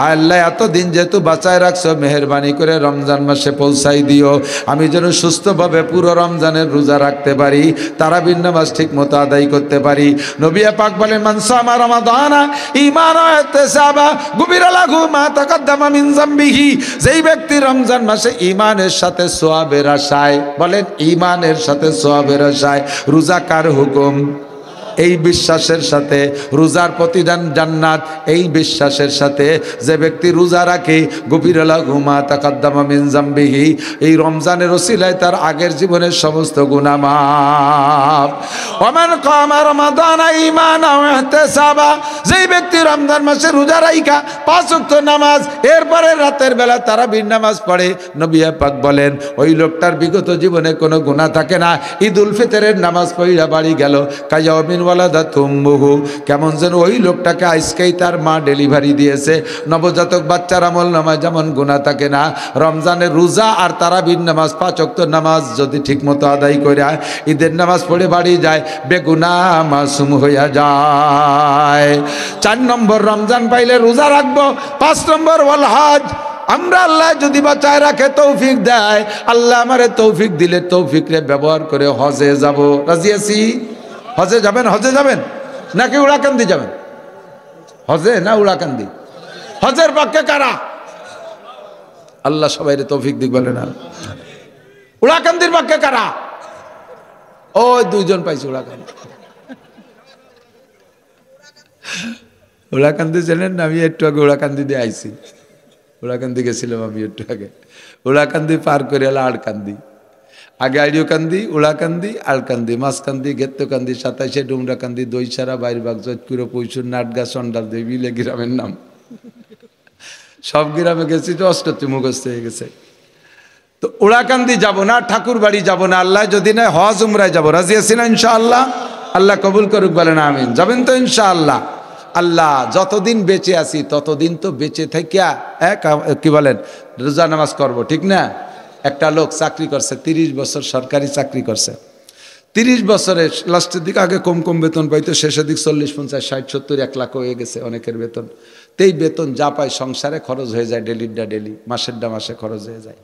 আল্লাহ এতদিন যেহেতু বাঁচায় রাখছো, মেহেরবানি করে রমজান মাসে পৌঁছাই দিও, আমি যেন সুস্থভাবে পুরো রমজানের রোজা রাখতে পারি, তারাবির নামাজ ঠিক মতো আদায় করতে পারি। নবী পাক বলেন মান সামা রমাদানা ঈমানান ওয়া ইহতিসাবা গুফিরা লাহু মা তাকাদ্দামা মিন যামবিহি। যেই ব্যক্তি রমজান মাসে ঈমানের সাথে সওয়াবের আশায়, বলেন ঈমানের সাথে সওয়াবের আশায় রোজা কার হুকুম? এই বিশ্বাসের সাথে রোজার প্রতিদান জান্নাত, এই বিশ্বাসের সাথে যে ব্যক্তি রোজা রাখে, গুফিরা লাহু মা তাকাদ্দামা মিন যামবিহি, এই রমজানের ওসিলায় তার আগের জীবনের সমস্ত গুনাহ মাফ। ওমান কামা রমাদানা ঈমানান ওয়া ইহতিসাবা, যেই ব্যক্তি রমজান মাসে রোজা রাখা 5 ওয়াক্ত নামাজ, এরপরে রাতের বেলা তারাবির নামাজ পড়ে, নবী পাক বলেন ওই লোকটার বিগত জীবনে কোনো গুনাহ থাকে না। ঈদ উল ফিতরের নামাজ পড়া বাড়ি গেল, কায়ামিন ওয়ালাদাতুম্মুহু, কেমন যেন ওই লোকটাকে আজকেই তার মা ডেলিভারি দিয়েছে। নবজাতক বাচ্চার আমল নামায় যেমন গুনাহ থাকে না, রমজানের রোজা আর তারাবির নামাজ 5 ওয়াক্ত নামাজ যদি ঠিকমতো আদায় করে ঈদের নামাজ পড়ে বাড়ি যায়, বেগুনাহ মাসুম হইয়া যায়। 4 নম্বর রমজান পাইলে রোজা রাখবো। 5 নম্বর ওয়াল হজ, আমরা আল্লাহ যদি বাঁচায় রাখে, তৌফিক দেয়, আল্লাহ আমারে তৌফিক দিলে তৌফিকরে ব্যবহার করে হজে যাব। রাজি আছি? হজে যাবেন? হজে যাবেন নাকি উড়াকান্দি যাবেন? হজে না উড়াকান্দি? হজের পক্ষে কারা? আল্লাহ সবাইরে তৌফিক দিক, বলে না। উড়াকান্দির পক্ষে কারা? ওই 2 জন পাইছে উড়াকান্দি। ওলাকান্দি ছিলেন না? আমি একটু আগে ওলাকান্দি দিয়ে আইছি, ওলাকান্দি গেছিলাম আমি একটু আগে। ওলাকান্দি পার করে এলো আড়কান্দি, আগে আইডিওকান্দি, ওলাকান্দি, আলকান্দি, মাঝকান্দি, গেত্তকান্দি, 27 ডুমরাকান্দি, দইছাড়া, বাইরবাগ, জজপুরে, পৈশুর, নাটগা, চন্ডাল, দেবিলে গ্রামের নাম। সব গ্রামে গেছি তো অষ্টটি মুখস্থ হয়ে গেছে। তো ওলাকান্দি যাব না, ঠাকুর বাড়ি যাব না, আল্লাহ যদি না হজ উমরায় যাব। রাজি আছি না ইনশাআল্লাহ? আল্লাহ কবুল করুক, বলেন আমিন। যাবেন তো ইনশাআল্লাহ? আল্লাহ যতদিন বেঁচে আছি ততদিন তো বেঁচে থাকিয়া কি বলেন রোজা নামাজ করব, ঠিক না? একটা লোক চাকরি করছে, 30 বছর সরকারি চাকরি করছে। 30 বছরের লাস্টের দিকে আগে কম কম বেতন পাইতো, শেষের দিক 40, 50, 60, 70, 1 লাখ হয়ে গেছে অনেকের বেতন। তেই বেতন যা পায় সংসারে খরচ হয়ে যায়, ডেলিরটা ডেলি, মাসেরটা মাসে খরচ হয়ে যায়।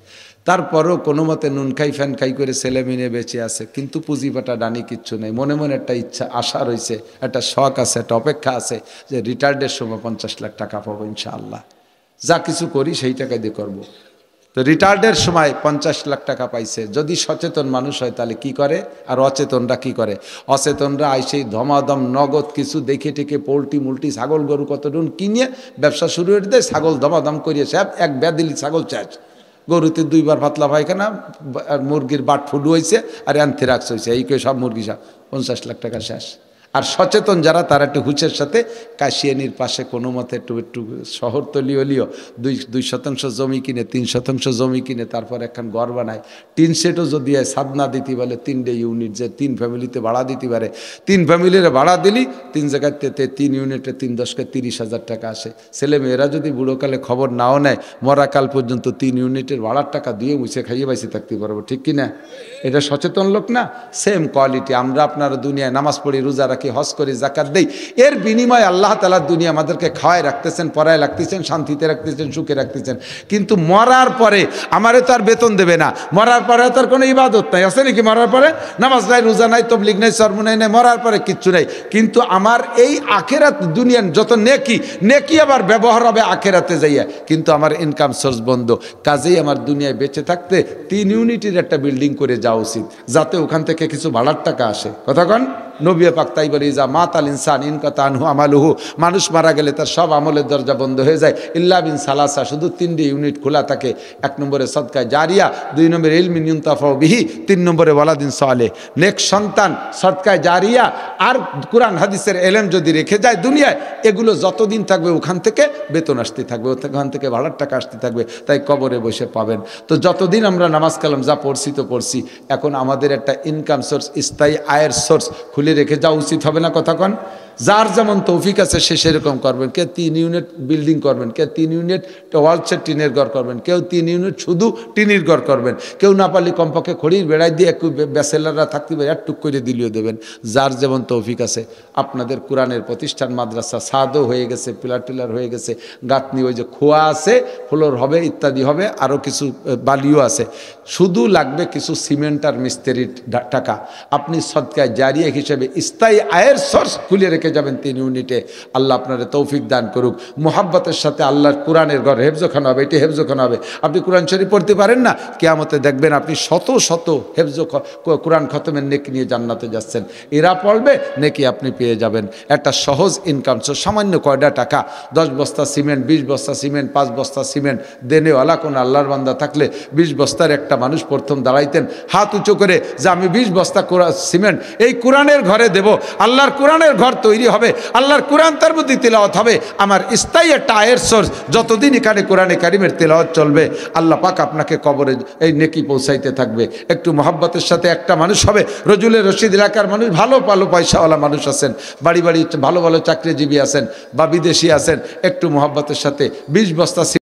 তারপরও কোনো মতে নুন খাই ফ্যান খাই করে ছেলে মেয়ে বেঁচে আছে, কিন্তু পুঁজিপাটা ডানি কিচ্ছু নেই। মনে মনে একটা ইচ্ছা, আশা রয়েছে, একটা শখ আছে, একটা অপেক্ষা আছে যে রিটায়ার্ডের সময় 50 লাখ টাকা পাবো ইনশাআল্লাহ। যা কিছু করি সেই টাকা দিয়ে করবো। তো রিটায়ার্ডের সময় 50 লাখ টাকা পাইছে। যদি সচেতন মানুষ হয় তাহলে কি করে, আর অচেতনরা কি করে? অচেতনরা আইসেই ধমাধম নগদ কিছু দেখে টেকে পোলট্রি মুলটি ছাগল গরু কতটুন কিনে ব্যবসা শুরু করে দেয়। ছাগল ধমাধম করিয়ে সব এক ব্যাদিলি ছাগল চাষ, গরুতে 2 বার পাতলা পায়খানা, মুরগির বাট ফুডু হয়েছে আর অ্যানথ্রাক্স হয়েছে, এই করে সব মুরগি সব 50 লাখ টাকা শেষ। আর সচেতন যারা তারা একটু হুঁচের সাথে কাশিয়ানির পাশে কোনো মতে একটু শহরতলি হলিও 2 শতাংশ জমি কিনে, 3 শতাংশ জমি কিনে তারপর একখান ঘর বানায়। 3 সেটও যদি সাদ না দিতে পারে, 3টে ইউনিট, যে 3 ফ্যামিলিতে ভাড়া দিতে পারে, 3 ফ্যামিলির ভাড়া দিলি 3 জায়গাতে 3 ইউনিটে 3 10কে 30,000 টাকা আসে। ছেলে মেয়েরা যদি বুড়োকালে খবর নাও নেয়, মরাকাল পর্যন্ত 3 ইউনিটের ভাড়ার টাকা দিয়ে মুছে খাইয়ে বাইসে থাকতে পারবো, ঠিক কিনা? এটা সচেতন লোক না? সেম কোয়ালিটি আমরা আপনারা দুনিয়ায় নামাজ পড়ি, রোজা রাখি, হজ করি, জাকাত দেই, এর বিনিময়ে আল্লাহ তাআলা দুনিয়া আমাদেরকে খাওয়ায় রাখতেছেন, পড়ায় রাখতেছেন, শান্তিতে রাখতেছেন, সুখে রাখতেছেন। কিন্তু মরার পরে আমারে তো আর বেতন দেবে না, মরার পরে তার কোনো ইবাদত নাই, আছে নাকি? মরার পরে নামাজ নাই, রোজা নাই, তবলিগ নাই, সরমুনাই নাই, মরার পরে কিচ্ছু নাই। কিন্তু আমার এই আখেরাত দুনিয়ার যত নেকি আবার ব্যবহার হবে আখেরাতে যাইয়া, কিন্তু আমার ইনকাম সোর্স বন্ধ। কাজেই আমার দুনিয়ায় বেঁচে থাকতে 3 ইউনিটের একটা বিল্ডিং করে যাওয়া উচিত, যাতে ওখান থেকে কিছু ভাড়ার টাকা আসে। কথা কন? নবী পাক তাই বলে, যা মাতাল ইনসান ইনকাতা আনহু আমালুহু, মানুষ মারা গেলে তার সব আমলের দরজা বন্ধ হয়ে যায়, ইল্লা বিন সালাসা, শুধু 3টে ইউনিট খোলা থাকে। 1 নম্বরে সদকায়ে জারিয়া, 2 নম্বরে ইলমিন ইউনতাফাউ বিহি, 3 নম্বরে ওয়ালাদিন সালেহ, নেক সন্তান, সদকায়ে জারিয়া আর কুরআন হাদিসের এলেম যদি রেখে যায় দুনিয়ায়, এগুলো যতদিন থাকবে ওখান থেকে বেতন আসতে থাকবে, ওখান থেকে ভাড়ার টাকা আসতে থাকবে, তাই কবরে বসে পাবেন। তো যতদিন আমরা নামাজ কালাম যা পড়ছি তো পড়ছি, এখন আমাদের একটা ইনকাম সোর্স, স্থায়ী আয়ের সোর্স খুলে রেখে যাওয়া উচিত হবে না? কথা কন? যার যেমন তৌফিক আছে সে সেরকম করবেন। কে 3 ইউনিট বিল্ডিং করবেন, কে 3 ইউনিট ওয়ালসেট টিনের ঘর করবেন, কেউ 3 ইউনিট শুধু টিনের ঘর করবেন, কেউ না পারলে কমপক্ষে খড়ির বেড়াই দিয়ে একটু ব্যাচেলাররা থাকতে পারে একটুক করে দিলেও দেবেন। যার যেমন তৌফিক আছে। আপনাদের কোরআনের প্রতিষ্ঠান, মাদ্রাসা সাদও হয়ে গেছে, পিলার টিলার হয়ে গেছে, গাঁথনি ওই যে খোয়া আছে, ফ্লোর হবে, ইত্যাদি হবে, আরও কিছু বালিও আছে। শুধু লাগবে কিছু সিমেন্ট আর মিস্ত্রির টাকা। আপনি সদকায়ে জারিয়া হিসেবে স্থায়ী আয়ের সোর্স খুলে রেখে যাবেন 3 ইউনিটে। আল্লাহ আপনারে তৌফিক দান করুক। মোহাব্বতের সাথে আল্লাহর কোরআনের ঘর হেফজখানা হবে, এটি হেফজখানা হবে। আপনি কোরআন শরীফ পড়তে পারেন না, কিয়ামতে দেখবেন আপনি শত শত কোরআন খতমের নেকি নিয়ে জান্নাতে যাচ্ছেন। এরা পড়বে, নেকি আপনি পেয়ে যাবেন। একটা সহজ ইনকাম সোর্স, সামান্য কয়টা টাকা, 10 বস্তা সিমেন্ট, 20 বস্তা সিমেন্ট, 5 বস্তা সিমেন্ট দেনেওয়ালা কোন আল্লাহর বান্দা থাকলে 20 বস্তার একটা মানুষ প্রথম দাঁড়াইতেন হাত উঁচু করে যে আমি 20 বস্তা সিমেন্ট এই কোরআনের ঘরে দেব। আল্লাহর কোরআনের ঘর তৈরি হবে, আল্লাহর কোরআন তার মধ্যে তেলাওয়াত হবে। আমার স্থায়ী একটা আয়ের সোর্স, যতদিন এখানে কোরআনে কারিমের তেলাওয়াত চলবে আল্লাহ পাক আপনাকে কবরে এই নেকি পৌঁছাইতে থাকবে। একটু মহব্বতের সাথে একটা মানুষ হবে, রজুলের রশিদ এলাকার মানুষ, ভালো ভালো পয়সাওয়ালা মানুষ আছেন, বাড়ি বাড়ি ভালো ভালো চাকরিজীবী আছেন বা বিদেশি আছেন, একটু মহব্বতের সাথে 20 বস্তা